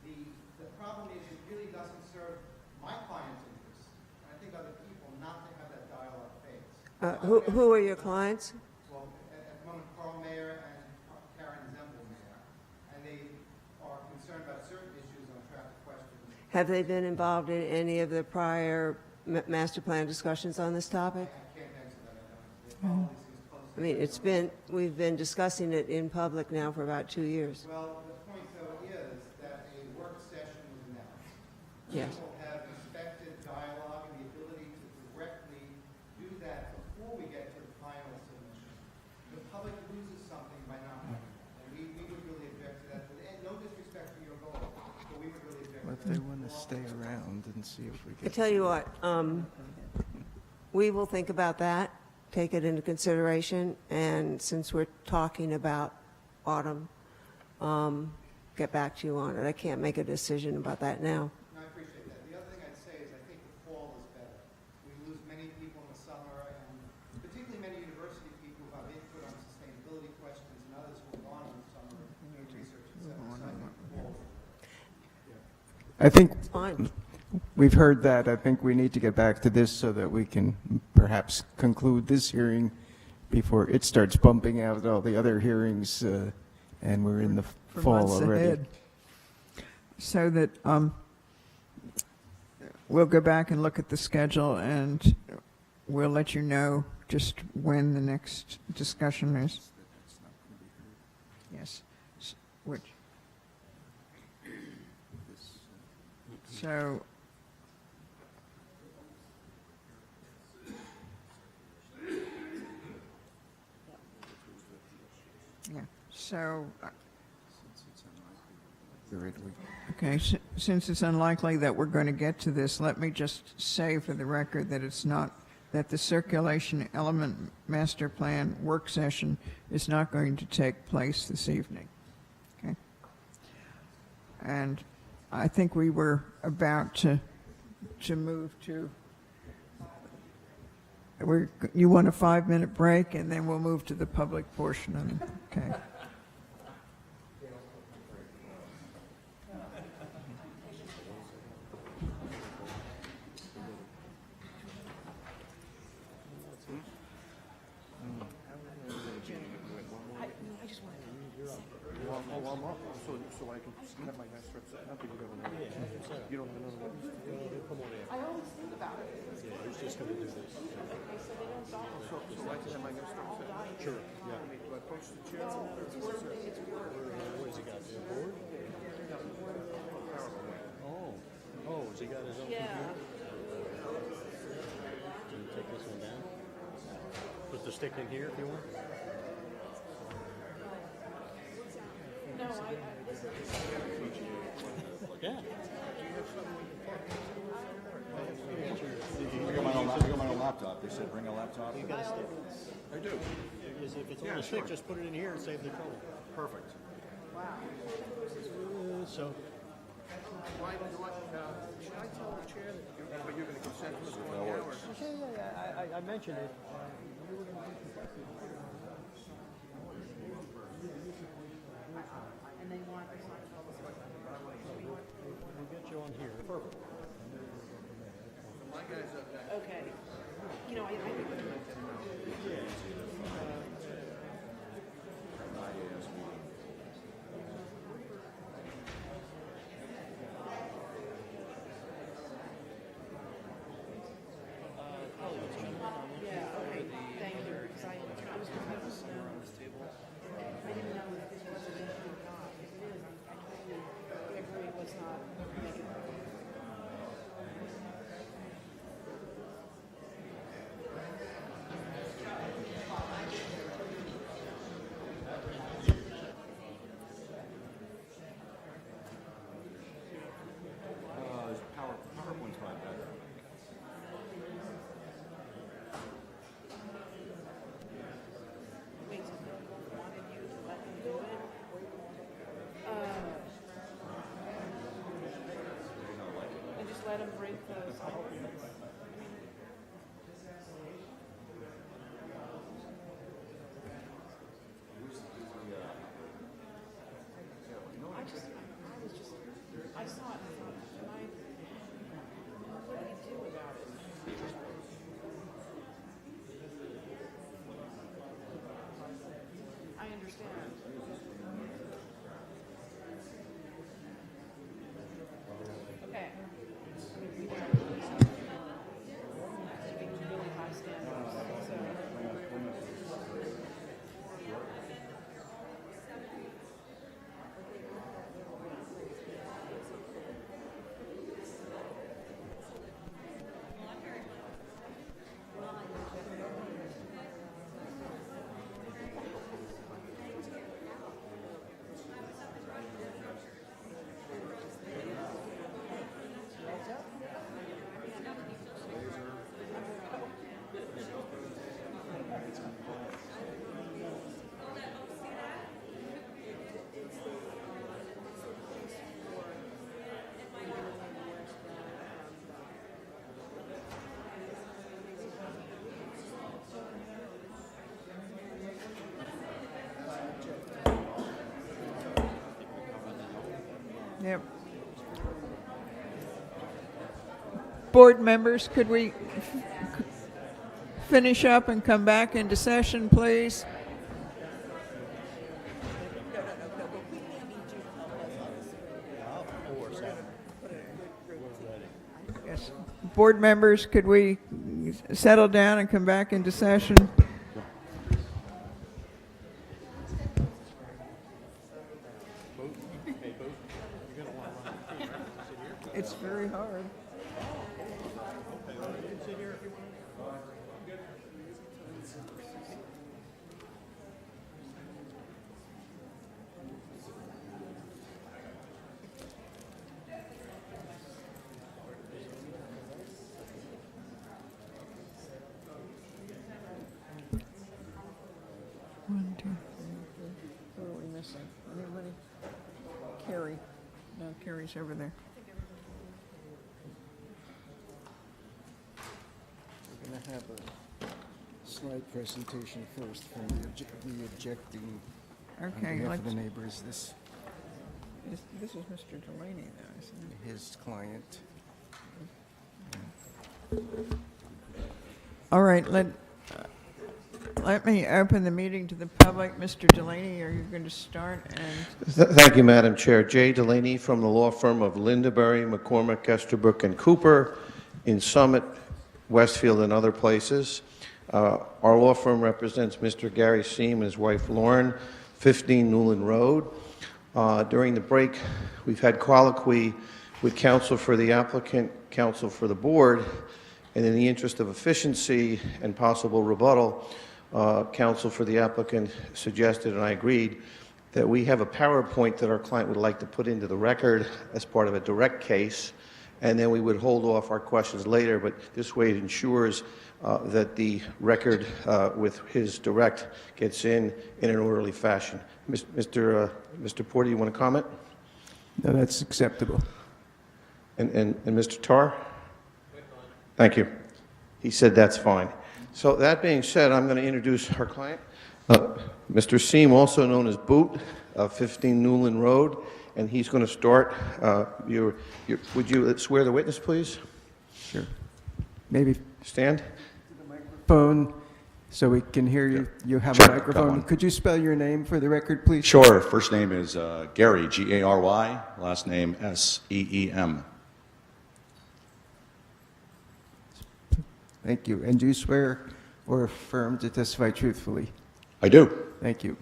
The problem is it really doesn't serve my client's interests, and I think other people, not to have that dialogue phase. who are your clients? Well, at the moment, Carl Mayer and Karen Zembelmayer, and they are concerned about certain issues on traffic questions. Have they been involved in any of the prior master plan discussions on this topic? I can't answer that, I don't know. They follow these things closely. I mean, we've been discussing it in public now for about 2 years. Well, the point, though, is that a work session was announced. Yes. People have respected dialogue and the ability to directly do that before we get stay around and see if we I tell you what, we will think about that, take it into consideration, and since we're talking about autumn, get back to you on it. I can't make a decision about that now. No, I appreciate that. The other thing I'd say is I think the fall is better. We lose many people in the summer, and particularly many university people who have input on sustainability questions, and others who are gone in the summer, doing research, et cetera. So I think the fall. I think Fine. we've heard that. I think we need to get back to this so that we can perhaps conclude this hearing before it starts bumping out all the other hearings, and we're in the For fall months already. ahead. So that we'll go back and look at the schedule, and we'll let you know just when the next discussion is. Yes. Which? So, yeah, so, okay, since it's unlikely that we're going to get to this, let me just say for the record that it's not, that the circulation element master plan work session is not going to take place this evening. Okay? And I think we were about to move to, you want a 5-minute break, and then we'll move to the public portion of it. Okay. So I can have my hair strips. Not that you don't know. You don't have another one. I always think about it. Yeah, he's just going to do this. So I can have my hair strips. Sure. Yeah. Do I post the chair? What has he got? The board? Oh, has he got his own computer? Can you take this one down? Put the stick in here if you want. No, Yeah. I got my own laptop. They said bring a laptop. You got a stick? I do. If it's on a stick, just put it in here and save the trouble. Perfect. wow. So. Should I tell the chair that you're going to consent to this one now? Yeah, I mentioned it. And they want us on We'll get you on here. Perfect. My guy's up next. Okay. You know, I yeah, okay, thank you, because I was confused on this table. I didn't know if this was an issue or not. If it is, I totally agree, let's not make it. PowerPoint's my better. Wait, so they wanted you to let them do it? And just let them break the silence? I saw it, and what do we do about it? I understand. Okay. Yep. Board members, could we finish up and come back into session, please? Yes. Board members, could we settle down and come back into session? It's very hard. One, two, three, four. Who are we missing? Anybody? Carrie. No, Carrie's over there. We're going to have a slide presentation first from the objecting on Okay, behalf of the let's- neighbors. This is Mr. Delaney, though, isn't it? His client. All right, let me open the meeting to the public. Mr. Delaney, are you going to start? And Thank you, Madam Chair. Jay Delaney from the law firm of Lindaberry, McCormick, Esterbrook, and Cooper in Summit, Westfield, and other places. Our law firm represents Mr. Gary Seam and his wife Lauren, 15 Newland Road. During the break, we've had colloquy with counsel for the applicant, counsel for the board, and in the interest of efficiency and possible rebuttal, counsel for the applicant suggested, and I agreed, that we have a PowerPoint that our client would like to put into the record as part of a direct case, and then we would hold off our questions later, but this way it ensures that the record with his direct gets in an orderly fashion. Mr. Porter, you want to comment? No, that's acceptable. And Mr. Tarr? Thank you. He said that's fine. So that being said, I'm going to introduce our client. Mr. Seam, also known as Boot, 15 Newland Road, and he's going to start. Would you swear the witness, please? Sure. Maybe stand. Phone, so we can hear you. You have Sure, a got microphone. one. Could you spell your name for the record, please? Sure. First name is Gary, G-A-R-Y. Last name S-E-E-M. Thank you. And do you swear or affirm to testify truthfully? I do. Thank you.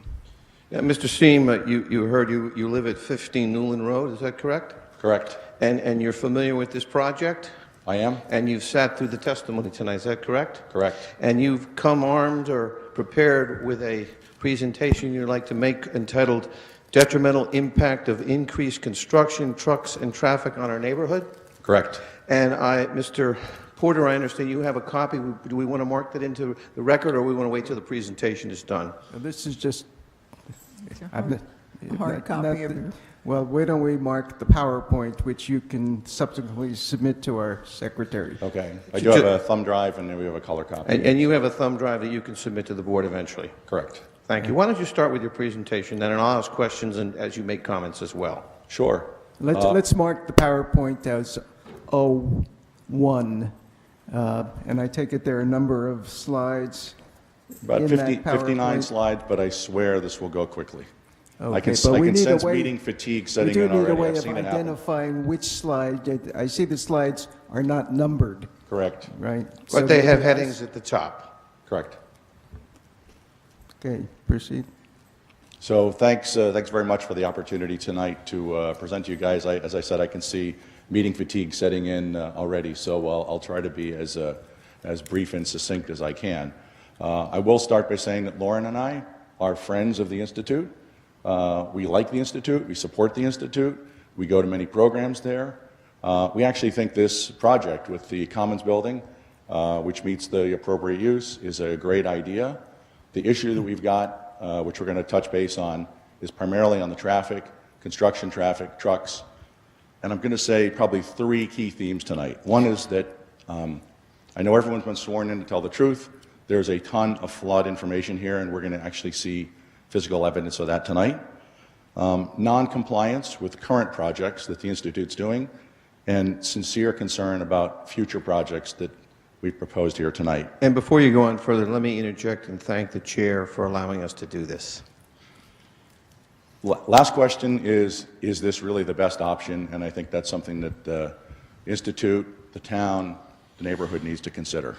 Yeah, Mr. Seam, you heard you live at 15 Newland Road, is that correct? Correct. And you're familiar with this project? I am. And you've sat through the testimony tonight, is that correct? Correct. And you've come armed or prepared with a presentation you'd like to make entitled Detrimental Impact of Increased Construction, Trucks, and Traffic on Our Neighborhood? Correct. And Mr. Porter, I understand you have a copy. Do we want to mark that into the record, or we want to wait till the presentation is done? This is just hard copy of it. Well, why don't we mark the PowerPoint, which you can subsequently submit to our secretary? Okay. I do have a thumb drive, and then we have a color copy. And you have a thumb drive that you can submit to the board eventually? Correct. Thank you. Why don't you start with your presentation, then, and I'll ask questions and as you make comments as well. Sure. Let's mark the PowerPoint as 01. And I take it there are a number of slides About in 50, that PowerPoint. 59 slides, but I swear this will go quickly. Okay, I can but we need a sense way- meeting fatigue We setting do in need a already. way I've of seen it happen. identifying which slide. I see the slides are not numbered, Correct. right? But So they have maybe headings at the top. Correct. Okay, proceed. So thanks very much for the opportunity tonight to present to you guys. As I said, I can see meeting fatigue setting in already, so I'll try to be as brief and succinct as I can. I will start by saying that Lauren and I are friends of the Institute. We like the Institute. We support the Institute. We go to many programs there. We actually think this project with the Commons building, which meets the appropriate use, is a great idea. The issue that we've got, which we're going to touch base on, is primarily on the traffic, construction traffic, trucks. And I'm going to say probably three key themes tonight. One is that I know everyone's been sworn in to tell the truth. There's a ton of flawed information here, and we're going to actually see physical evidence of that tonight. non-compliance with current projects that the Institute's doing, and sincere concern about future projects that we've proposed here tonight. And before you go on further, let me interject and thank the chair for allowing us to do this. Last question is this really the best option? And I think that's something that the Institute, the town, the neighborhood needs to consider.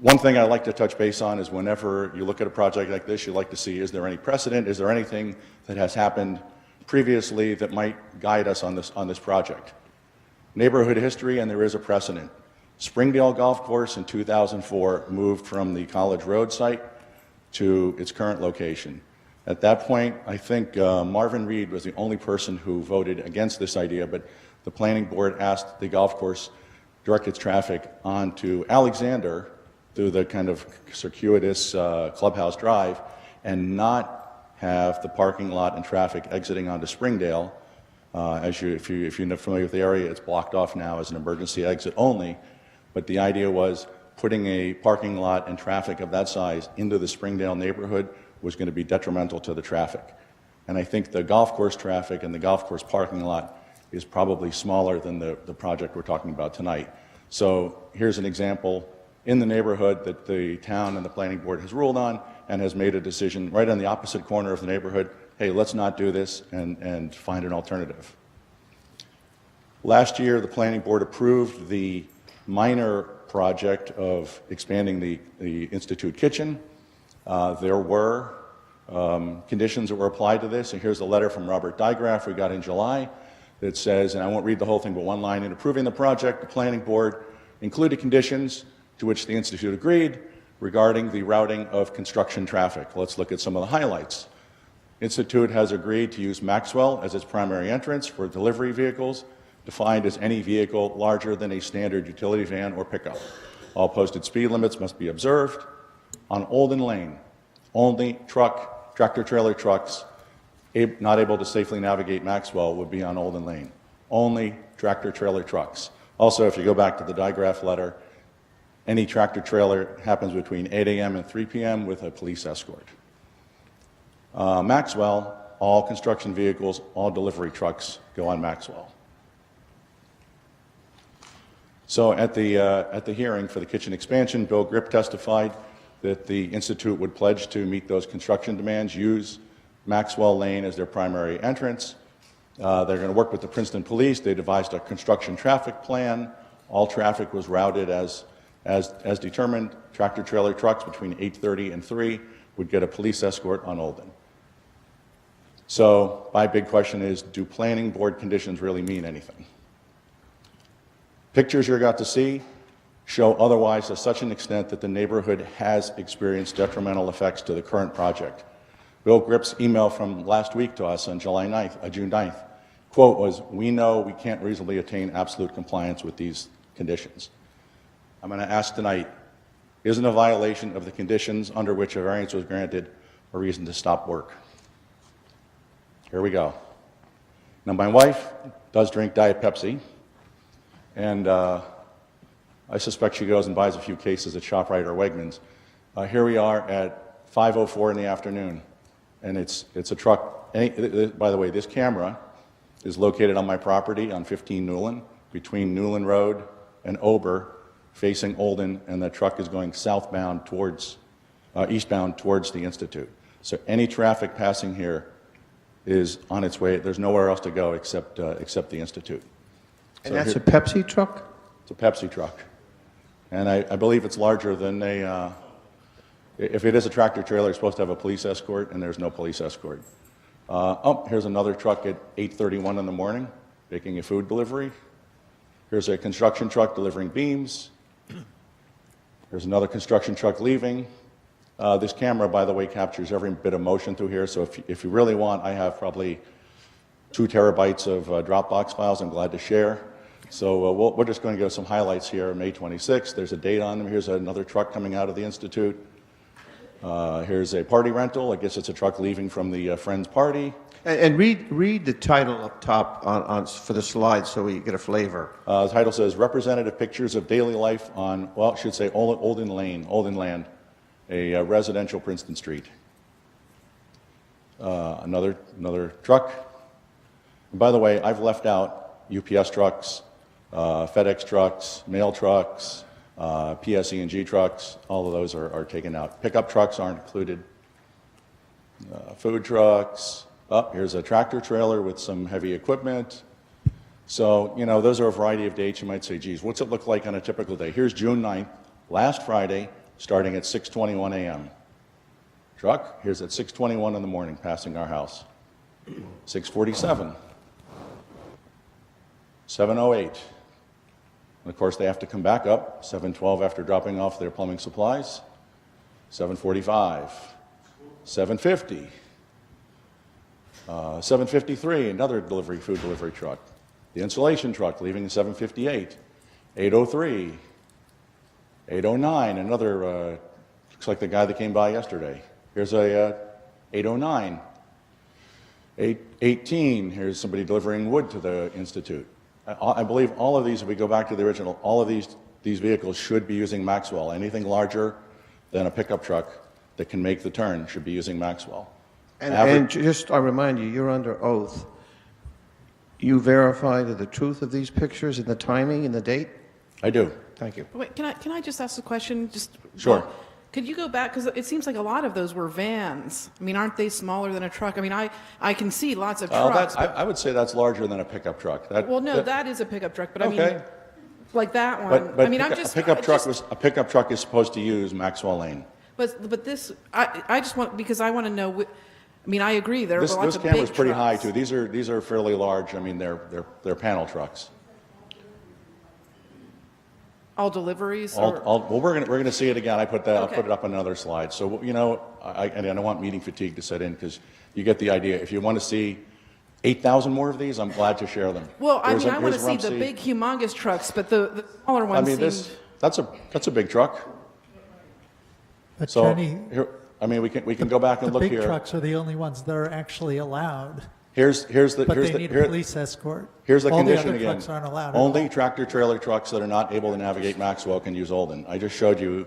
One thing I like to touch base on is whenever you look at a project like this, you like to see, is there any precedent? Is there anything that has happened previously that might guide us on this project? Neighborhood history, and there is a precedent. Springdale Golf Course in 2004 moved from the College Road site to its current location. At that point, I think Marvin Reed was the only person who voted against this idea, but the planning board asked the golf course direct its traffic onto Alexander through the kind of circuitous Clubhouse Drive and not have the parking lot and traffic exiting onto Springdale. If you're familiar with the area, it's blocked off now as an emergency exit only, but the idea was putting a parking lot and traffic of that size into the Springdale neighborhood was going to be detrimental to the traffic. And I think the golf course traffic and the golf course parking lot is probably smaller than the project we're talking about tonight. So here's an example in the neighborhood that the town and the planning board has ruled on and has made a decision right on the opposite corner of the neighborhood, hey, let's not do this and find an alternative. Last year, the planning board approved the minor project of expanding the Institute kitchen. There were conditions that were applied to this, and here's a letter from Robert Digraph we got in July that says, and I won't read the whole thing, but one line, in approving the project, the planning board included conditions to which the Institute agreed regarding the routing of construction traffic. Let's look at some of the highlights. Institute has agreed to use Maxwell as its primary entrance for delivery vehicles, defined as any vehicle larger than a standard utility van or pickup. All posted speed limits must be observed. On Olden Lane, only tractor-trailer trucks not able to safely navigate Maxwell would be on Olden Lane. Only tractor-trailer trucks. Also, if you go back to the Digraph letter, any tractor-trailer happens between 8 a.m. and 3 p.m. with a police escort. Maxwell, all construction vehicles, all delivery trucks go on Maxwell. So at the hearing for the kitchen expansion, Bill Grip testified that the Institute would pledge to meet those construction demands, use Maxwell Lane as their primary entrance. They're going to work with the Princeton Police. They devised a construction traffic plan. All traffic was routed as determined. Tractor-trailer trucks between 8:30 and 3 would get a police escort on Olden. So my big question is, do planning board conditions really mean anything? Pictures you're about to see show otherwise to such an extent that the neighborhood has experienced detrimental effects to the current project. Bill Grip's email from last week to us on June 9th, quote was, "We know we can't reasonably attain absolute compliance with these conditions." I'm going to ask tonight, isn't a violation of the conditions under which a variance was granted a reason to stop work? Here we go. Now, my wife does drink Diet Pepsi, and I suspect she goes and buys a few cases at ShopRite or Wegmans. Here we are at 5:04 in the afternoon, and it's a truck. By the way, this camera is located on my property on 15 Newland, between Newland Road and Ober, facing Olden, and the truck is going eastbound towards the Institute. So any traffic passing here is on its way. There's nowhere else to go except the Institute. And that's a Pepsi truck? It's a Pepsi truck. And I believe it's larger than if it is a tractor trailer, it's supposed to have a police escort, and there's no police escort. Here's another truck at 8:31 in the morning, making a food delivery. Here's a construction truck delivering beams. There's another construction truck leaving. This camera, by the way, captures every bit of motion through here, so if you really want, I have probably 2 terabytes of Dropbox files I'm glad to share. So we're just going to go some highlights here. May 26th, there's a date on them. Here's another truck coming out of the Institute. Here's a party rental. I guess it's a truck leaving from the Friends party. And read the title up top for the slide so we get a flavor. The title says, Representative Pictures of Daily Life on, well, it should say Olden Land, a residential Princeton Street. another truck. And by the way, I've left out UPS trucks, FedEx trucks, mail trucks, PSE&G trucks. All of those are taken out. Pickup trucks aren't included. Food trucks. Oh, here's a tractor trailer with some heavy equipment. So, you know, those are a variety of dates. You might say, geez, what's it look like on a typical day? Here's June 9th, last Friday, starting at 6:21 a.m. Truck, here's at 6:21 in the morning, passing our house. 6:47. 7:08. And of course, they have to come back up. 7:12 after dropping off their plumbing supplies. 7:45. 7:50. 7:53, another food delivery truck. The insulation truck leaving at 7:58. 8:03. 8:09, another, looks like the guy that came by yesterday. Here's a 8:09. 8:18, here's somebody delivering wood to the Institute. I believe all of these, if we go back to the original, all of these vehicles should be using Maxwell. Anything larger than a pickup truck that can make the turn should be using Maxwell. And just, I remind you, you're under oath. You verify the truth of these pictures and the timing and the date? I do. Thank you. Wait, can I just ask a question? Just Sure. Could you go back, because it seems like a lot of those were vans. I mean, aren't they smaller than a truck? I mean, I can see lots of trucks. I would say that's larger than a pickup truck. That is a pickup truck, but I Okay. mean, like that one. But I mean, a pickup truck is supposed to use Maxwell Lane. But this, I just want, because I want to know. I mean, I agree. There are lots This of big camera's pretty trucks. high too. These are fairly large. I mean, they're panel trucks. All deliveries. Well, we're gonna see it again. I'll put it Okay. up on another slide. So you know, I don't want meeting fatigue to set in because you get the idea. If you want to see 8,000 more of these, I'm glad to share them. Well, I Here's mean, a- I want to here's see the Rumsey. big, humongous trucks, but the smaller I ones mean, seemed. that's a big truck. But So Jenny, here, I mean, we can go back and the look big here. trucks are the only ones that are actually allowed. Here's the But here's they the need a here- police escort. Here's the All condition the other again. trucks aren't allowed at Only all. tractor trailer trucks that are not able to navigate Maxwell can use Olden. I just showed you,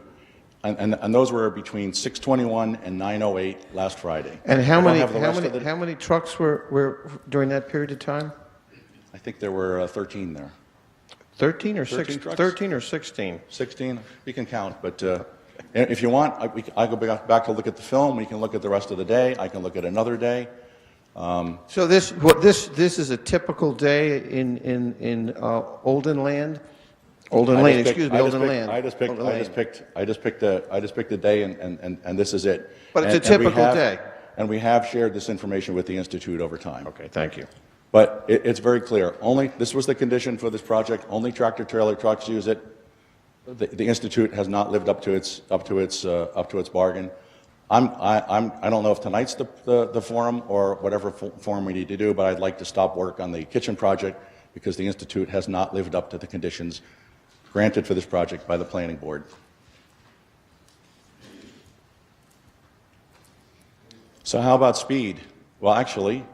and those were between 6:21 and 9:08 last Friday. And I how don't many, have the rest of the- how many trucks were during that period of time? I think there were 13 there. 13 or 13 6? trucks? 13 or 16? 16, we can count, but if you want, I go back to look at the film, we can look at the rest of the day, I can look at another day. So this is a typical day in Olden Land? Olden Lane, excuse me, Olden Land. I just picked a day and this is it. But it's a And we typical have- day. And we have shared this information with the Institute over time. Okay, thank you. But it's very clear. This was the condition for this project. Only tractor trailer trucks use it. The Institute has not lived up to its bargain. I don't know if tonight's the forum or whatever forum we need to do, but I'd like to stop work on the kitchen project because the Institute has not lived up to the conditions granted for this project by the Planning Board. So how about speed? Well, actually,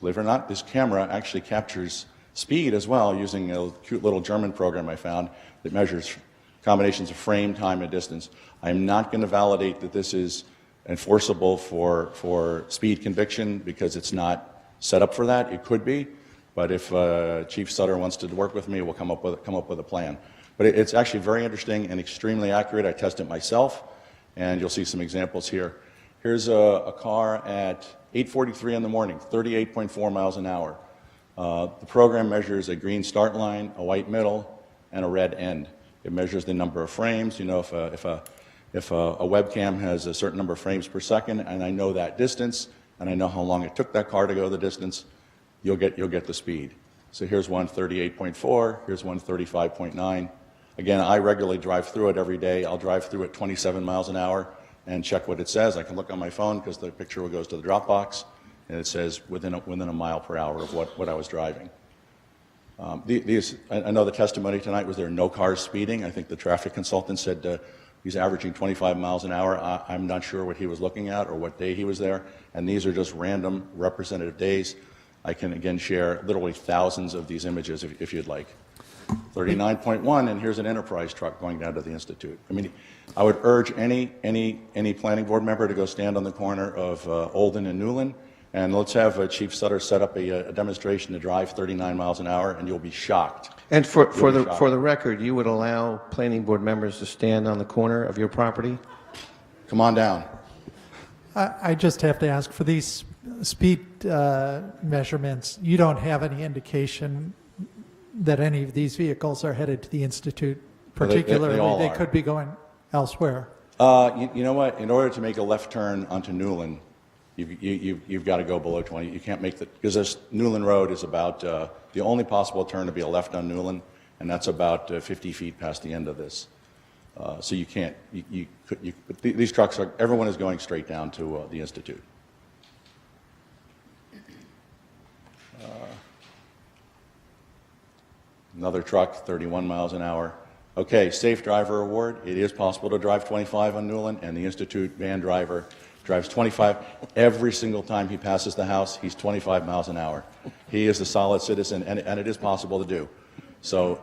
believe it or not, this camera actually captures speed as well using a cute little German program I found that measures combinations of frame, time, and distance. I'm not going to validate that this is enforceable for speed conviction because it's not set up for that. It could be, but if Chief Sutter wants to work with me, we'll come up with a plan. But it's actually very interesting and extremely accurate. I test it myself, and you'll see some examples here. Here's a car at 8:43 in the morning, 38.4 miles an hour. The program measures a green start line, a white middle, and a red end. It measures the number of frames. You know, if a webcam has a certain number of frames per second, and I know that distance, and I know how long it took that car to go the distance, you'll get the speed. So here's one 38.4, here's one 35.9. Again, I regularly drive through it every day. I'll drive through at 27 miles an hour and check what it says. I can look on my phone because the picture goes to the Dropbox, and it says within a mile per hour of what I was driving. I know the testimony tonight was there are no cars speeding. I think the traffic consultant said he's averaging 25 miles an hour. I'm not sure what he was looking at or what day he was there, and these are just random representative days. I can again share literally thousands of these images if you'd like. 39.1, and here's an Enterprise truck going down to the Institute. I mean, I would urge any planning board member to go stand on the corner of Olden and Newland And let's have Chief Sutter set up a demonstration to drive 39 miles an hour, and you'll be shocked. And for You'll be shocked. the record, you would allow planning board members to stand on the corner of your property? Come on down. I just have to ask, for these speed measurements, you don't have any indication that any of these vehicles are headed to the Institute, Well, they particularly all they are. could be going elsewhere. You know what? In order to make a left turn onto Newland, you've got to go below 20. You can't make the, because this Newland Road is about, the only possible turn to be a left on Newland, and that's about 50 feet past the end of this. So you can't, but these trucks are, everyone is going straight down to the Institute. Another truck, 31 miles an hour. Okay, Safe Driver Award. It is possible to drive 25 on Newland, and the Institute van driver drives 25. Every single time he passes the house, he's 25 miles an hour. He is a solid citizen, and it is possible to do. So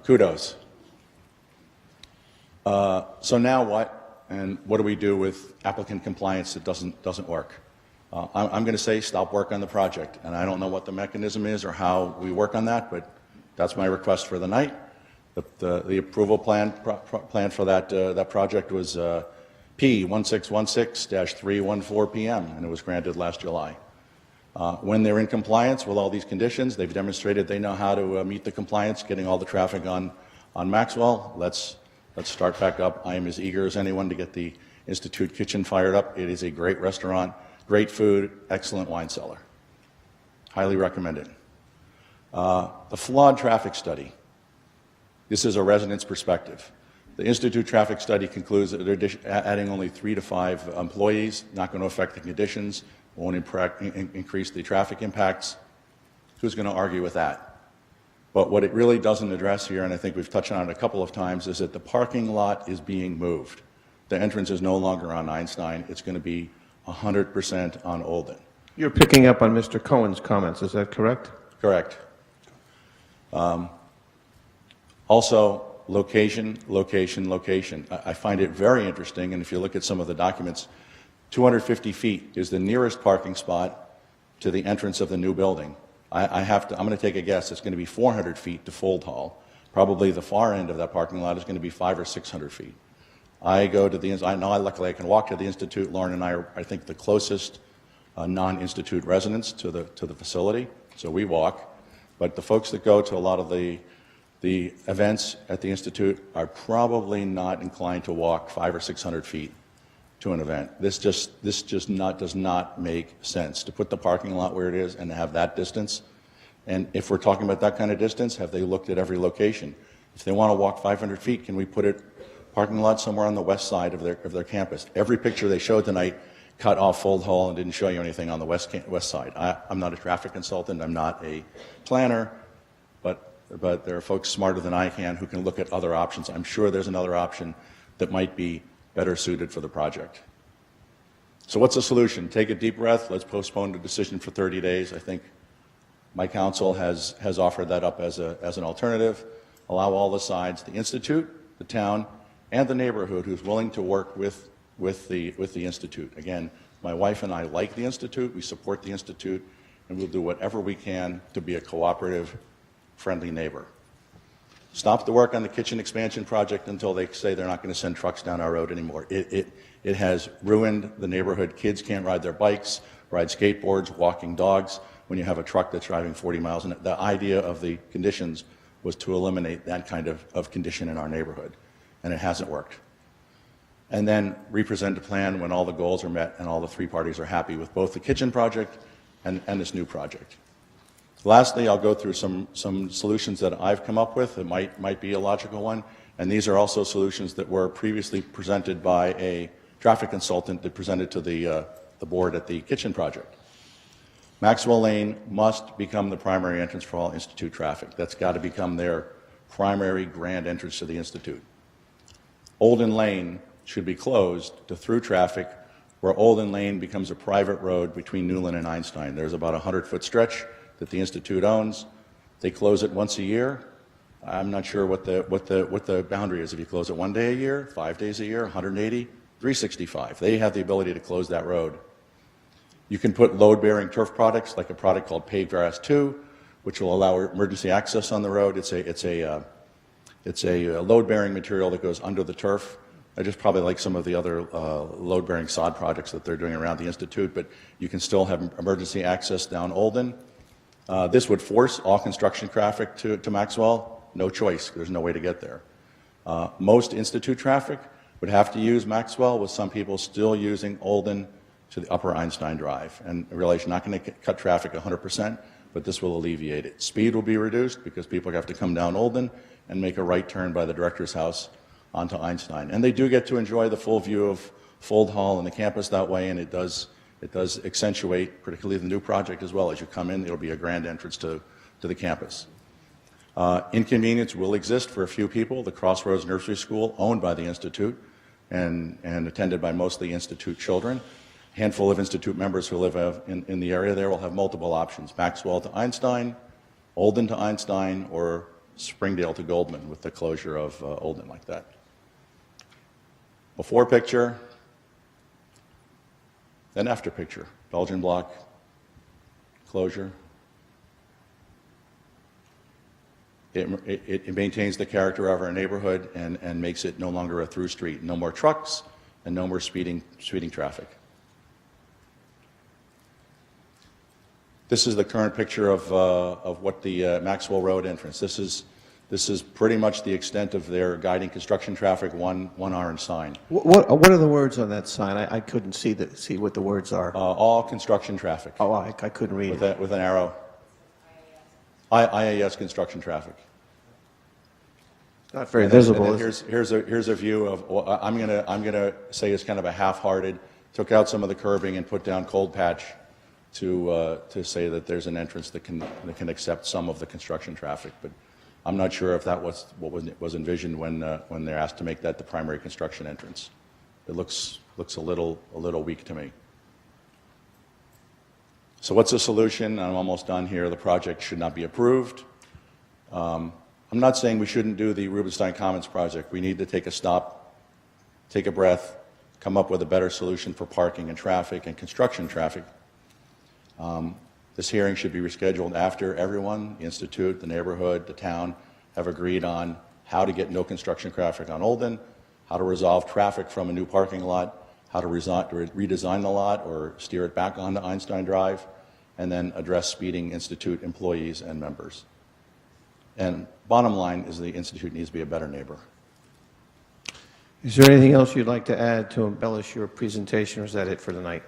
kudos. So now what? And what do we do with applicant compliance that doesn't work? I'm going to say stop work on the project, and I don't know what the mechanism is or how we work on that, but that's my request for the night. The approval plan for that project was P1616-314 PM, and it was granted last July. When they're in compliance with all these conditions, they've demonstrated they know how to meet the compliance, getting all the traffic on Maxwell. Let's start back up. I am as eager as anyone to get the Institute kitchen fired up. It is a great restaurant, great food, excellent wine cellar. Highly recommend it. The flawed traffic study. This is a resident's perspective. The Institute traffic study concludes that they're adding only 3 to 5 employees, not going to affect the conditions, won't increase the traffic impacts. Who's going to argue with that? But what it really doesn't address here, and I think we've touched on it a couple of times, is that the parking lot is being moved. The entrance is no longer on Einstein. It's going to be 100% on Olden. You're picking up on Mr. Cohen's comments, is that correct? Correct. Also, location, location, location. I find it very interesting, and if you look at some of the documents, 250 feet is the nearest parking spot to the entrance of the new building. I'm going to take a guess. It's going to be 400 feet to Fold Hall. Probably the far end of that parking lot is going to be 500 or 600 feet. Luckily I can walk to the Institute. Lauren and I are, I think, the closest non-Institute residents to the facility, so we walk. But the folks that go to a lot of the events at the Institute are probably not inclined to walk 500 or 600 feet to an event. This does not make sense to put the parking lot where it is and to have that distance. And if we're talking about that kind of distance, have they looked at every location? If they want to walk 500 feet, can we put a parking lot somewhere on the west side of their campus? Every picture they showed tonight cut off Fold Hall and didn't show you anything on the west side. I'm not a traffic consultant. I'm not a planner, but there are folks smarter than I who can look at other options. I'm sure there's another option that might be better suited for the project. So what's the solution? Take a deep breath. Let's postpone the decision for 30 days. I think my council has offered that up as an alternative. Allow all the sides, the Institute, the town, and the neighborhood who's willing to work with the Institute. Again, my wife and I like the Institute. We support the Institute, and we'll do whatever we can to be a cooperative, friendly neighbor. Stop the work on the kitchen expansion project until they say they're not going to send trucks down our road anymore. It has ruined the neighborhood. Kids can't ride their bikes, ride skateboards, walking dogs when you have a truck that's driving 40 miles an hour. The idea of the conditions was to eliminate that kind of condition in our neighborhood, and it hasn't worked. And then represent a plan when all the goals are met and all the 3 parties are happy with both the kitchen project and this new project. Lastly, I'll go through some solutions that I've come up with that might be a logical one, and these are also solutions that were previously presented by a traffic consultant that presented to the board at the kitchen project. Maxwell Lane must become the primary entrance for all Institute traffic. That's got to become their primary grand entrance to the Institute. Olden Lane should be closed to through traffic, where Olden Lane becomes a private road between Newland and Einstein. There's about a 100-foot stretch that the Institute owns. They close it once a year. I'm not sure what the boundary is. If you close it 1 day a year, 5 days a year, 180, 365. They have the ability to close that road. You can put load-bearing turf products, like a product called Paved Grass 2, which will allow emergency access on the road. It's a load-bearing material that goes under the turf. Just probably like some of the other load-bearing sod projects that they're doing around the Institute, but you can still have emergency access down Olden. This would force all construction traffic to Maxwell. No choice. There's no way to get there. Most Institute traffic would have to use Maxwell, with some people still using Olden to the upper Einstein Drive. And I realize you're not going to cut traffic 100%, but this will alleviate it. Speed will be reduced because people have to come down Olden and make a right turn by the director's house onto Einstein. And they do get to enjoy the full view of Fold Hall and the campus that way, and it does accentuate, particularly the new project as well. As you come in, it'll be a grand entrance to the campus. Inconvenience will exist for a few people. The Crossroads Nursery School, owned by the Institute and attended by mostly Institute children. A handful of Institute members who live in the area there will have multiple options: Maxwell to Einstein, Olden to Einstein, or Springdale to Goldman, with the closure of Olden like that. Before picture, then after picture. Belgian block, closure. It maintains the character of our neighborhood and makes it no longer a through street. No more trucks and no more speeding traffic. This is the current picture of what the Maxwell Road entrance. This is pretty much the extent of their guiding construction traffic, one orange sign. What are the words on that sign? I couldn't see what the words are. All construction traffic. Oh, I couldn't read it. With an arrow. IAS construction traffic. Not very visible. And here's a view of what I'm gonna say is kind of a half-hearted. Took out some of the curbing and put down cold patch to say that there's an entrance that can accept some of the construction traffic. But I'm not sure if that was what was envisioned when they're asked to make that the primary construction entrance. It looks a little weak to me. So what's the solution? I'm almost done here. The project should not be approved. I'm not saying we shouldn't do the Rubenstein Commons project. We need to take a stop, take a breath, come up with a better solution for parking and traffic and construction traffic. This hearing should be rescheduled after everyone, the Institute, the neighborhood, the town, have agreed on how to get no construction traffic on Olden, how to resolve traffic from a new parking lot, how to redesign the lot or steer it back onto Einstein Drive, and then address speeding Institute employees and members. And bottom line is the Institute needs to be a better neighbor. Is there anything else you'd like to add to embellish your presentation, or is that it for tonight?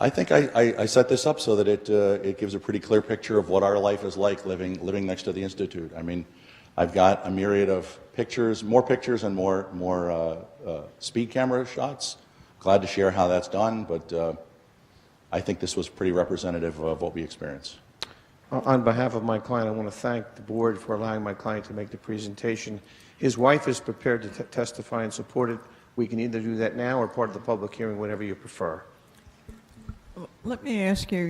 I think I set this up so that it gives a pretty clear picture of what our life is like living next to the Institute. I mean, I've got a myriad of pictures, more pictures and more speed camera shots. Glad to share how that's done, but I think this was pretty representative of what we experienced. On behalf of my client, I want to thank the board for allowing my client to make the presentation. His wife is prepared to testify and support it. We can either do that now or part of the public hearing, whatever you prefer. Let me ask you,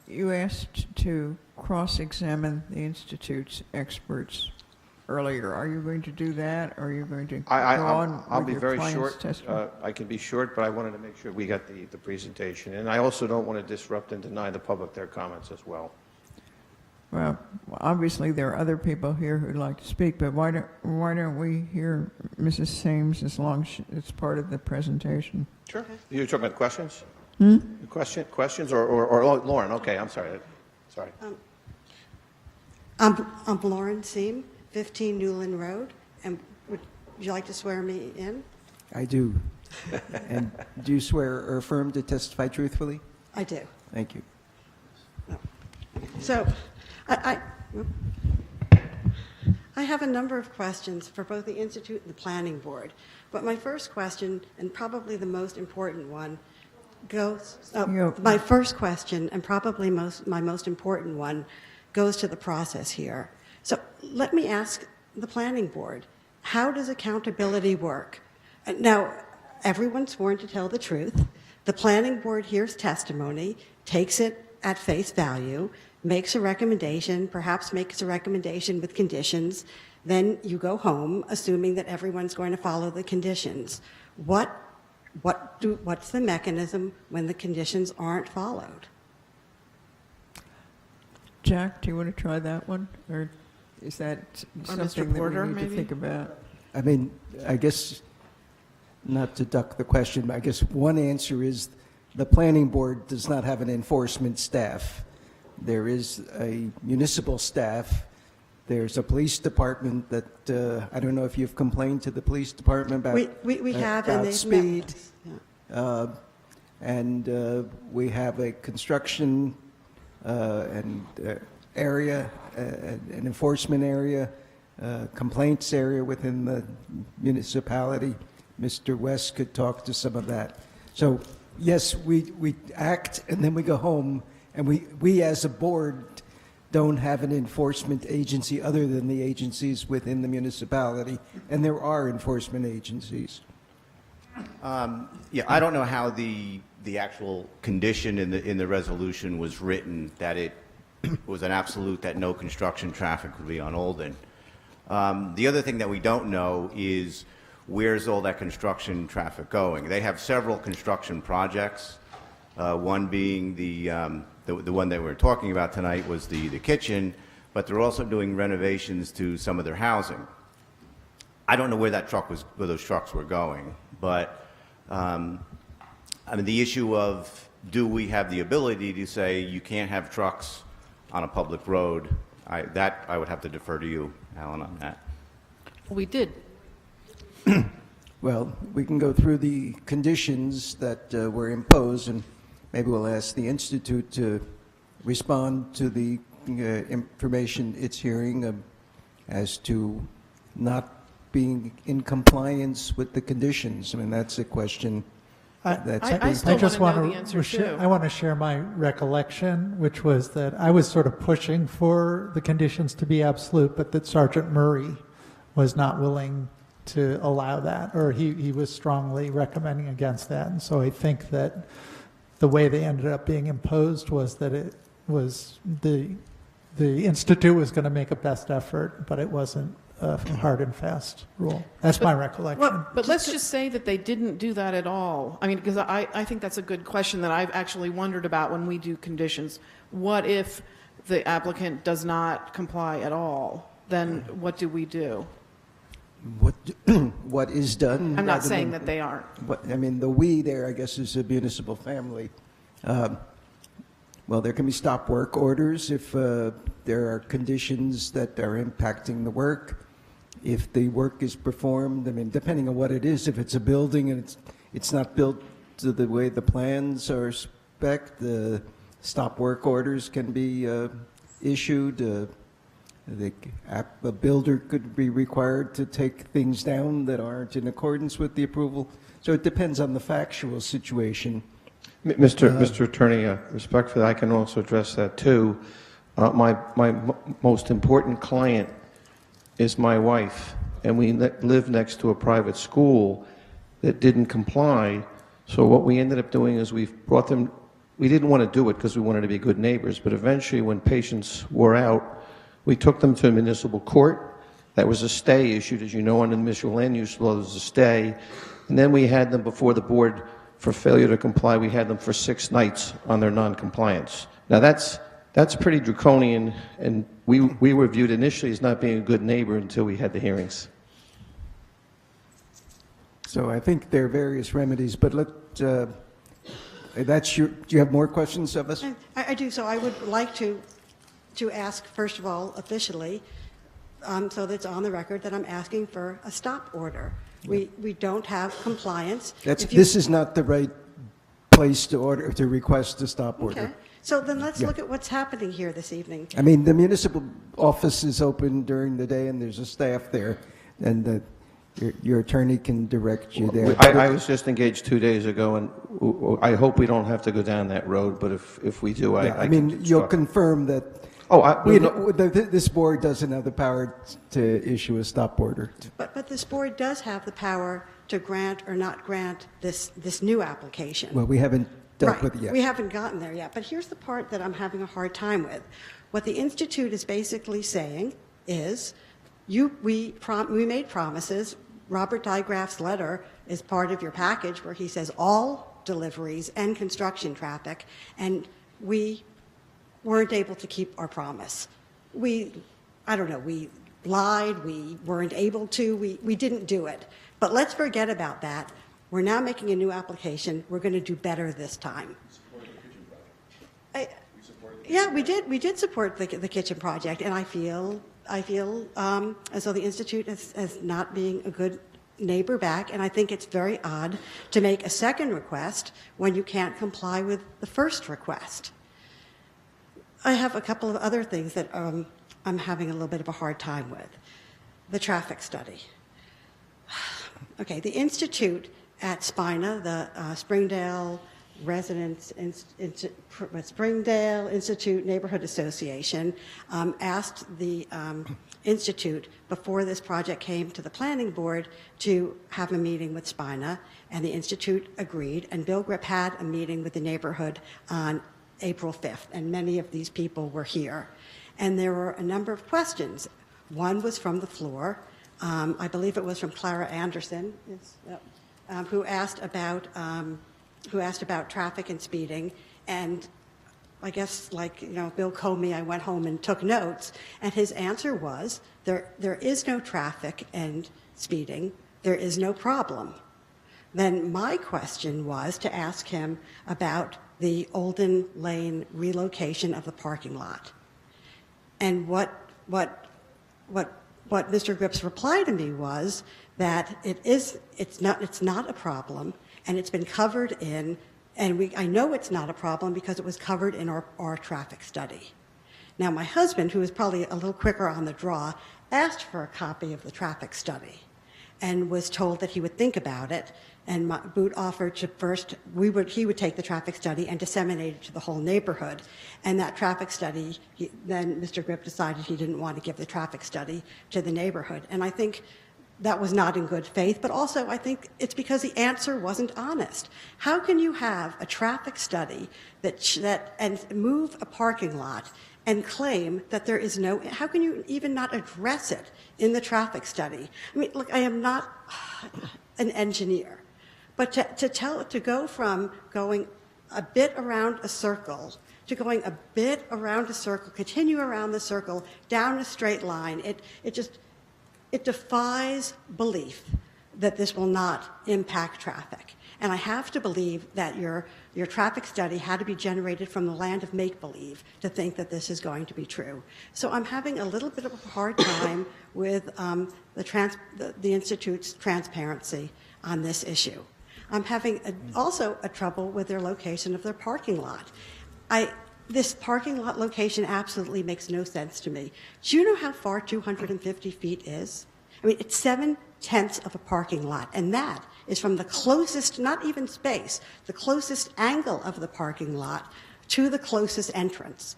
you asked to cross-examine the Institute's experts earlier. Are you going to do that, or are you going to go on I'll with be your very client's short. testimony? I can be short, but I wanted to make sure we got the presentation. And I also don't want to disrupt and deny the public their comments as well. Well, obviously, there are other people here who'd like to speak, but why don't we hear Mrs. Sames as long as it's part of the presentation? Sure. You're talking about questions? Hmm? Questions or Lauren? Okay, I'm sorry. Sorry. I'm Lauren Seam, 15 Newland Road, and would you like to swear me in? I do. And do you swear or affirm to testify truthfully? I do. Thank you. So, I have a number of questions for both the Institute and the Planning Board, but my first question, and probably the most important one, my first question, and probably my most important one, goes to the process here. So let me ask the Planning Board, how does accountability work? Now, everyone's sworn to tell the truth. The Planning Board hears testimony, takes it at face value, makes a recommendation, perhaps makes a recommendation with conditions, then you go home, assuming that everyone's going to follow the conditions. What what's the mechanism when the conditions aren't followed? Jack, do you want to try that one? Or is that Or Mr. something that Porter, we need to maybe? think about? I mean, I guess, not to duck the question, but I guess one answer is the planning board does not have an enforcement staff. There is a municipal staff. There's a police department that, I don't know if you've complained to the police department about We have, and about they've speed. met us, yeah. And we have a construction and area, an enforcement area, complaints area within the municipality. Mr. West could talk to some of that. So, yes, we act and then we go home, and we as a board don't have an enforcement agency other than the agencies within the municipality, and there are enforcement agencies. Yeah, I don't know how the actual condition in the resolution was written, that it was an absolute that no construction traffic would be on Olden. The other thing that we don't know is where's all that construction traffic going. They have several construction projects, one being the one that we're talking about tonight was the kitchen, but they're also doing renovations to some of their housing. I don't know where those trucks were going, but I mean, the issue of do we have the ability to say you can't have trucks on a public road, I would have to defer to you, Alan, on that. We did. Well, we can go through the conditions that were imposed, and maybe we'll ask the Institute to respond to the information it's hearing as to not being in compliance with the conditions. I mean, that's a question that's I still just want to know wanna the answer, too. I want to share my recollection, which was that I was sort of pushing for the conditions to be absolute, but that Sergeant Murray was not willing to allow that, or he was strongly recommending against that. And so I think that the way they ended up being imposed was that it was the Institute was going to make a best effort, but it wasn't a hard and fast rule. That's my recollection. Well, but let's just say that they didn't do that at all. I mean, because I think that's a good question that I've actually wondered about when we do conditions. What if the applicant does not comply at all? Then what do we do? what is done. I'm not rather saying than- that they aren't. I mean, the we there, I guess, is a municipal family. Well, there can be stop work orders if there are conditions that are impacting the work. If the work is performed, I mean, depending on what it is, if it's a building and it's not built to the way the plans are spec, the stop work orders can be issued. A builder could be required to take things down that aren't in accordance with the approval. So it depends on the factual situation. Mr. Attorney, respectfully, I can also address that too. My most important client is my wife, and we live next to a private school that didn't comply. So what we ended up doing is we brought them. We didn't want to do it because we wanted to be good neighbors, but eventually, when patients were out, we took them to municipal court. That was a stay issued, as you know, under the municipal land use law. There was a stay, and then we had them before the board for failure to comply. We had them for 6 nights on their non-compliance. Now that's pretty draconian, and we were viewed initially as not being a good neighbor until we had the hearings. So I think there are various remedies, but that's do you have more questions of us? I do. So I would like to ask, first of all, officially, so that it's on the record, that I'm asking for a stop order. We don't have compliance. This is not the right place to request a stop order. Okay. So then let's look at what's happening here this evening. I mean, the municipal office is open during the day, and there's a staff there, and your attorney can direct you there. I was just engaged 2 days ago, and I hope we don't have to go down that road, but if we do, I mean, you'll confirm that this board doesn't have the power to issue a stop order. But this board does have the power to grant or not grant this new application. Well, we haven't dealt with it yet. We haven't gotten there yet. But here's the part that I'm having a hard time with. What the Institute is basically saying is, we made promises Robert Digraff's letter is part of your package where he says all deliveries and construction traffic, and we weren't able to keep our promise. We lied, we weren't able to, we didn't do it. But let's forget about that. We're now making a new application. We're going to do better this time. Yeah, we did support the kitchen project, and I feel as though the Institute is not being a good neighbor back, and I think it's very odd to make a second request when you can't comply with the first request. I have a couple of other things that I'm having a little bit of a hard time with. The traffic study. Okay, the Institute at SPINA, the Springdale Springdale Institute Neighborhood Association, asked the Institute before this project came to the planning board to have a meeting with SPINA, and the Institute agreed, and Bill Grip had a meeting with the neighborhood on April 5th, and many of these people were here. And there were a number of questions. One was from the floor. I believe it was from Clara Anderson, who asked about traffic and speeding. And I guess, like, Bill Comey, I went home and took notes, and his answer was, there is no traffic and speeding, there is no problem. Then my question was to ask him about the Olden Lane relocation of the parking lot. And what Mr. Grip's reply to me was that it's not a problem, and it's been covered in, and I know it's not a problem because it was covered in our traffic study. Now, my husband, who is probably a little quicker on the draw, asked for a copy of the traffic study and was told that he would think about it, and Boot offered to first, he would take the traffic study and disseminate it to the whole neighborhood. And that traffic study, then Mr. Grip decided he didn't want to give the traffic study to the neighborhood. And I think that was not in good faith, but also I think it's because the answer wasn't honest. How can you have a traffic study and move a parking lot and claim that there is no, how can you even not address it in the traffic study? I mean, look, I am not an engineer, but to go from going a bit around a circle to going a bit around a circle, continue around the circle, down a straight line, it defies belief that this will not impact traffic. And I have to believe that your traffic study had to be generated from the land of make-believe to think that this is going to be true. So I'm having a little bit of a hard time with the Institute's transparency on this issue. I'm having also a trouble with their location of their parking lot. This parking lot location absolutely makes no sense to me. Do you know how far 250 feet is? I mean, it's 7/10 of a parking lot, and that is from the closest, not even space, the closest angle of the parking lot to the closest entrance.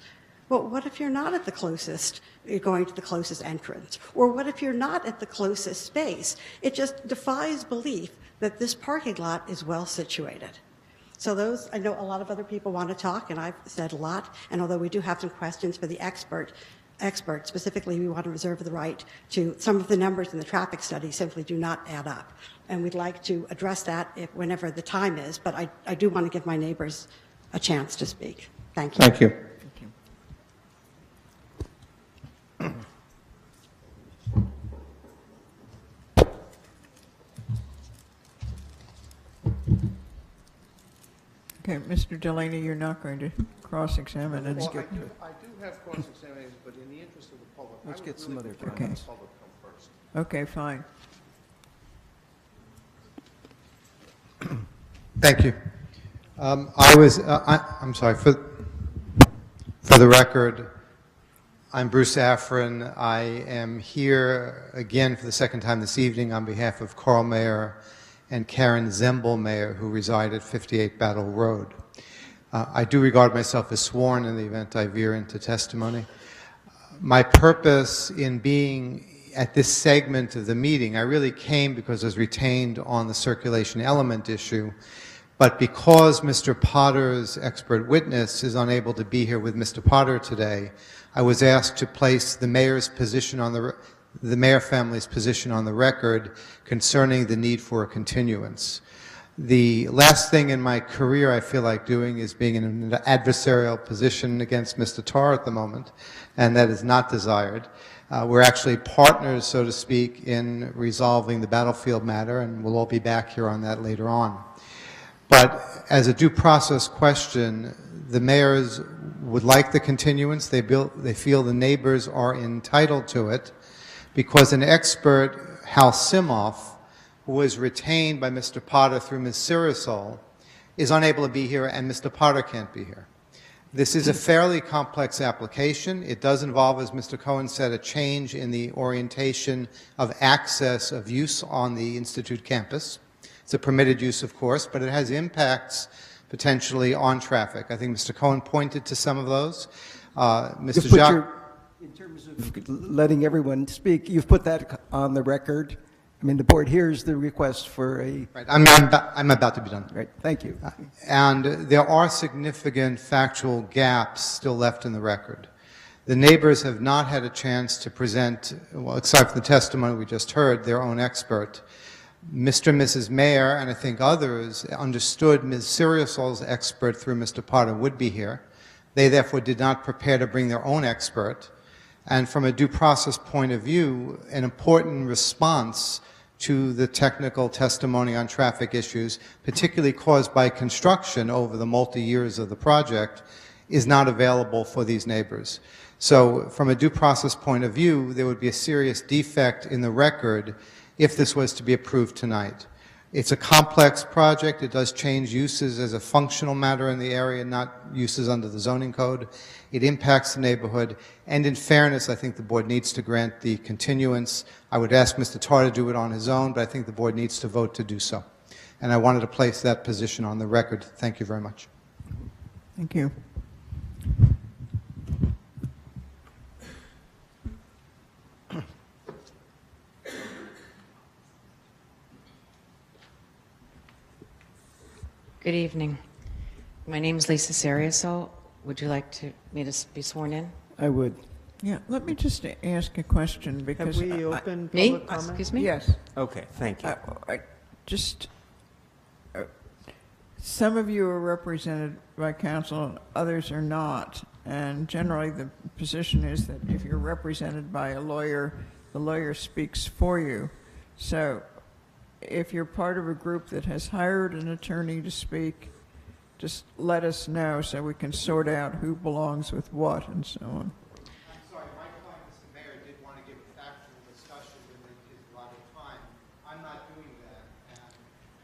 Well, what if you're not at the closest, you're going to the closest entrance? Or what if you're not at the closest space? It just defies belief that this parking lot is well situated. So those, I know a lot of other people want to talk, and I've said a lot, and although we do have some questions for the expert, specifically we want to reserve the right to, some of the numbers in the traffic study simply do not add up. And we'd like to address that whenever the time is, but I do want to give my neighbors a chance to speak. Thank you. Thank you. Okay, Mr. Delaney, you're not going to cross-examine and skip. I do have cross-examination, but in the interest of the public, Let's get some other the comments. public come first. Okay, fine. Thank you. I'm sorry, for the record, I'm Bruce Afrin. I am here again for the second time this evening on behalf of Carl Mayer and Karen Zembel-Mayer, who reside at 58 Battle Road. I do regard myself as sworn in the event I veer into testimony. My purpose in being at this segment of the meeting, I really came because I was retained on the circulation element issue, but because Mr. Potter's expert witness is unable to be here with Mr. Potter today, I was asked to place the mayor's position on the mayor family's position on the record concerning the need for a continuance. The last thing in my career I feel like doing is being in an adversarial position against Mr. Tarr at the moment, and that is not desired. We're actually partners, so to speak, in resolving the battlefield matter, and we'll all be back here on that later on. But as a due process question, the mayors would like the continuance. They feel the neighbors are entitled to it because an expert, Hal Simoff, who was retained by Mr. Potter through Ms. Sirasol, is unable to be here, and Mr. Potter can't be here. This is a fairly complex application. It does involve, as Mr. Cohen said, a change in the orientation of access of use on the Institute campus. It's a permitted use, of course, but it has impacts potentially on traffic. I think Mr. Cohen pointed to some of those. Mr. Jacques, in terms of letting everyone speak, you've put that on the record. I mean, the board hears the request for a... right, I'm about to be done. Right, thank you. And there are significant factual gaps still left in the record. The neighbors have not had a chance to present, well, aside from the testimony we just heard, their own expert. Mr. and Mrs. Mayer, and I think others, understood Ms. Siriasol's expert through Mr. Potter would be here. They therefore did not prepare to bring their own expert. And from a due process point of view, an important response to the technical testimony on traffic issues, particularly caused by construction over the multi-years of the project, is not available for these neighbors. So from a due process point of view, there would be a serious defect in the record if this was to be approved tonight. It's a complex project. It does change uses as a functional matter in the area, not uses under the zoning code. It impacts the neighborhood. And in fairness, I think the board needs to grant the continuance. I would ask Mr. Tarr to do it on his own, but I think the board needs to vote to do so. And I wanted to place that position on the record. Thank you very much. Thank you. Good evening. My name is Lisa Sariasol. Would you like me to be sworn in? I would. Yeah, let me just ask a question because... Have we opened Me? public comment? Excuse me? Yes. Okay, thank you. Some of you are represented by counsel, and others are not. And generally, the position is that if you're represented by a lawyer, the lawyer speaks for you. So if you're part of a group that has hired an attorney to speak, just let us know so we can sort out who belongs with what and so on. I'm sorry, my point, Mr. Mayor, did want to give a factual discussion within his allotted time. I'm not doing that, and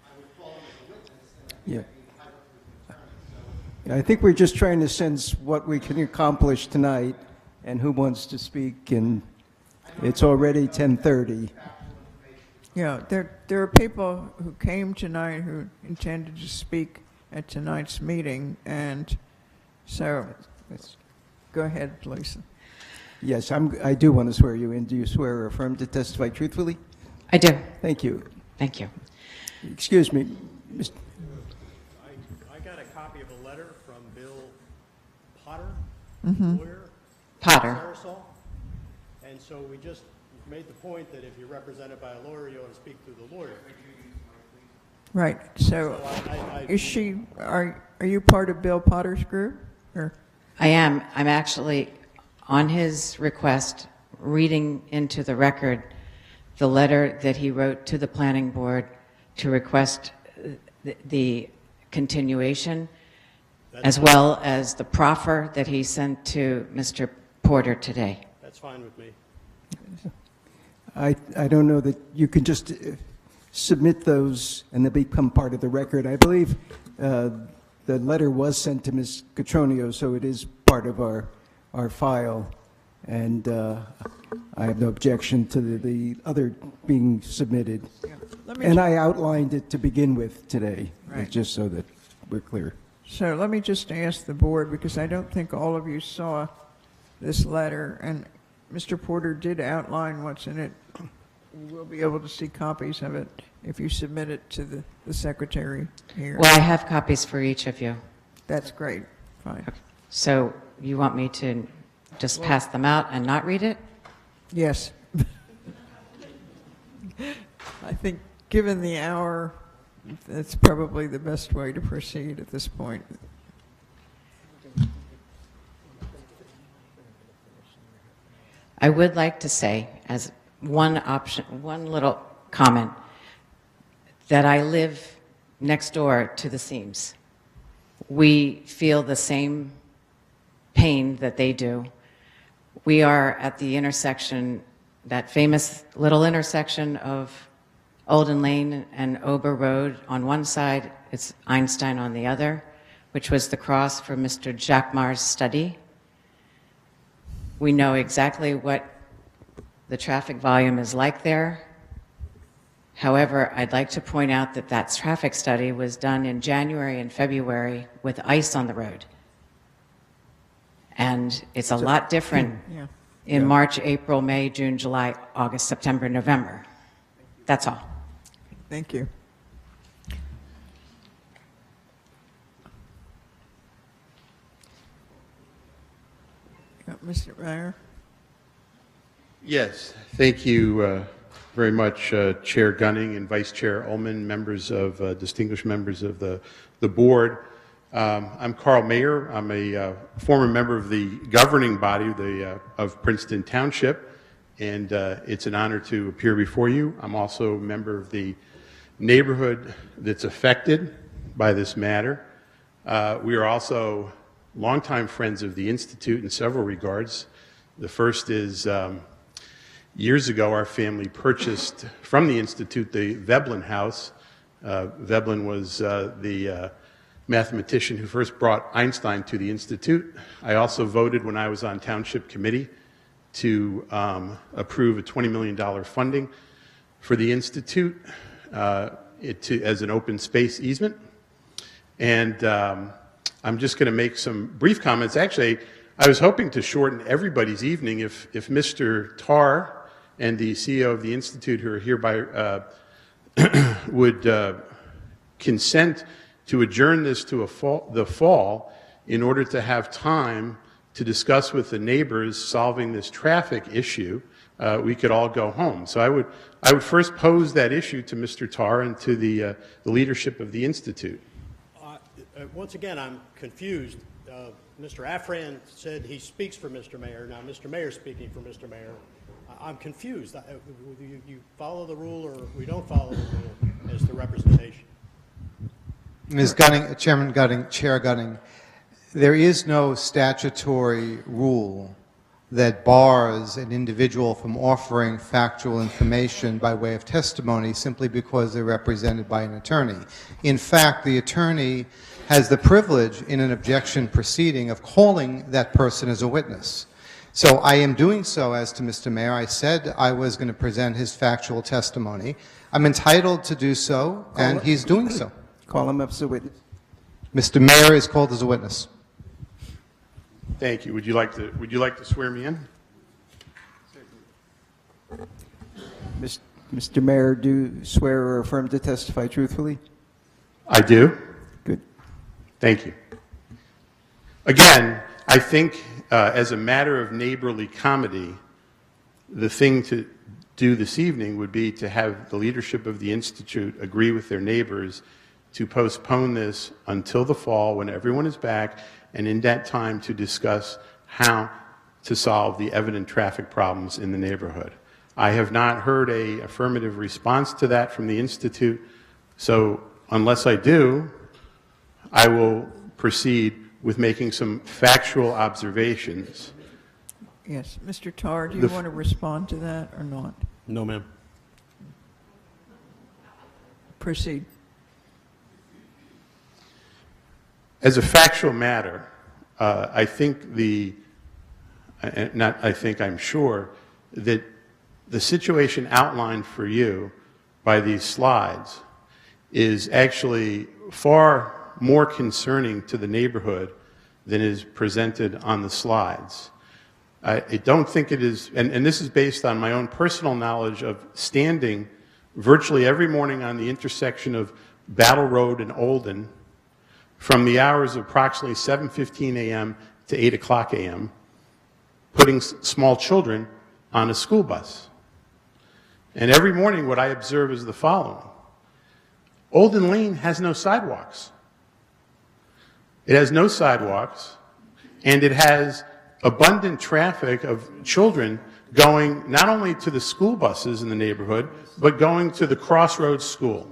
I would call him as a witness, and I think I'd be entitled to his attorney. So I think we're just trying to sense what we can accomplish tonight and who wants to speak, and it's already 10:30. Yeah, there are people who came tonight who intended to speak at tonight's meeting, and so let's go ahead, Lisa. Yes, I do want to swear you in. Do you swear or affirm to testify truthfully? I do. Thank you. Thank you. Excuse me, Mr. I got a copy of a letter from Bill Potter, Mm-hmm. lawyer. Potter. Sarasol. And so we just made the point that if you're represented by a lawyer, you ought to speak through the lawyer. Right. So, I- is she? Are you part of Bill Potter's group? Or I am. I'm actually, on his request, reading into the record the letter that he wrote to the planning board to request the continuation, as well as the proffer that he sent to Mr. Porter today. That's fine with me. I don't know that you can just submit those and they become part of the record. I believe the letter was sent to Ms. Catronio, so it is part of our file, and I have no objection to the other being submitted. And I outlined it to begin with today, Right. just so that we're clear. so let me just ask the board, because I don't think all of you saw this letter, and Mr. Porter did outline what's in it. You will be able to see copies of it if you submit it to the secretary here. Well, I have copies for each of you. That's great. Fine. So you want me to just pass them out and not read it? Yes. I think, given the hour, that's probably the best way to proceed at this point. I would like to say, as one option, one little comment, that I live next door to the seams. We feel the same pain that they do. We are at the intersection, that famous little intersection of Olden Lane and Ober Road. On one side, it's Einstein on the other, which was the cross for Mr. Jacquemar's study. We know exactly what the traffic volume is like there. However, I'd like to point out that that traffic study was done in January and February with ice on the road. And it's a lot different in March, April, May, June, July, August, September, November. That's all. Thank you. Mr. Meyer? Yes, thank you very much, Chair Gunning and Vice Chair Ullman, distinguished members of the board. I'm Carl Mayer. I'm a former member of the governing body of Princeton Township, and it's an honor to appear before you. I'm also a member of the neighborhood that's affected by this matter. We are also longtime friends of the Institute in several regards. The first is years ago our family purchased from the Institute the Veblen House. Veblen was the mathematician who first brought Einstein to the Institute. I also voted when I was on Township Committee to approve a $20 million funding for the Institute as an open space easement. And I'm just going to make some brief comments. Actually, I was hoping to shorten everybody's evening if Mr. Tarr and the CEO of the Institute, who are hereby, would consent to adjourn this to the fall in order to have time to discuss with the neighbors solving this traffic issue. We could all go home. So I would first pose that issue to Mr. Tarr and to the leadership of the Institute. Once again, I'm confused. Mr. Afran said he speaks for Mr. Mayor. Now, Mr. Mayor's speaking for Mr. Mayor. I'm confused. You follow the rule or we don't follow the rule as the representation? Ms. Gunning, Chairman Gunning, Chair Gunning, there is no statutory rule that bars an individual from offering factual information by way of testimony simply because they're represented by an attorney. In fact, the attorney has the privilege in an objection proceeding of calling that person as a witness. So I am doing so as to Mr. Mayor. I said I was going to present his factual testimony. I'm entitled to do so, and he's doing so. Call him up as a witness. Mr. Mayor is called as a witness. Thank you. Would you like to swear me in? Mr. Mayor, do you swear or affirm to testify truthfully? I do. Good. Thank you. Again, I think as a matter of neighborly comedy, the thing to do this evening would be to have the leadership of the Institute agree with their neighbors to postpone this until the fall when everyone is back, and in that time to discuss how to solve the evident traffic problems in the neighborhood. I have not heard an affirmative response to that from the Institute, so unless I do, I will proceed with making some factual observations. Yes. Mr. Tarr, do you want to respond to that or not? No, ma'am. Proceed. As a factual matter, I think I'm sure that the situation outlined for you by these slides is actually far more concerning to the neighborhood than is presented on the slides. I don't think it is, and this is based on my own personal knowledge of standing virtually every morning on the intersection of Battle Road and Olden from the hours of approximately 7:15 a.m. to 8 o'clock a.m., putting small children on a school bus. And every morning what I observe is the following. Olden Lane has no sidewalks. It has no sidewalks, and it has abundant traffic of children going not only to the school buses in the neighborhood, but going to the Crossroads School.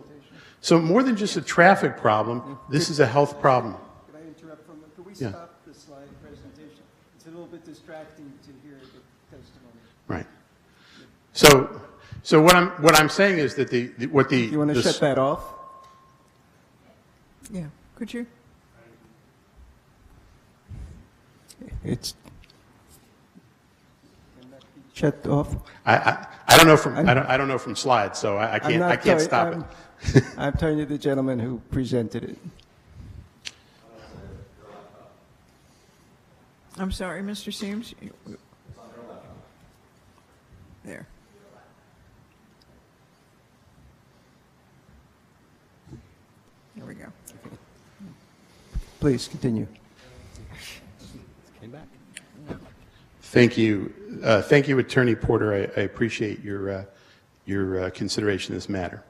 So more than just a traffic problem, this is a health problem. Could I interrupt for a minute? Could we Yeah. stop the slide presentation? It's a little bit distracting to hear the testimony. Right. So what I'm saying is that You want to shut that off? Yeah, could you? It's shut off. I don't know from I don't know from slides, so I can't stop it. I'm telling you the gentleman who presented it. I'm sorry, Mr. Seams. There. There we go. Please continue. Thank you. Thank you, Attorney Porter. I appreciate your consideration of this matter.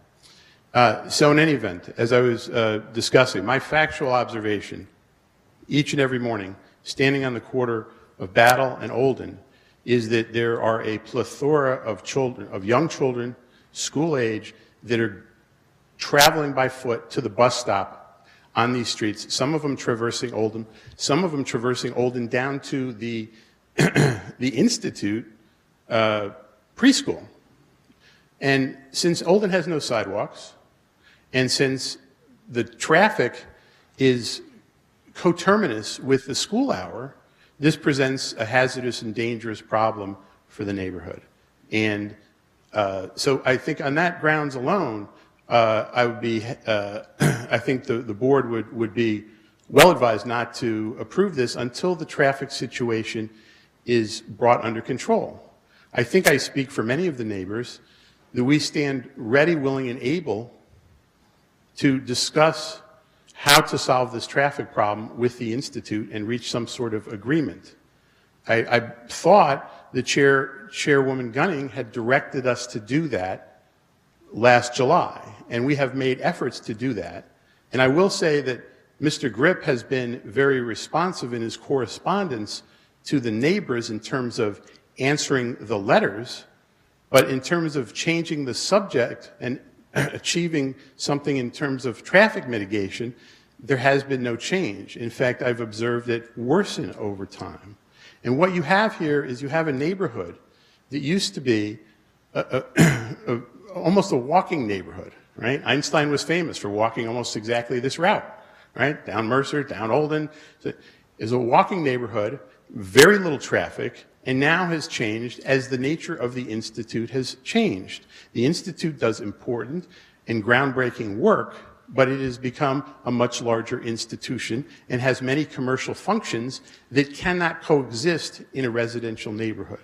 So in any event, as I was discussing, my factual observation each and every morning, standing on the corner of Battle and Olden, is that there are a plethora of children, of young children, school age, that are traveling by foot to the bus stop on these streets, some of them traversing Olden, some of them traversing Olden down to the Institute preschool. And since Olden has no sidewalks, and since the traffic is coterminous with the school hour, this presents a hazardous and dangerous problem for the neighborhood. And so I think on that grounds alone, I would be, I think the board would be well advised not to approve this until the traffic situation is brought under control. I think I speak for many of the neighbors that we stand ready, willing, and able to discuss how to solve this traffic problem with the Institute and reach some sort of agreement. I thought the Chairwoman Gunning had directed us to do that last July, and we have made efforts to do that. And I will say that Mr. Grip has been very responsive in his correspondence to the neighbors in terms of answering the letters, but in terms of changing the subject and achieving something in terms of traffic mitigation, there has been no change. In fact, I've observed it worsen over time. And what you have here is you have a neighborhood that used to be almost a walking neighborhood, right? Einstein was famous for walking almost exactly this route, right? Down Mercer, down Olden. So it's a walking neighborhood, very little traffic, and now has changed as the nature of the Institute has changed. The Institute does important and groundbreaking work, but it has become a much larger institution and has many commercial functions that cannot coexist in a residential neighborhood.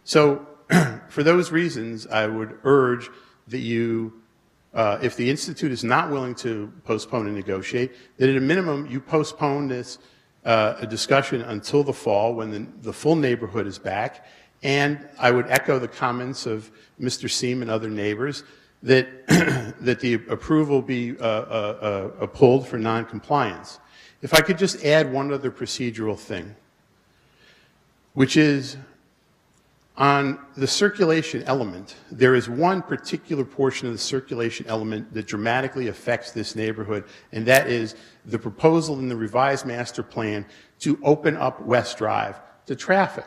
So for those reasons, I would urge that you, if the Institute is not willing to postpone and negotiate, that at a minimum you postpone this a discussion until the fall when the full neighborhood is back. And I would echo the comments of Mr. Seam and other neighbors that, that the approval be pulled for noncompliance. If I could just add one other procedural thing, which is on the circulation element, there is one particular portion of the circulation element that dramatically affects this neighborhood, and that is the proposal in the revised master plan to open up West Drive to traffic.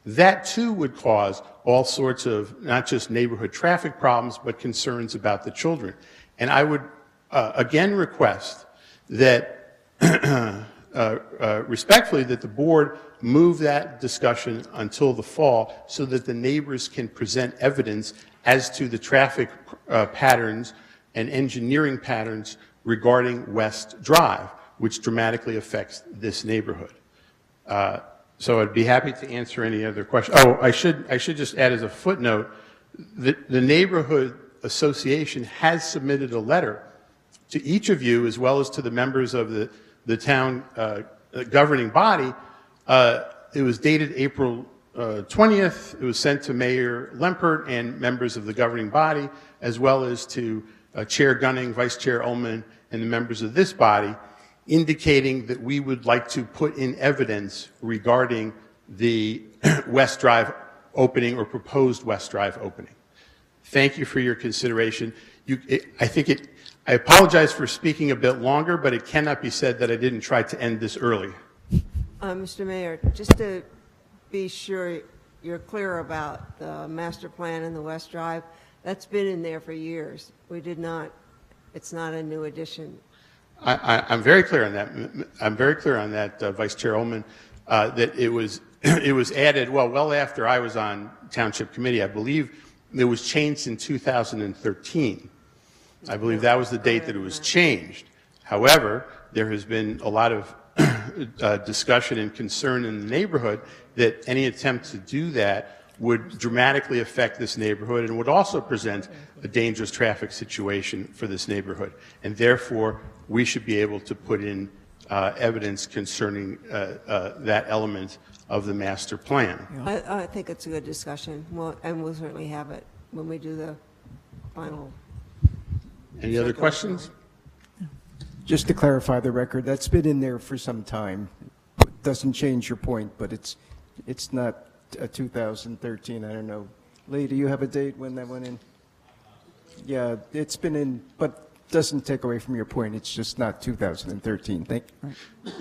That too would cause all sorts of not just neighborhood traffic problems, but concerns about the children. And I would again request that respectfully that the board move that discussion until the fall so that the neighbors can present evidence as to the traffic patterns and engineering patterns regarding West Drive, which dramatically affects this neighborhood. So I'd be happy to answer any other questions. Oh, I should just add as a footnote that the neighborhood association has submitted a letter to each of you as well as to the members of the town governing body. It was dated April 20th. It was sent to Mayor Lempert and members of the governing body, as well as to Chair Gunning, Vice Chair Ullman, and the members of this body, indicating that we would like to put in evidence regarding the West Drive opening or proposed West Drive opening. Thank you for your consideration. I apologize for speaking a bit longer, but it cannot be said that I didn't try to end this early. Mr. Mayor, just to be sure you're clear about the master plan and the West Drive, that's been in there for years. It's not a new addition. I'm very clear on that. I'm very clear on that, Vice Chair Ullman, that it was added, well after I was on Township Committee. I believe it was changed in 2013. I believe that was the date that it was changed. However, there has been a lot of discussion and concern in the neighborhood that any attempt to do that would dramatically affect this neighborhood and would also present a dangerous traffic situation for this neighborhood. And therefore, we should be able to put in evidence concerning that element of the master plan. I think it's a good discussion, and we'll certainly have it when we do the final. Any other questions? Just to clarify the record, that's been in there for some time. Doesn't change your point, but it's not 2013. I don't know. Lee, do you have a date when that went in? Yeah, it's been in, but doesn't take away from your point. It's just not 2013. Thank you.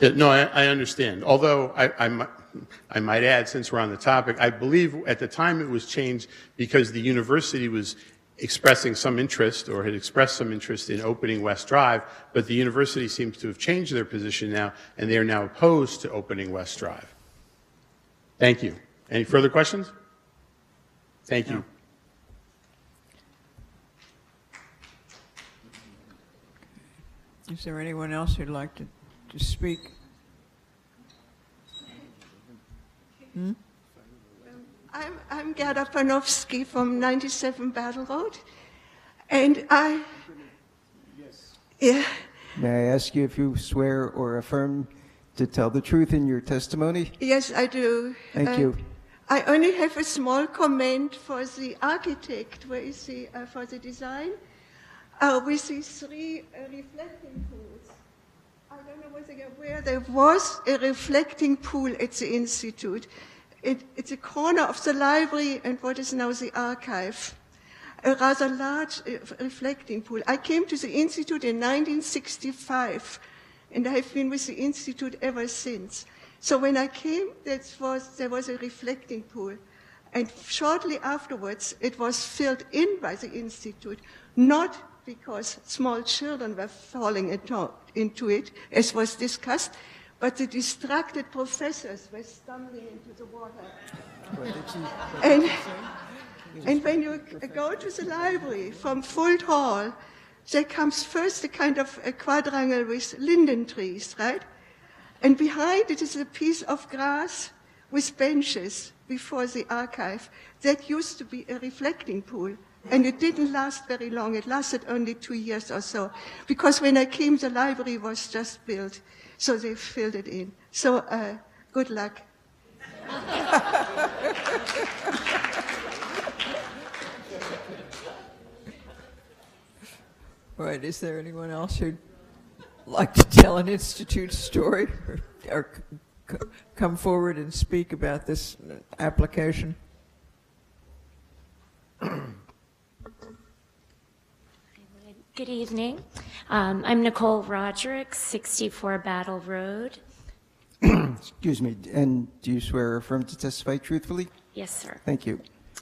Yeah, no, I understand. Although I might add, since we're on the topic, I believe at the time it was changed because the university was expressing some interest or had expressed some interest in opening West Drive, but the university seems to have changed their position now, and they are now opposed to opening West Drive. Thank you. Any further questions? Thank you. Is there anyone else who'd like to speak? I'm Gerda Panofsky from 97 Battle Road, and yeah. May I ask you if you swear or affirm to tell the truth in your testimony? Yes, I do. Thank you. I only have a small comment for the architect. Where is he for the design? We see three reflecting pools. I don't know whether you're aware there was a reflecting pool at the Institute. It's a corner of the library and what is now the archive. A rather large reflecting pool. I came to the Institute in 1965, and I have been with the Institute ever since. So when I came, there was a reflecting pool. And shortly afterwards, it was filled in by the Institute, not because small children were falling into it, as was discussed, but the distracted professors were stumbling into the water. And when you go to the library from Fuld Hall, there comes first a kind of a quadrangle with linden trees, right? And behind it is a piece of grass with benches before the archive. That used to be a reflecting pool. And it didn't last very long. It lasted only 2 years or so. Because when I came, the library was just built. So they filled it in. So good luck. Right, is there anyone else who'd like to tell an Institute story or come forward and speak about this application? Good evening. I'm Nicole Roderick, 64 Battle Road. Excuse me, and do you swear or affirm to testify truthfully? Yes, sir. Thank you.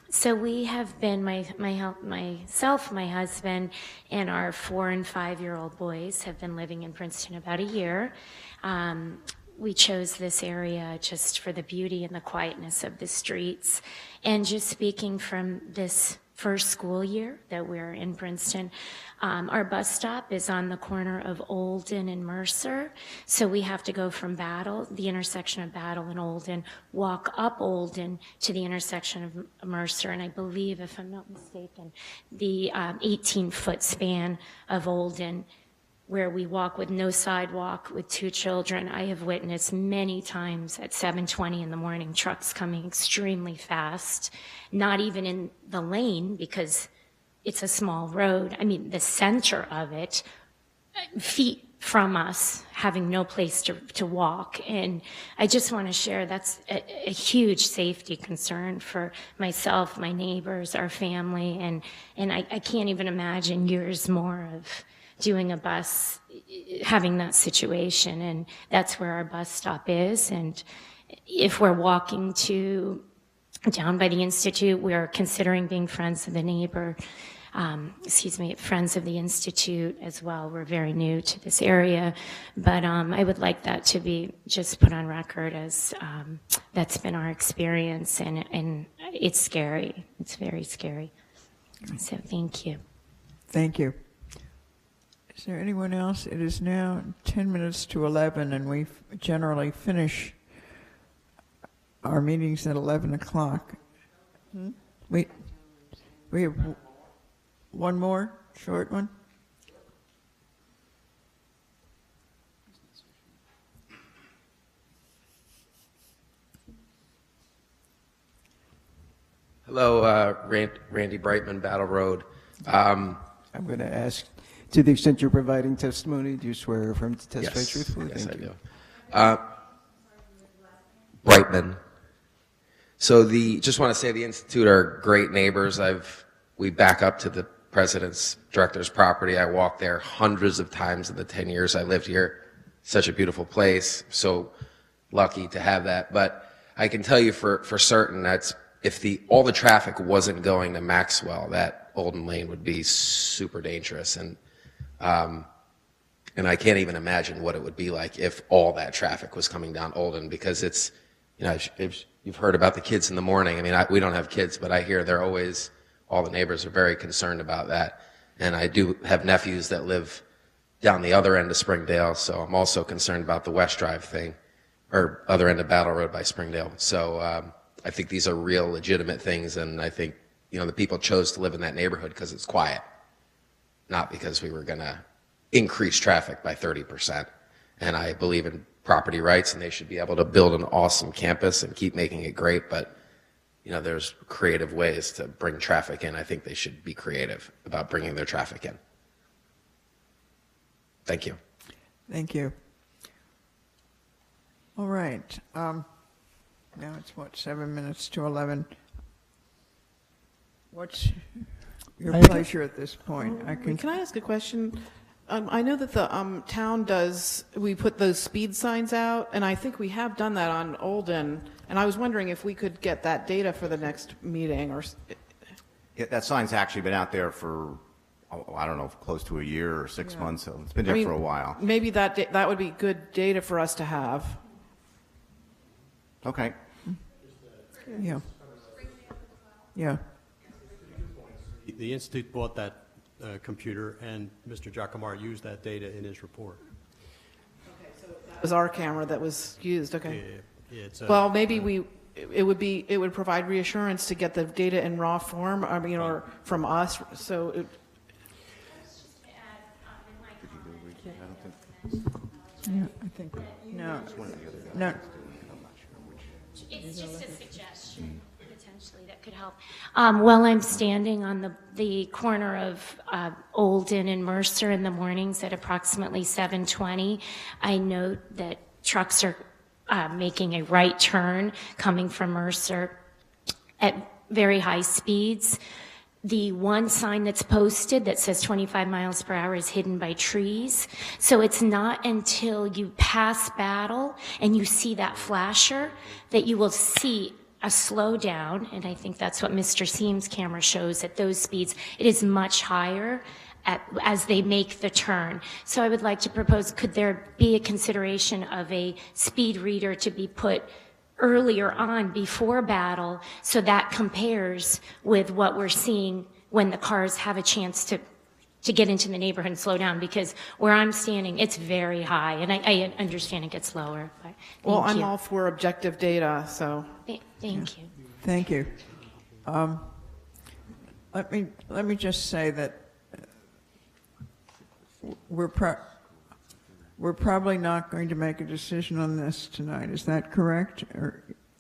So we have been, myself, my husband, and our 4 and 5-year-old boys have been living in Princeton about a year. We chose this area just for the beauty and the quietness of the streets. And just speaking from this first school year that we're in Princeton, our bus stop is on the corner of Olden and Mercer. So we have to go from Battle, the intersection of Battle and Olden, walk up Olden to the intersection of Mercer. And I believe, if I'm not mistaken, the 18-foot span of Olden where we walk with no sidewalk with 2 children. I have witnessed many times at 7:20 in the morning trucks coming extremely fast, not even in the lane because it's a small road. I mean, the center of it, feet from us, having no place to walk. And I just want to share that's a huge safety concern for myself, my neighbors, our family, and I can't even imagine years more of doing a bus, having that situation, and that's where our bus stop is. And if we're walking to down by the Institute, we're considering being friends of the neighbor, friends of the Institute as well. We're very new to this area, but I would like that to be just put on record as that's been our experience, and it's scary. It's very scary. So thank you. Thank you. Is there anyone else? It is now 10 minutes to 11, and we generally finish our meetings at 11 o'clock. We have one more short one. Hello, Randy Brightman, Battle Road. I'm going to ask, to the extent you're providing testimony, do you swear or affirm to testify Yes, truthfully? yes, Thank I you. do. Brightman. So just want to say the Institute are great neighbors. We back up to the president's director's property. I walked there hundreds of times in the 10 years I lived here. Such a beautiful place. So lucky to have that. But I can tell you for certain that's if all the traffic wasn't going to Maxwell, that Olden Lane would be super dangerous. And I can't even imagine what it would be like if all that traffic was coming down Olden, because it's, if you've heard about the kids in the morning. I mean, we don't have kids, but I hear all the neighbors are very concerned about that. And I do have nephews that live down the other end of Springdale, so I'm also concerned about the West Drive thing, or other end of Battle Road by Springdale. So I think these are real legitimate things, and I think, the people chose to live in that neighborhood because it's quiet, not because we were going to increase traffic by 30%. And I believe in property rights, and they should be able to build an awesome campus and keep making it great, but there's creative ways to bring traffic in. I think they should be creative about bringing their traffic in. Thank you. Thank you. All right. Now it's 7 minutes to 11. What's your pleasure at this point? Can I ask a question? I know that the town we put those speed signs out, and I think we have done that on Olden, and I was wondering if we could get that data for the next meeting, or... Yeah, that sign's actually been out there for, I don't know, close to a year or 6 months, so it's been there for a while. Maybe that would be good data for us to have. Okay. Yeah. Yeah. The Institute bought that computer, and Mr. Giacomar used that data in his report. Okay, so that was our camera that was used, okay. Yeah, it's well, maybe it would provide reassurance to get the data in raw form, or from us, so it... Yeah, I think, no. It's just a suggestion, potentially, that could help. While I'm standing on the corner of Olden and Mercer in the mornings at approximately 7:20, I note that trucks are making a right turn coming from Mercer at very high speeds. The one sign that's posted that says 25 miles per hour is hidden by trees. So it's not until you pass Battle and you see that flasher that you will see a slowdown. And I think that's what Mr. Seam's camera shows at those speeds. It is much higher as they make the turn. So I would like to propose, could there be a consideration of a speed reader to be put earlier on before Battle, so that compares with what we're seeing when the cars have a chance to get into the neighborhood and slow down, because where I'm standing, it's very high, and I understand it gets lower. But Well, thank I'm you. all for objective data, so... Thank you. Thank you. Let me just say that we're probably not going to make a decision on this tonight. Is that correct?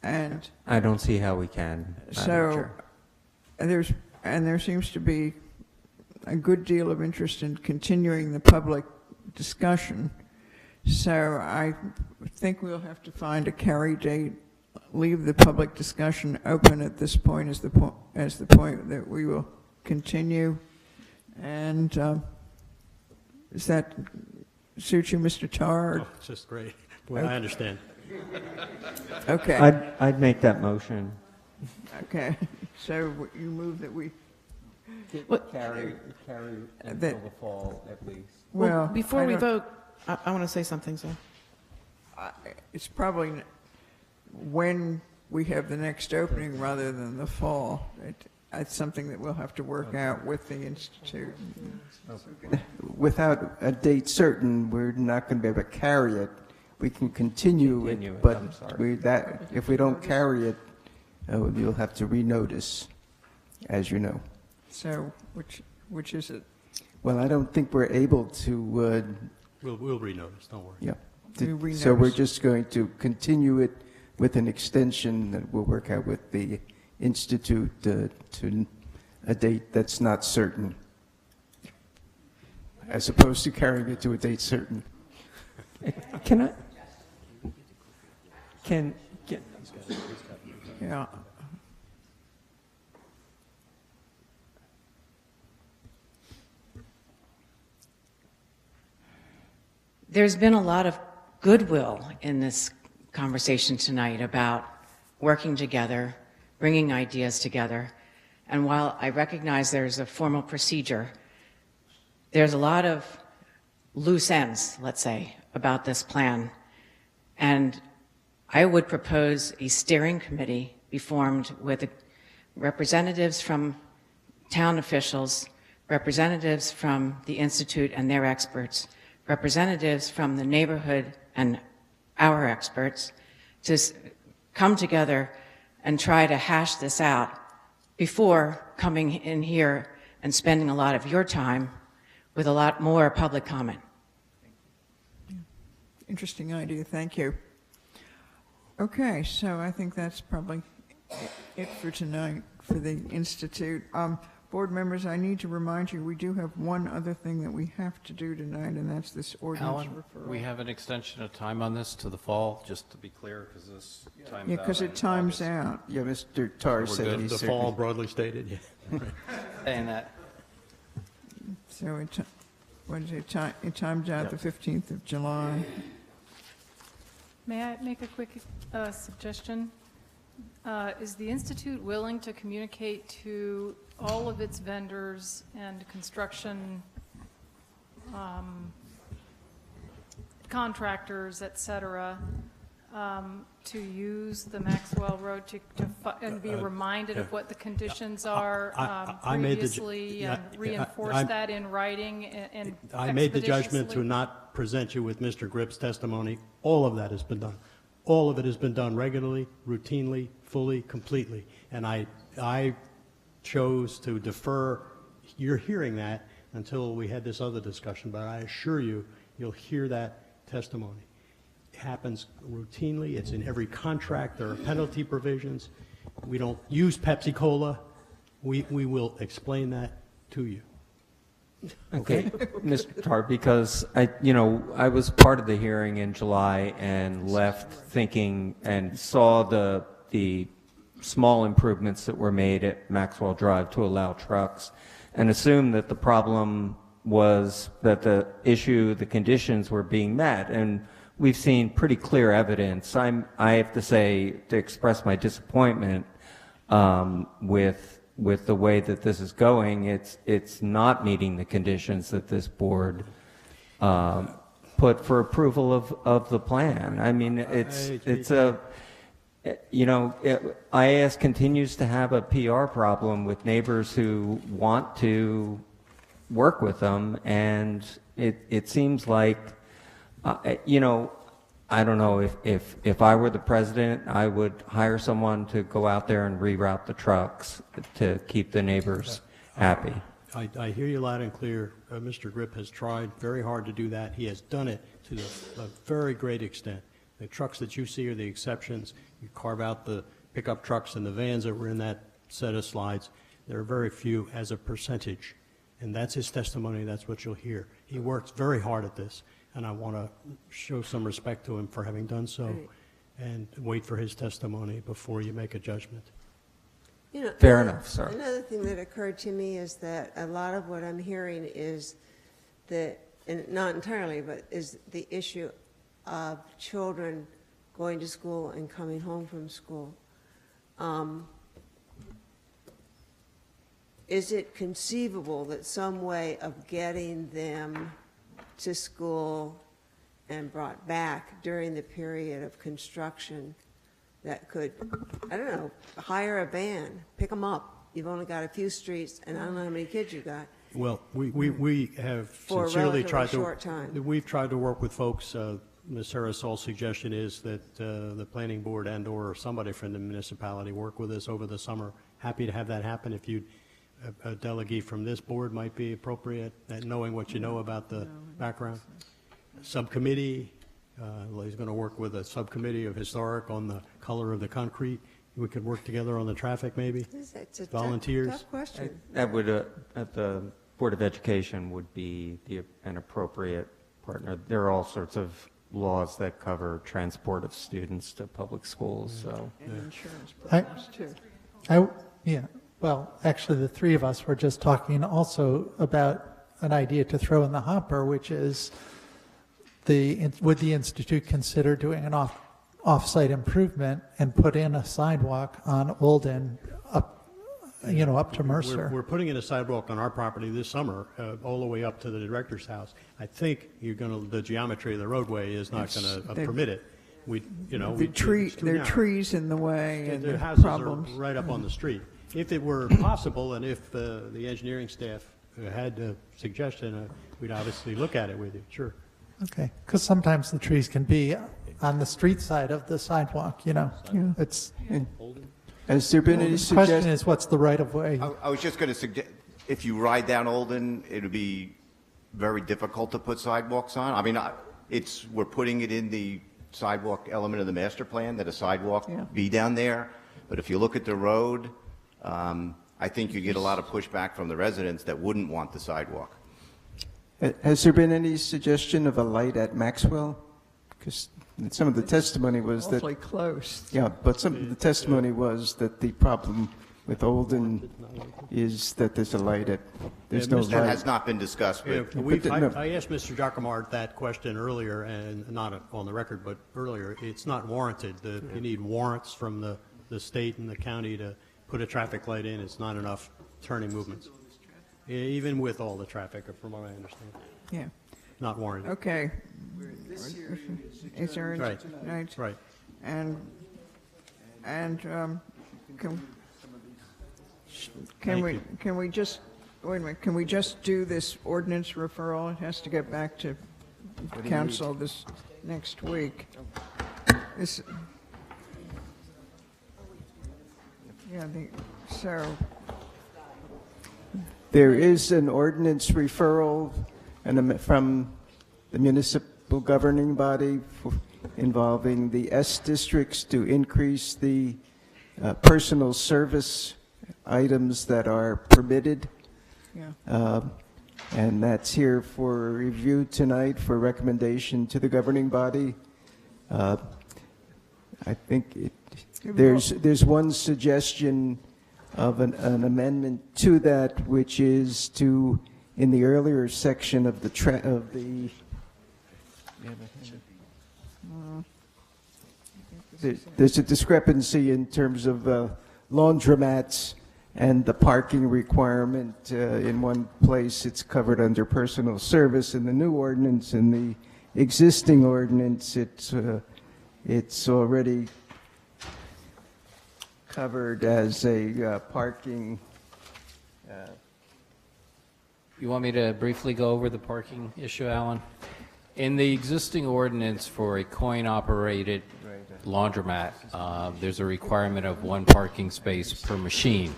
And I don't see how we can, Madam so Chair. there seems to be a good deal of interest in continuing the public discussion. So I think we'll have to find a carry date, leave the public discussion open at this point as the point that we will continue. And does that suit you, Mr. Tar? Oh, it's just great. Well, I understand. Okay. I'd make that motion. Okay. So you move that we Carry until the fall at least. Well, before I we don't- vote, I want to say something, so. It's probably when we have the next opening rather than the fall. It's something that we'll have to work out with the Institute. Without a date certain, we're not going to be able to carry it. We can continue Continue it, it, but I'm sorry. if we don't carry it, you'll have to renotice, as you know. So which is it? Well, I don't think we're able to, We'll renotice, don't worry. yeah. We So we're renotice. just going to continue it with an extension that we'll work out with the Institute to a date that's not certain, as opposed to carrying it to a date certain. Can I? Yeah. There's been a lot of goodwill in this conversation tonight about working together, bringing ideas together. And while I recognize there's a formal procedure, there's a lot of loose ends, let's say, about this plan. And I would propose a steering committee be formed with representatives from town officials, representatives from the Institute and their experts, representatives from the neighborhood and our experts to come together and try to hash this out before coming in here and spending a lot of your time with a lot more public comment. Interesting idea. Thank you. Okay, so I think that's probably it for tonight for the Institute. Board members, I need to remind you, we do have one other thing that we have to do tonight, and that's this ordinance Alan, referral. we have an extension of time on this to the fall, just to be clear, because this times Yeah, out. because it in times August. out. Yeah, Mr. Tar So we're said good. he The certainly- fall broadly stated, yeah. Saying that. So it times out the 15th of July. May I make a quick suggestion? Is the Institute willing to communicate to all of its vendors and construction contractors, et cetera, to use the Maxwell Road and be reminded of what the conditions are I made the previously and reinforce that in writing and I made the judgment to expeditiously? not present you with Mr. Gripp's testimony. All of that has been done. All of it has been done regularly, routinely, fully, completely. And I chose to defer your hearing that until we had this other discussion, but I assure you, you'll hear that testimony. It happens routinely. It's in every contract. There are penalty provisions. We don't use Pepsi Cola. We will explain that to you. Okay, Mr. Tar, because I was part of the hearing in July and left thinking and saw the small improvements that were made at Maxwell Drive to allow trucks and assumed that the problem was that the conditions were being met. And we've seen pretty clear evidence. I have to say, to express my disappointment with the way that this is going, it's not meeting the conditions that this board put for approval of the plan. I mean, IAS continues to have a PR problem with neighbors who want to work with them, and it seems like, I don't know, if I were the president, I would hire someone to go out there and reroute the trucks to keep the neighbors happy. I hear you loud and clear. Mr. Grip has tried very hard to do that. He has done it to a very great extent. The trucks that you see are the exceptions. You carve out the pickup trucks and the vans that were in that set of slides. There are very few as a percentage. And that's his testimony. That's what you'll hear. He works very hard at this, and I want to show some respect to him for having done so, Right. and wait for his testimony before you make a judgment. You know, Fair enough, sir. Another thing that occurred to me is that a lot of what I'm hearing is that, and not entirely, but is the issue of children going to school and coming home from school. Is it conceivable that some way of getting them to school and brought back during the period of construction that could, I don't know, hire a van, pick them up? You've only got a few streets, and I don't know how many kids you got. Well, we have For a sincerely relatively tried to. short time. We've tried to work with folks. Ms. Harasol's suggestion is that the planning board and/or somebody from the municipality work with us over the summer. Happy to have that happen. If you, a delegate from this board might be appropriate, knowing what you know about the background. Subcommittee, he's going to work with a subcommittee of historic on the color of the concrete. We could work together on the traffic, maybe. It's a Volunteers. tough question. That would, at the Board of Education would be an appropriate partner. There are all sorts of laws that cover transport of students to public schools, so. And insurance programs, too. Yeah, well, actually, the three of us were just talking also about an idea to throw in the hopper, which is would the Institute consider doing an off-site improvement and put in a sidewalk on Olden up to Mercer? We're putting in a sidewalk on our property this summer, all the way up to the director's house. I think the geometry of the roadway is not going to permit it. There are trees in the way and the houses problems. are right up on the street. If it were possible, and if the engineering staff had a suggestion, we'd obviously look at it with you, sure. Okay, because sometimes the trees can be on the street side of the sidewalk, Yeah. It's, Has there been any the question suggestion? is, what's the right of way? I was just going to suggest, if you ride down Olden, it would be very difficult to put sidewalks on. I mean, we're putting it in the sidewalk element of the master plan, that a sidewalk be down there. But if you look at the road, I think you get a lot of pushback from the residents that wouldn't want the sidewalk. Has there been any suggestion of a light at Maxwell? Because some of the testimony was that. Awfully close. Yeah, but some of the testimony was that the problem with Olden is that there's a light there's no That light. has not been discussed, but I asked Mr. Jacomart that question earlier, and not on the record, but earlier. It's not warranted. You need warrants from the state and the county to put a traffic light in. It's not enough turning movements, even with all the traffic, from what I understand. Yeah. Not warranted. Okay. Is there Right. tonight? Right. And can Thank we you. can we just wait a minute? Can we just do this ordinance referral? It has to get back to do you council this next week. This. Yeah. So. There is an ordinance referral from the municipal governing body involving the S districts to increase the personal service items that are permitted. Yeah. And that's here for review tonight for recommendation to the governing body. I think there's one suggestion of an amendment to that, which is to, in the earlier section of there's a discrepancy in terms of laundromats and the parking requirement. In one place, it's covered under personal service in the new ordinance. In the existing ordinance, it's already covered as a parking. You want me to briefly go over the parking issue, Alan? In the existing ordinance for a coin-operated laundromat, there's a requirement of one parking space per machine.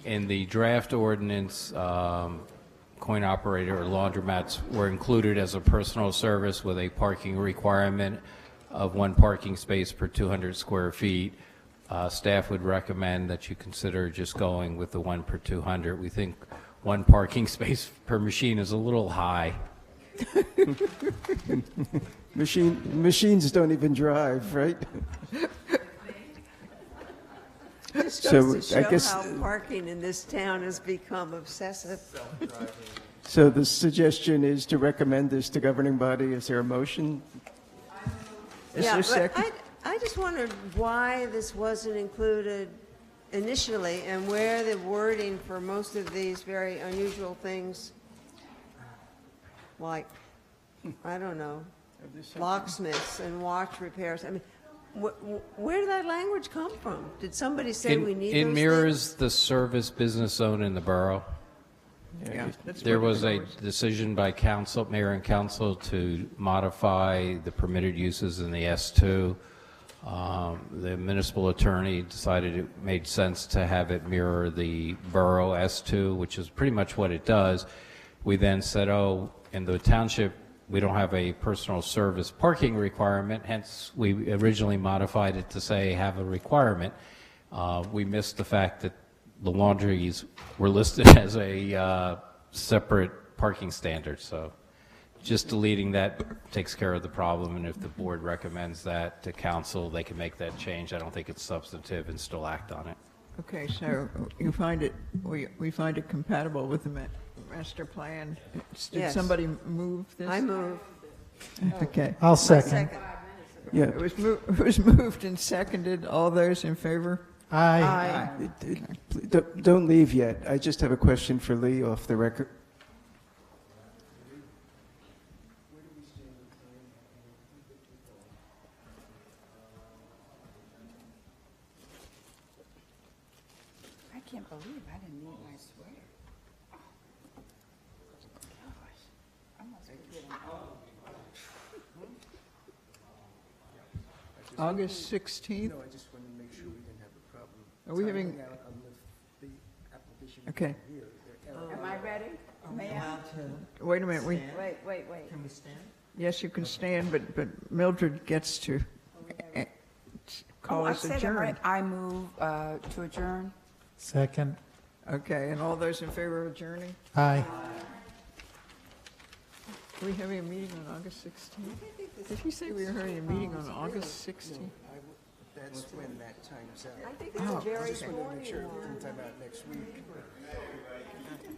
In the draft ordinance, coin operator or laundromats were included as a personal service with a parking requirement of 1 parking space per 200 square feet. Staff would recommend that you consider just going with the 1 per 200. We think 1 parking space per machine is a little high. Machines don't even drive, right? This So, goes to I show guess- how parking in this town has become obsessive. So the suggestion is to recommend this to governing body. Is there a motion? Is Yeah, there a but second? I just wondered why this wasn't included initially and where the wording for most of these very unusual things, like, I don't know, locksmiths and watch repairs. I mean, where did that language come from? Did somebody say we need It those mirrors the service business zone in the borough. Yeah, that's There what was it a decision by council, mayor and council, to modify the permitted uses in the S2. The municipal attorney decided it made sense to have it mirror the borough S2, which is pretty much what it does. We then said, oh, in the township, we don't have a personal service parking requirement, hence we originally modified it to say have a requirement. We missed the fact that the laundries were listed as a separate parking standard, so just deleting that takes care of the problem, and if the board recommends that to council, they can make that change. I don't think it's substantive and still act on it. Okay, so you find it, we find it compatible with the master plan. Did Yes. somebody move this? I move. Okay. I'll second. Yeah. It was moved and seconded. All those in favor? Aye. Don't leave yet. I just have a question for Lee off the record. I can't believe I didn't need my sweater. Gosh, I must be getting old. August 16th? No, I just wanted to make sure we didn't have a problem. Are we having- timing out on the application Okay. here. Am I ready? May I? Wait a minute, Wait. Can we stand? Yes, you can stand, but Mildred gets to call us I said I'm adjourned. ready. I move to adjourn. Second. Okay, and all those in favor of adjourning? Aye. Are we having a meeting on August 16th? Did he say we were having a meeting on August 16th? That's when that time's out. I think it's a very I just wanted to make sure it didn't time out next week.